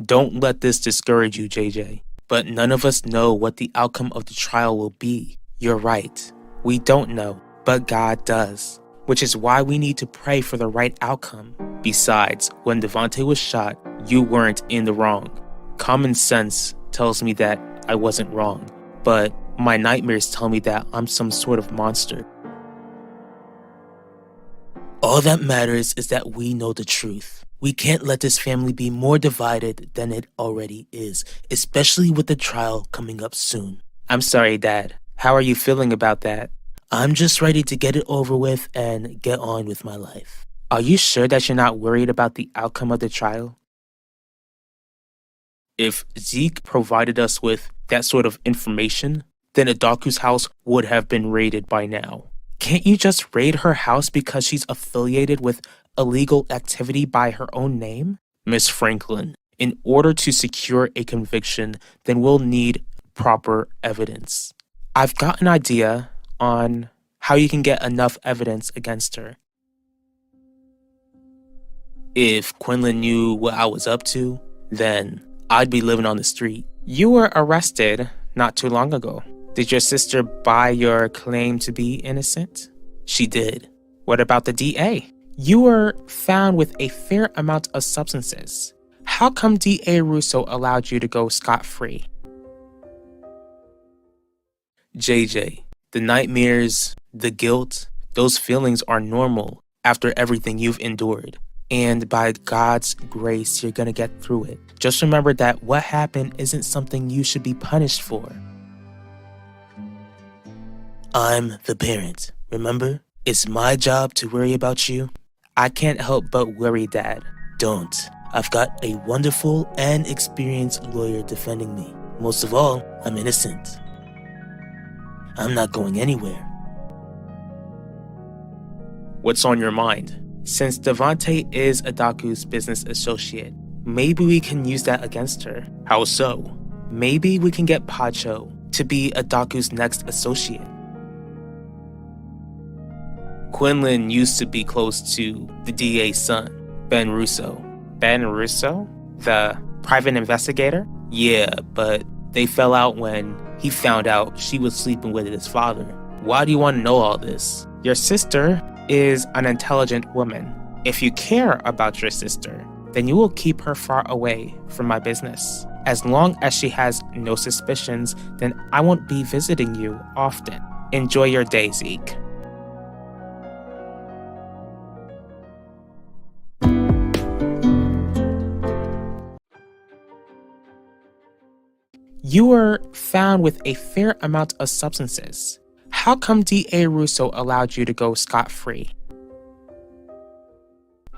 Don't let this discourage you, JJ. But none of us know what the outcome of the trial will be. You're right. We don't know, but God does. Which is why we need to pray for the right outcome. Besides, when Devontae was shot, you weren't in the wrong. Common sense tells me that I wasn't wrong, but my nightmares tell me that I'm some sort of monster. All that matters is that we know the truth. We can't let this family be more divided than it already is, especially with the trial coming up soon. I'm sorry, Dad. How are you feeling about that? I'm just ready to get it over with and get on with my life. Are you sure that you're not worried about the outcome of the trial? If Zeke provided us with that sort of information, then Adaku's house would have been raided by now. Can't you just raid her house because she's affiliated with illegal activity by her own name? Miss Franklin, in order to secure a conviction, then we'll need proper evidence. I've got an idea on how you can get enough evidence against her. If Quinlan knew what I was up to, then I'd be living on the street. You were arrested not too long ago. Did your sister buy your claim to be innocent? She did. What about the DA? You were found with a fair amount of substances. How come DA Russo allowed you to go scot-free? JJ, the nightmares, the guilt, those feelings are normal after everything you've endured. And by God's grace, you're gonna get through it. Just remember that what happened isn't something you should be punished for. I'm the parent, remember? It's my job to worry about you. I can't help but worry, Dad. Don't. I've got a wonderful and experienced lawyer defending me. Most of all, I'm innocent. I'm not going anywhere. What's on your mind? Since Devontae is Adaku's business associate, maybe we can use that against her. How so? Maybe we can get Pacho to be Adaku's next associate. Quinlan used to be close to the DA's son, Ben Russo. Ben Russo? The private investigator? Yeah, but they fell out when he found out she was sleeping with his father. Why do you want to know all this? Your sister is an intelligent woman. If you care about your sister, then you will keep her far away from my business. As long as she has no suspicions, then I won't be visiting you often. Enjoy your day, Zeke. You were found with a fair amount of substances. How come DA Russo allowed you to go scot-free?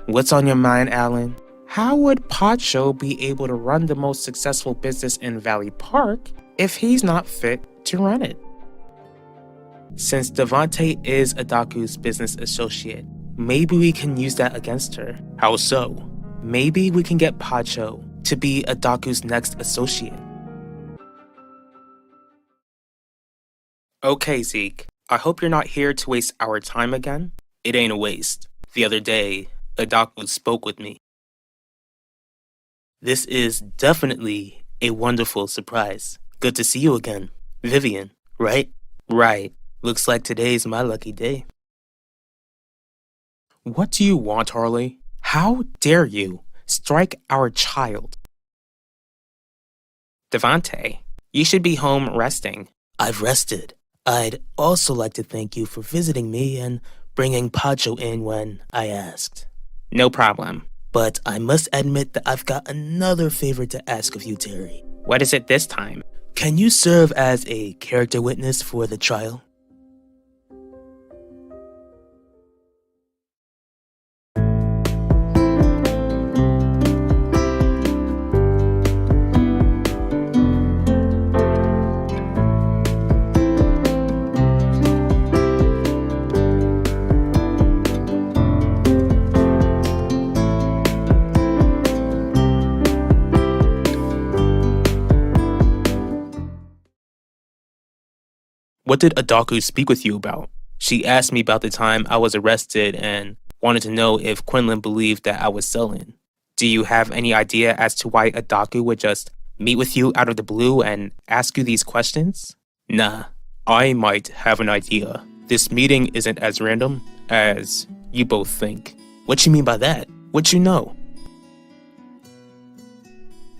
What's on your mind, Alan? How would Pacho be able to run the most successful business in Valley Park if he's not fit to run it? Since Devontae is Adaku's business associate, maybe we can use that against her. How so? Maybe we can get Pacho to be Adaku's next associate. Okay, Zeke. I hope you're not here to waste our time again. It ain't a waste. The other day, Adaku spoke with me. This is definitely a wonderful surprise. Good to see you again. Vivian, right? Right. Looks like today's my lucky day. What do you want, Harley? How dare you strike our child? Devontae, you should be home resting. I've rested. I'd also like to thank you for visiting me and bringing Pacho in when I asked. No problem. But I must admit that I've got another favor to ask of you, Terry. What is it this time? Can you serve as a character witness for the trial? What did Adaku speak with you about? She asked me about the time I was arrested and wanted to know if Quinlan believed that I was selling. Do you have any idea as to why Adaku would just meet with you out of the blue and ask you these questions? Nah, I might have an idea. This meeting isn't as random as you both think. What you mean by that? What you know?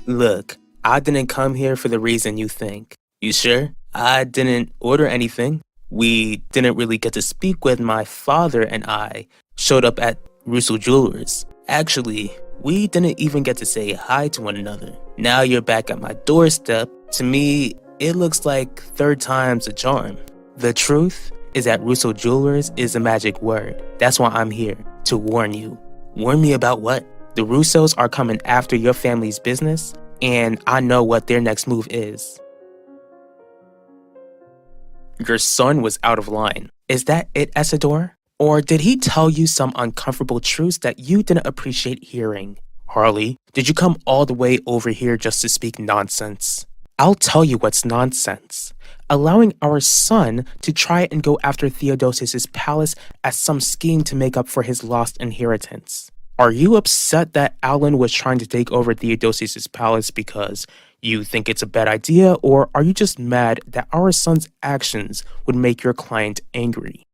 Look, I didn't come here for the reason you think. You sure? I didn't order anything. We didn't really get to speak when my father and I showed up at Russell Jewelers. Actually, we didn't even get to say hi to one another. Now you're back at my doorstep. To me, it looks like third time's a charm. The truth is that Russell Jewelers is a magic word. That's why I'm here, to warn you. Warn me about what? The Russos are coming after your family's business, and I know what their next move is. Your son was out of line. Is that it, Essador? Or did he tell you some uncomfortable truths that you didn't appreciate hearing? Harley, did you come all the way over here just to speak nonsense? I'll tell you what's nonsense. Allowing our son to try and go after Theodosius' palace as some scheme to make up for his lost inheritance. Are you upset that Alan was trying to take over Theodosius' palace because you think it's a bad idea, or are you just mad that our son's actions would make your client angry?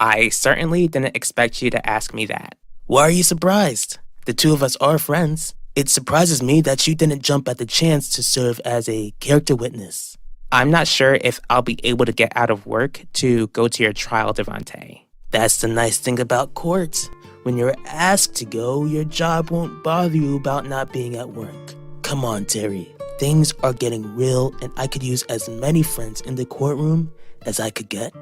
I certainly didn't expect you to ask me that. Why are you surprised? The two of us are friends. It surprises me that you didn't jump at the chance to serve as a character witness. I'm not sure if I'll be able to get out of work to go to your trial, Devante. That's the nice thing about court. When you're asked to go, your job won't bother you about not being at work. Come on, Terry. Things are getting real, and I could use as many friends in the courtroom as I could get.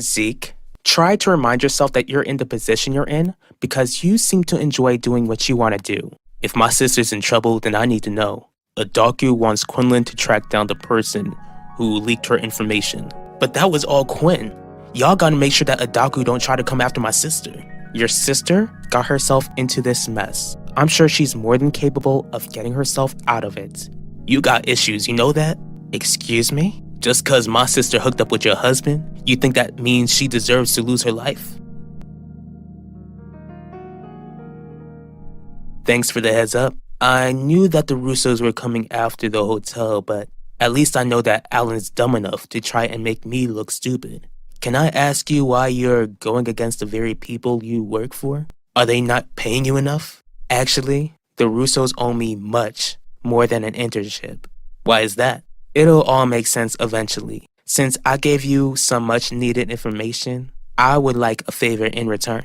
Zeke, try to remind yourself that you're in the position you're in because you seem to enjoy doing what you want to do. If my sister's in trouble, then I need to know. Adaku wants Quinlan to track down the person who leaked her information. But that was all Quinn. Y'all gotta make sure that Adaku don't try to come after my sister. Your sister got herself into this mess. I'm sure she's more than capable of getting herself out of it. You got issues, you know that? Excuse me? Just cause my sister hooked up with your husband, you think that means she deserves to lose her life? Thanks for the heads up. I knew that the Russos were coming after the hotel, but at least I know that Alan's dumb enough to try and make me look stupid. Can I ask you why you're going against the very people you work for? Are they not paying you enough? Actually, the Russos owe me much more than an internship. Why is that? It'll all make sense eventually. Since I gave you some much needed information, I would like a favor in return.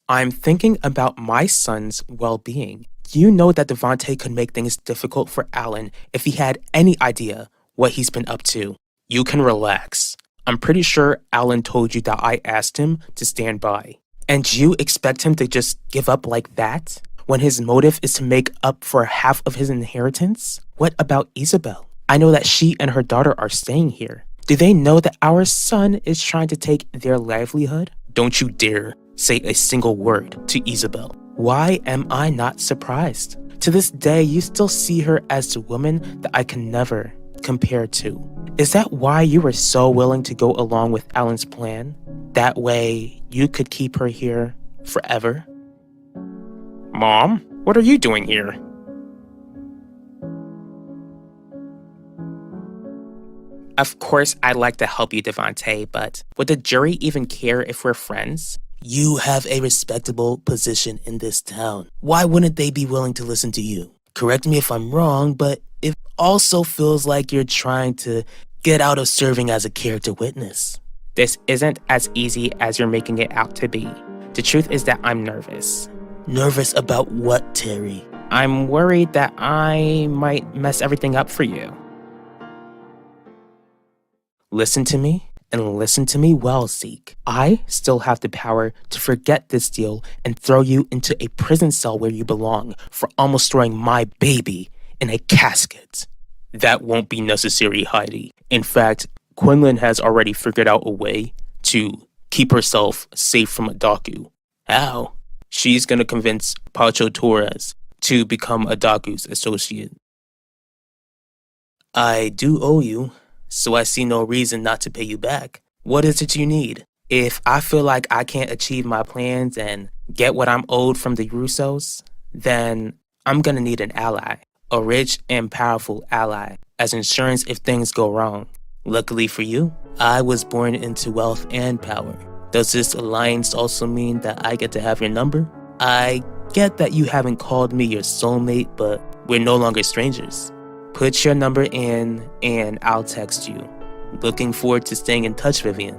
I'm thinking about my son's well-being. You know that Devante could make things difficult for Alan if he had any idea what he's been up to. You can relax. I'm pretty sure Alan told you that I asked him to stand by. And you expect him to just give up like that? When his motive is to make up for half of his inheritance? What about Isabel? I know that she and her daughter are staying here. Do they know that our son is trying to take their livelihood? Don't you dare say a single word to Isabel. Why am I not surprised? To this day, you still see her as the woman that I can never compare to. Is that why you were so willing to go along with Alan's plan? That way, you could keep her here forever? Mom, what are you doing here? Of course, I'd like to help you, Devante, but would the jury even care if we're friends? You have a respectable position in this town. Why wouldn't they be willing to listen to you? Correct me if I'm wrong, but it also feels like you're trying to get out of serving as a character witness. This isn't as easy as you're making it out to be. The truth is that I'm nervous. Nervous about what, Terry? I'm worried that I might mess everything up for you. Listen to me, and listen to me well, Zeke. I still have the power to forget this deal and throw you into a prison cell where you belong for almost throwing my baby in a casket. That won't be necessary, Heidi. In fact, Quinlan has already figured out a way to keep herself safe from Adaku. How? She's gonna convince Pacho Torres to become Adaku's associate. I do owe you, so I see no reason not to pay you back. What is it you need? If I feel like I can't achieve my plans and get what I'm owed from the Russos, then I'm gonna need an ally. A rich and powerful ally, as insurance if things go wrong. Luckily for you, I was born into wealth and power. Does this alliance also mean that I get to have your number? I get that you haven't called me your soulmate, but we're no longer strangers. Put your number in and I'll text you. Looking forward to staying in touch, Vivian.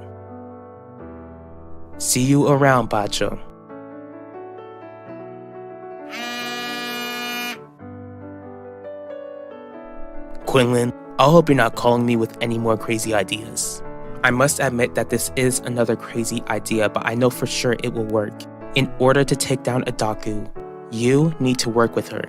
See you around, Pacho. Quinlan, I hope you're not calling me with any more crazy ideas. I must admit that this is another crazy idea, but I know for sure it will work. In order to take down Adaku, you need to work with her.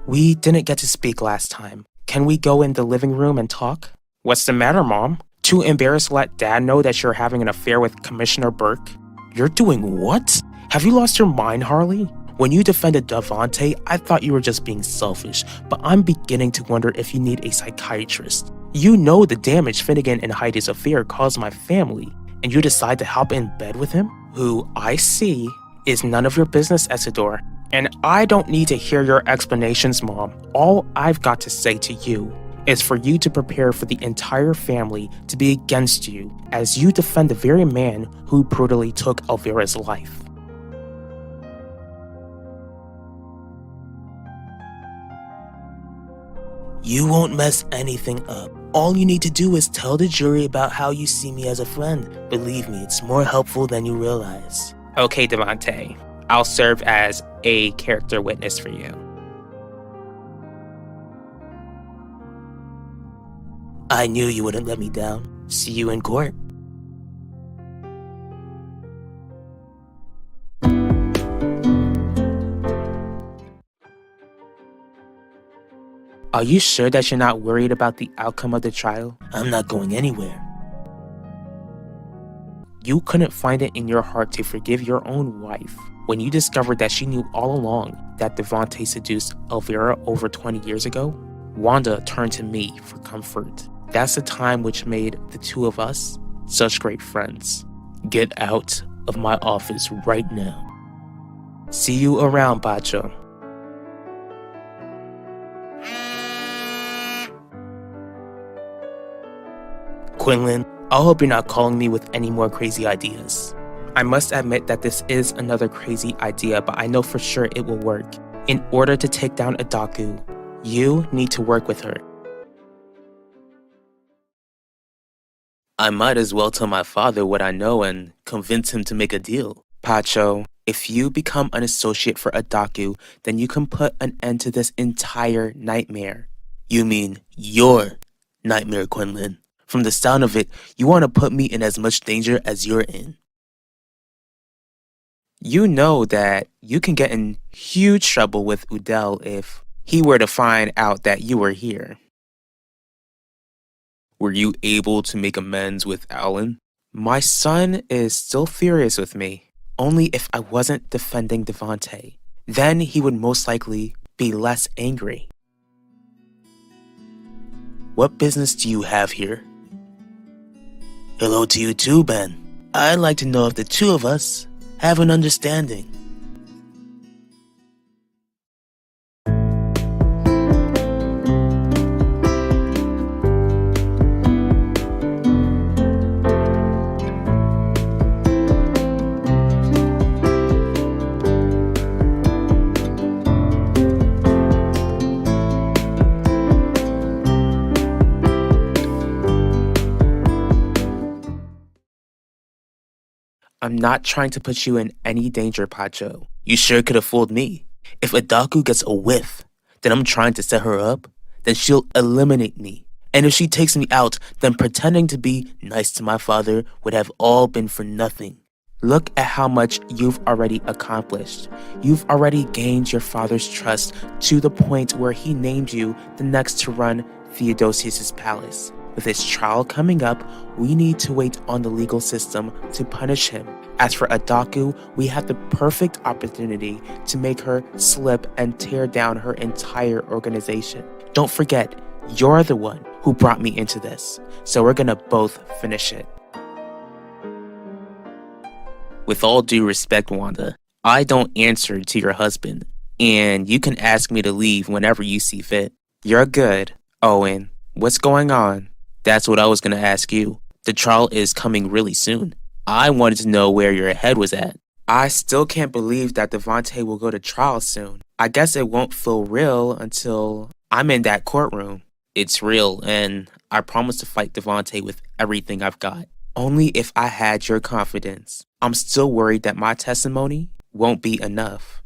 We didn't get to speak last time. Can we go in the living room and talk? What's the matter, Mom? Too embarrassed to let Dad know that you're having an affair with Commissioner Burke? You're doing what? Have you lost your mind, Harley? When you defended Devante, I thought you were just being selfish, but I'm beginning to wonder if you need a psychiatrist. You know the damage Finnegan and Heidi's affair caused my family, and you decide to hop in bed with him? Who I see is none of your business, Isidore. And I don't need to hear your explanations, Mom. All I've got to say to you is for you to prepare for the entire family to be against you as you defend the very man who brutally took Elvira's life. You won't mess anything up. All you need to do is tell the jury about how you see me as a friend. Believe me, it's more helpful than you realize. Okay, Devante. I'll serve as a character witness for you. I knew you wouldn't let me down. See you in court. Are you sure that you're not worried about the outcome of the trial? I'm not going anywhere. You couldn't find it in your heart to forgive your own wife when you discovered that she knew all along that Devante seduced Elvira over 20 years ago? Wanda turned to me for comfort. That's the time which made the two of us such great friends. Get out of my office right now. See you around, Pacho. Quinlan, I hope you're not calling me with any more crazy ideas. I must admit that this is another crazy idea, but I know for sure it will work. In order to take down Adaku, you need to work with her. I might as well tell my father what I know and convince him to make a deal. Pacho, if you become an associate for Adaku, then you can put an end to this entire nightmare. You mean your nightmare, Quinlan? From the sound of it, you want to put me in as much danger as you're in. You know that you can get in huge trouble with Udell if he were to find out that you were here. Were you able to make amends with Alan? My son is still furious with me, only if I wasn't defending Devante. Then he would most likely be less angry. What business do you have here? Hello to you too, Ben. I'd like to know if the two of us have an understanding. I'm not trying to put you in any danger, Pacho. You sure could have fooled me. If Adaku gets a whiff, then I'm trying to set her up, then she'll eliminate me. And if she takes me out, then pretending to be nice to my father would have all been for nothing. Look at how much you've already accomplished. You've already gained your father's trust to the point where he named you the next to run Theodosius's palace. With his trial coming up, we need to wait on the legal system to punish him. As for Adaku, we have the perfect opportunity to make her slip and tear down her entire organization. Don't forget, you're the one who brought me into this, so we're gonna both finish it. With all due respect, Wanda, I don't answer to your husband, and you can ask me to leave whenever you see fit. You're good. Owen, what's going on? That's what I was going to ask you. The trial is coming really soon. I wanted to know where your head was at. I still can't believe that Devontae will go to trial soon. I guess it won't feel real until I'm in that courtroom. It's real, and I promise to fight Devontae with everything I've got. Only if I had your confidence. I'm still worried that my testimony won't be enough.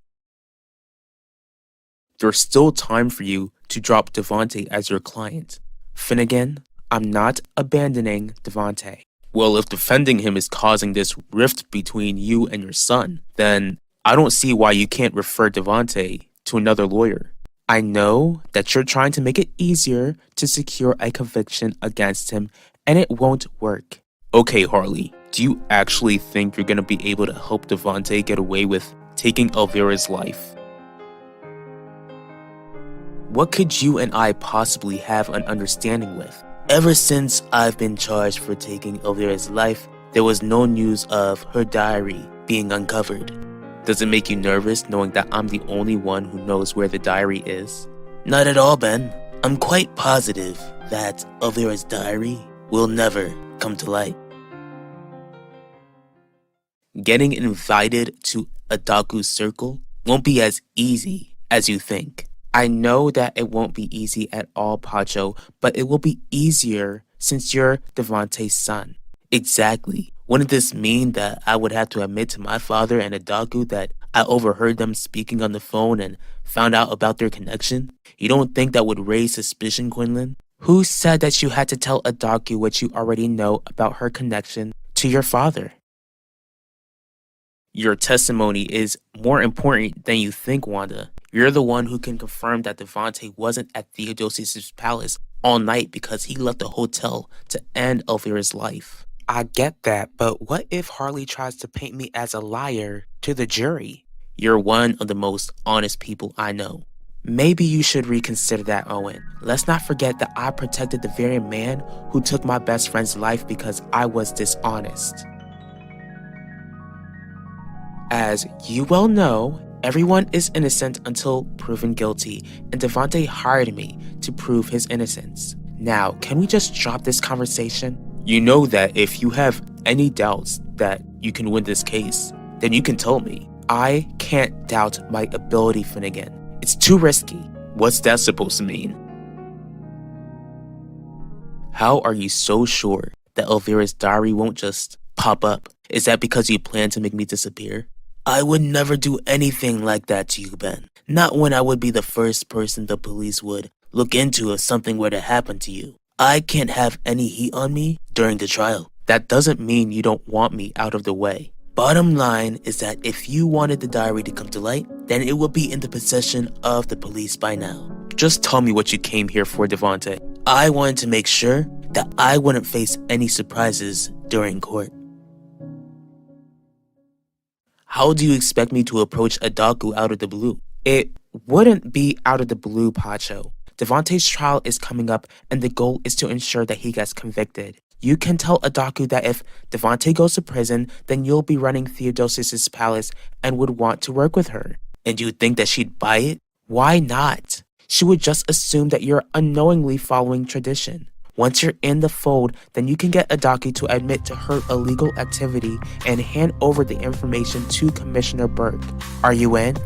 There's still time for you to drop Devontae as your client. Finnegan, I'm not abandoning Devontae. Well, if defending him is causing this rift between you and your son, then I don't see why you can't refer Devontae to another lawyer. I know that you're trying to make it easier to secure a conviction against him, and it won't work. Okay, Harley, do you actually think you're going to be able to help Devontae get away with taking Elvira's life? What could you and I possibly have an understanding with? Ever since I've been charged for taking Elvira's life, there was no news of her diary being uncovered. Does it make you nervous knowing that I'm the only one who knows where the diary is? Not at all, Ben. I'm quite positive that Elvira's diary will never come to light. Getting invited to Adaku's circle won't be as easy as you think. I know that it won't be easy at all, Pacho, but it will be easier since you're Devontae's son. Exactly. Wouldn't this mean that I would have to admit to my father and Adaku that I overheard them speaking on the phone and found out about their connection? You don't think that would raise suspicion, Quinlan? Who said that you had to tell Adaku what you already know about her connection to your father? Your testimony is more important than you think, Wanda. You're the one who can confirm that Devontae wasn't at Theodosius' palace all night because he left the hotel to end Elvira's life. I get that, but what if Harley tries to paint me as a liar to the jury? You're one of the most honest people I know. Maybe you should reconsider that, Owen. Let's not forget that I protected the very man who took my best friend's life because I was dishonest. As you well know, everyone is innocent until proven guilty, and Devontae hired me to prove his innocence. Now, can we just drop this conversation? You know that if you have any doubts that you can win this case, then you can tell me. I can't doubt my ability, Finnegan. It's too risky. What's that supposed to mean? How are you so sure that Elvira's diary won't just pop up? Is that because you plan to make me disappear? I would never do anything like that to you, Ben. Not when I would be the first person the police would look into if something were to happen to you. I can't have any heat on me during the trial. That doesn't mean you don't want me out of the way. Bottom line is that if you wanted the diary to come to light, then it would be in the possession of the police by now. Just tell me what you came here for, Devontae. I wanted to make sure that I wouldn't face any surprises during court. How do you expect me to approach Adaku out of the blue? It wouldn't be out of the blue, Pacho. Devontae's trial is coming up, and the goal is to ensure that he gets convicted. You can tell Adaku that if Devontae goes to prison, then you'll be running Theodosius' palace and would want to work with her. And you think that she'd buy it? Why not? She would just assume that you're unknowingly following tradition. Once you're in the fold, then you can get Adaku to admit to her illegal activity and hand over the information to Commissioner Burke. Are you in?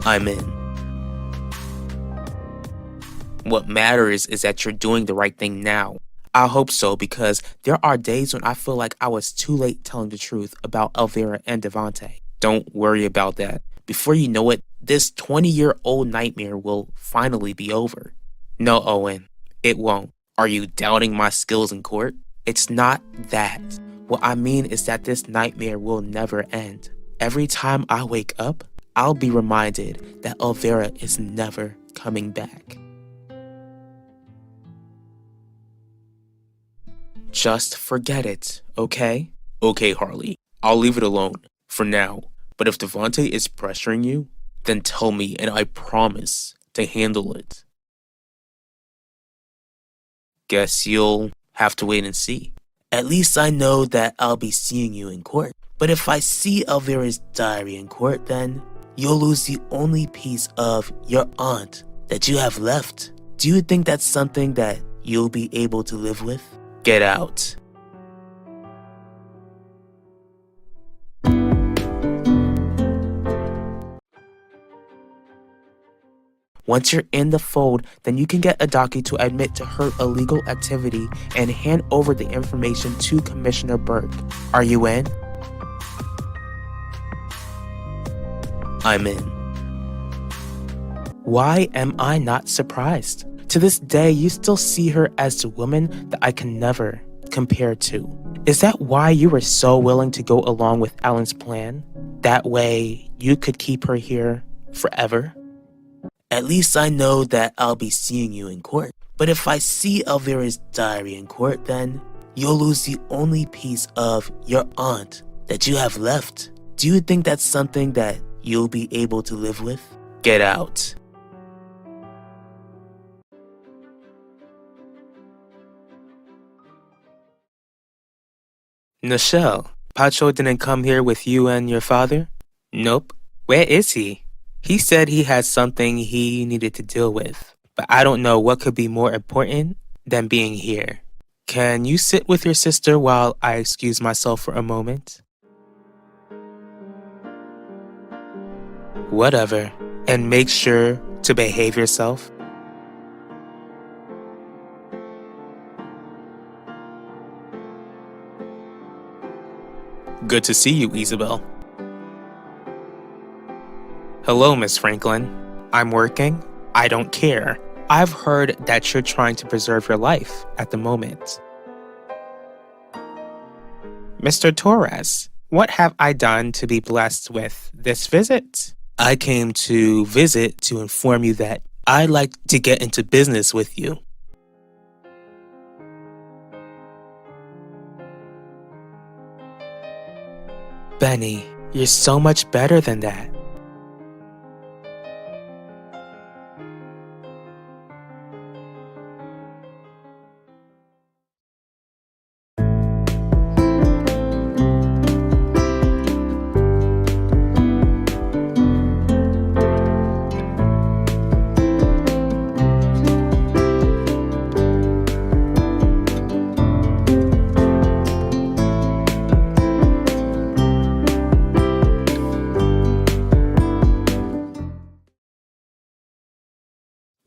I'm in. What matters is that you're doing the right thing now. I hope so, because there are days when I feel like I was too late telling the truth about Elvira and Devontae. Don't worry about that. Before you know it, this 20-year-old nightmare will finally be over. No, Owen, it won't. Are you doubting my skills in court? It's not that. What I mean is that this nightmare will never end. Every time I wake up, I'll be reminded that Elvira is never coming back. Just forget it, okay? Okay, Harley, I'll leave it alone for now. But if Devontae is pressuring you, then tell me and I promise to handle it. Guess you'll have to wait and see. At least I know that I'll be seeing you in court. But if I see Elvira's diary in court, then you'll lose the only piece of your aunt that you have left. Do you think that's something that you'll be able to live with? Get out. Once you're in the fold, then you can get Adaku to admit to her illegal activity and hand over the information to Commissioner Burke. Are you in? I'm in. Why am I not surprised? To this day, you still see her as the woman that I can never compare to. Is that why you were so willing to go along with Alan's plan? That way, you could keep her here forever? At least I know that I'll be seeing you in court. But if I see Elvira's diary in court, then you'll lose the only piece of your aunt that you have left. Do you think that's something that you'll be able to live with? Get out. Nichelle, Pacho didn't come here with you and your father? Nope. Where is he? He said he had something he needed to deal with, but I don't know what could be more important than being here. Can you sit with your sister while I excuse myself for a moment? Whatever, and make sure to behave yourself. Good to see you, Isabel. Hello, Miss Franklin. I'm working. I don't care. I've heard that you're trying to preserve your life at the moment. Mr. Torres, what have I done to be blessed with this visit? I came to visit to inform you that I'd like to get into business with you. Benny, you're so much better than that.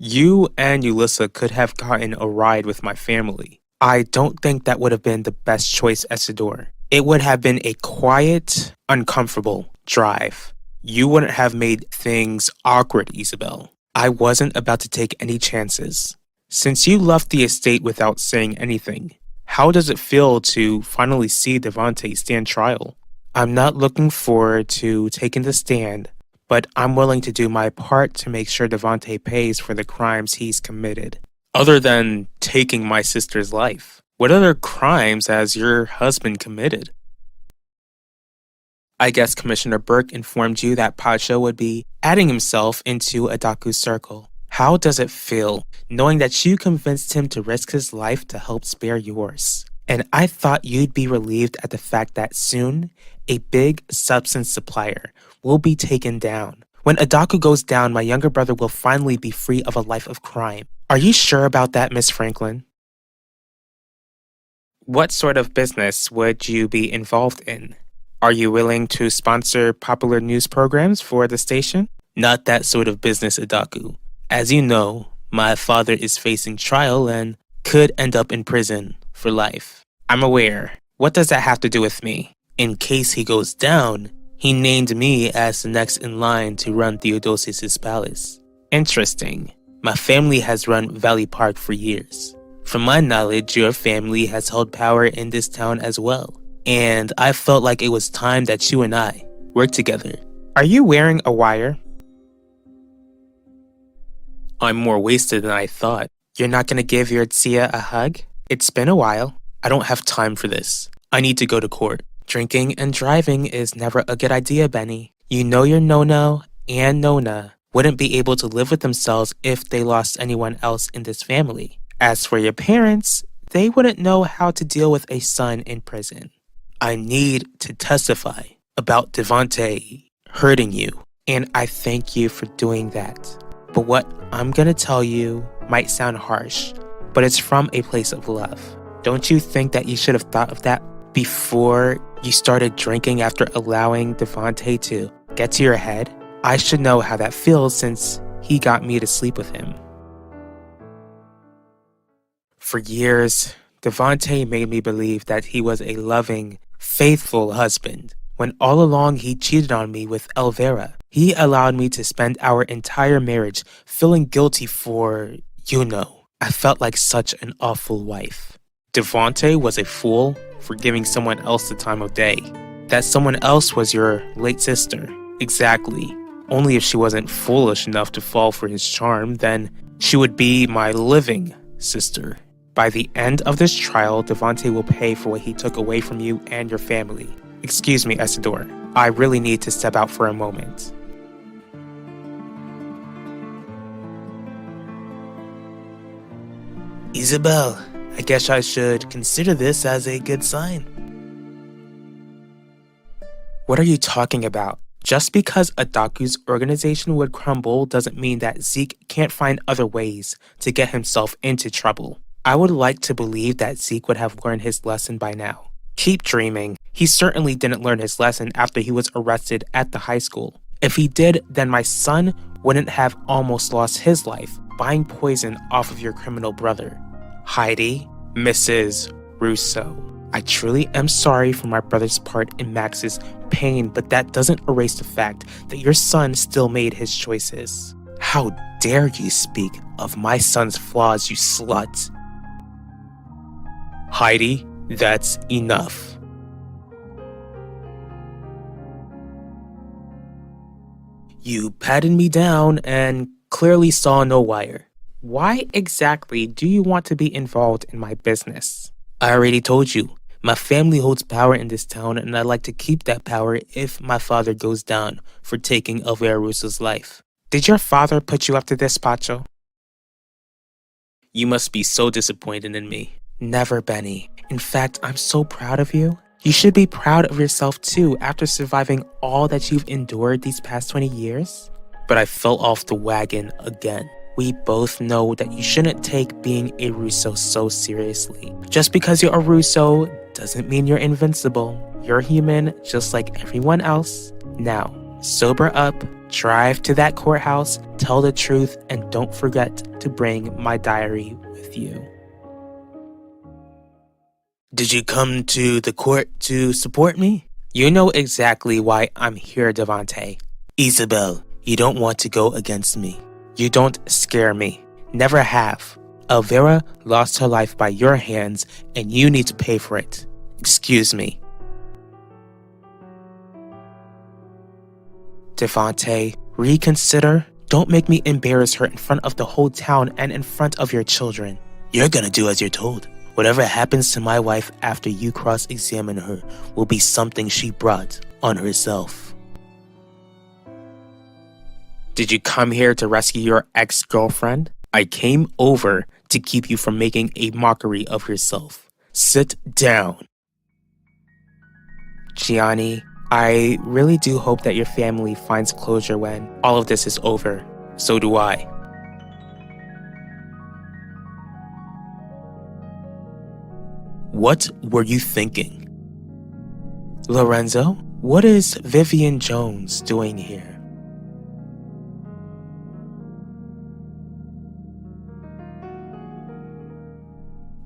You and Ulissa could have gotten a ride with my family. I don't think that would have been the best choice, Isidore. It would have been a quiet, uncomfortable drive. You wouldn't have made things awkward, Isabel. I wasn't about to take any chances. Since you left the estate without saying anything, how does it feel to finally see Devontae stand trial? I'm not looking forward to taking the stand, but I'm willing to do my part to make sure Devontae pays for the crimes he's committed. Other than taking my sister's life, what other crimes has your husband committed? I guess Commissioner Burke informed you that Pacho would be adding himself into Adaku's circle. How does it feel knowing that you convinced him to risk his life to help spare yours? And I thought you'd be relieved at the fact that soon, a big substance supplier will be taken down. When Adaku goes down, my younger brother will finally be free of a life of crime. Are you sure about that, Miss Franklin? What sort of business would you be involved in? Are you willing to sponsor popular news programs for the station? Not that sort of business, Adaku. As you know, my father is facing trial and could end up in prison for life. I'm aware. What does that have to do with me? In case he goes down, he named me as the next in line to run Theodosius' palace. Interesting. My family has run Valley Park for years. From my knowledge, your family has held power in this town as well. And I felt like it was time that you and I worked together. Are you wearing a wire? I'm more wasted than I thought. You're not gonna give your Tia a hug? It's been a while. I don't have time for this. I need to go to court. Drinking and driving is never a good idea, Benny. You know your Nono and Nona wouldn't be able to live with themselves if they lost anyone else in this family. As for your parents, they wouldn't know how to deal with a son in prison. I need to testify about Devante hurting you, and I thank you for doing that. But what I'm gonna tell you might sound harsh, but it's from a place of love. Don't you think that you should have thought of that before you started drinking after allowing Devante to get to your head? I should know how that feels since he got me to sleep with him. For years, Devante made me believe that he was a loving, faithful husband, when all along he cheated on me with Elvira. He allowed me to spend our entire marriage feeling guilty for, I felt like such an awful wife. Devante was a fool for giving someone else the time of day. That someone else was your late sister. Exactly. Only if she wasn't foolish enough to fall for his charm, then she would be my living sister. By the end of this trial, Devante will pay for what he took away from you and your family. Excuse me, Isidore. I really need to step out for a moment. Isabel, I guess I should consider this as a good sign. What are you talking about? Just because Adaku's organization would crumble doesn't mean that Zeke can't find other ways to get himself into trouble. I would like to believe that Zeke would have learned his lesson by now. Keep dreaming. He certainly didn't learn his lesson after he was arrested at the high school. If he did, then my son wouldn't have almost lost his life buying poison off of your criminal brother. Heidi, Mrs. Russo, I truly am sorry for my brother's part in Max's pain, but that doesn't erase the fact that your son still made his choices. How dare you speak of my son's flaws, you slut? Heidi, that's enough. You patted me down and clearly saw no wire. Why exactly do you want to be involved in my business? I already told you. My family holds power in this town, and I'd like to keep that power if my father goes down for taking Elvira Russo's life. Did your father put you up to this, Pacho? You must be so disappointed in me. Never, Benny. In fact, I'm so proud of you. You should be proud of yourself too after surviving all that you've endured these past 20 years. But I fell off the wagon again. We both know that you shouldn't take being a Russo so seriously. Just because you're a Russo doesn't mean you're invincible. You're human just like everyone else. Now, sober up, drive to that courthouse, tell the truth, and don't forget to bring my diary with you. Did you come to the court to support me? You know exactly why I'm here, Devante. Isabel, you don't want to go against me. You don't scare me. Never have. Elvira lost her life by your hands, and you need to pay for it. Excuse me. Devante, reconsider. Don't make me embarrass her in front of the whole town and in front of your children. You're gonna do as you're told. Whatever happens to my wife after you cross-examine her will be something she brought on herself. Did you come here to rescue your ex-girlfriend? I came over to keep you from making a mockery of yourself. Sit down. Gianni, I really do hope that your family finds closure when all of this is over. So do I. What were you thinking? Lorenzo, what is Vivian Jones doing here?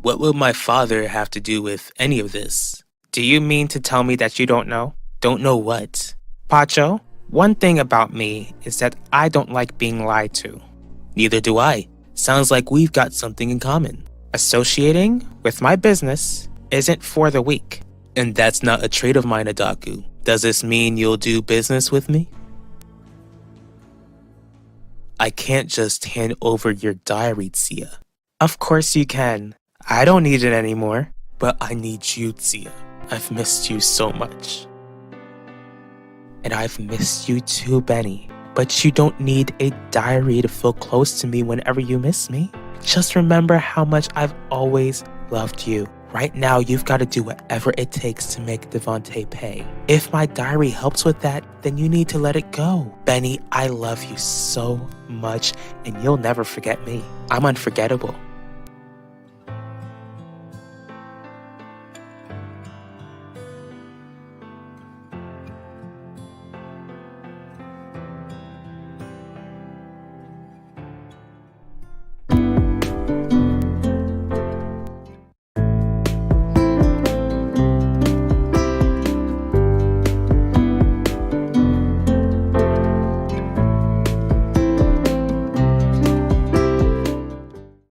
What will my father have to do with any of this? Do you mean to tell me that you don't know? Don't know what? Pacho, one thing about me is that I don't like being lied to. Neither do I. Sounds like we've got something in common. Associating with my business isn't for the weak. And that's not a trait of mine, Adaku. Does this mean you'll do business with me? I can't just hand over your diary, Tia. Of course you can. I don't need it anymore. But I need you, Zia. I've missed you so much. And I've missed you too, Benny. But you don't need a diary to feel close to me whenever you miss me. Just remember how much I've always loved you. Right now, you've got to do whatever it takes to make Devontae pay. If my diary helps with that, then you need to let it go. Benny, I love you so much, and you'll never forget me. I'm unforgettable.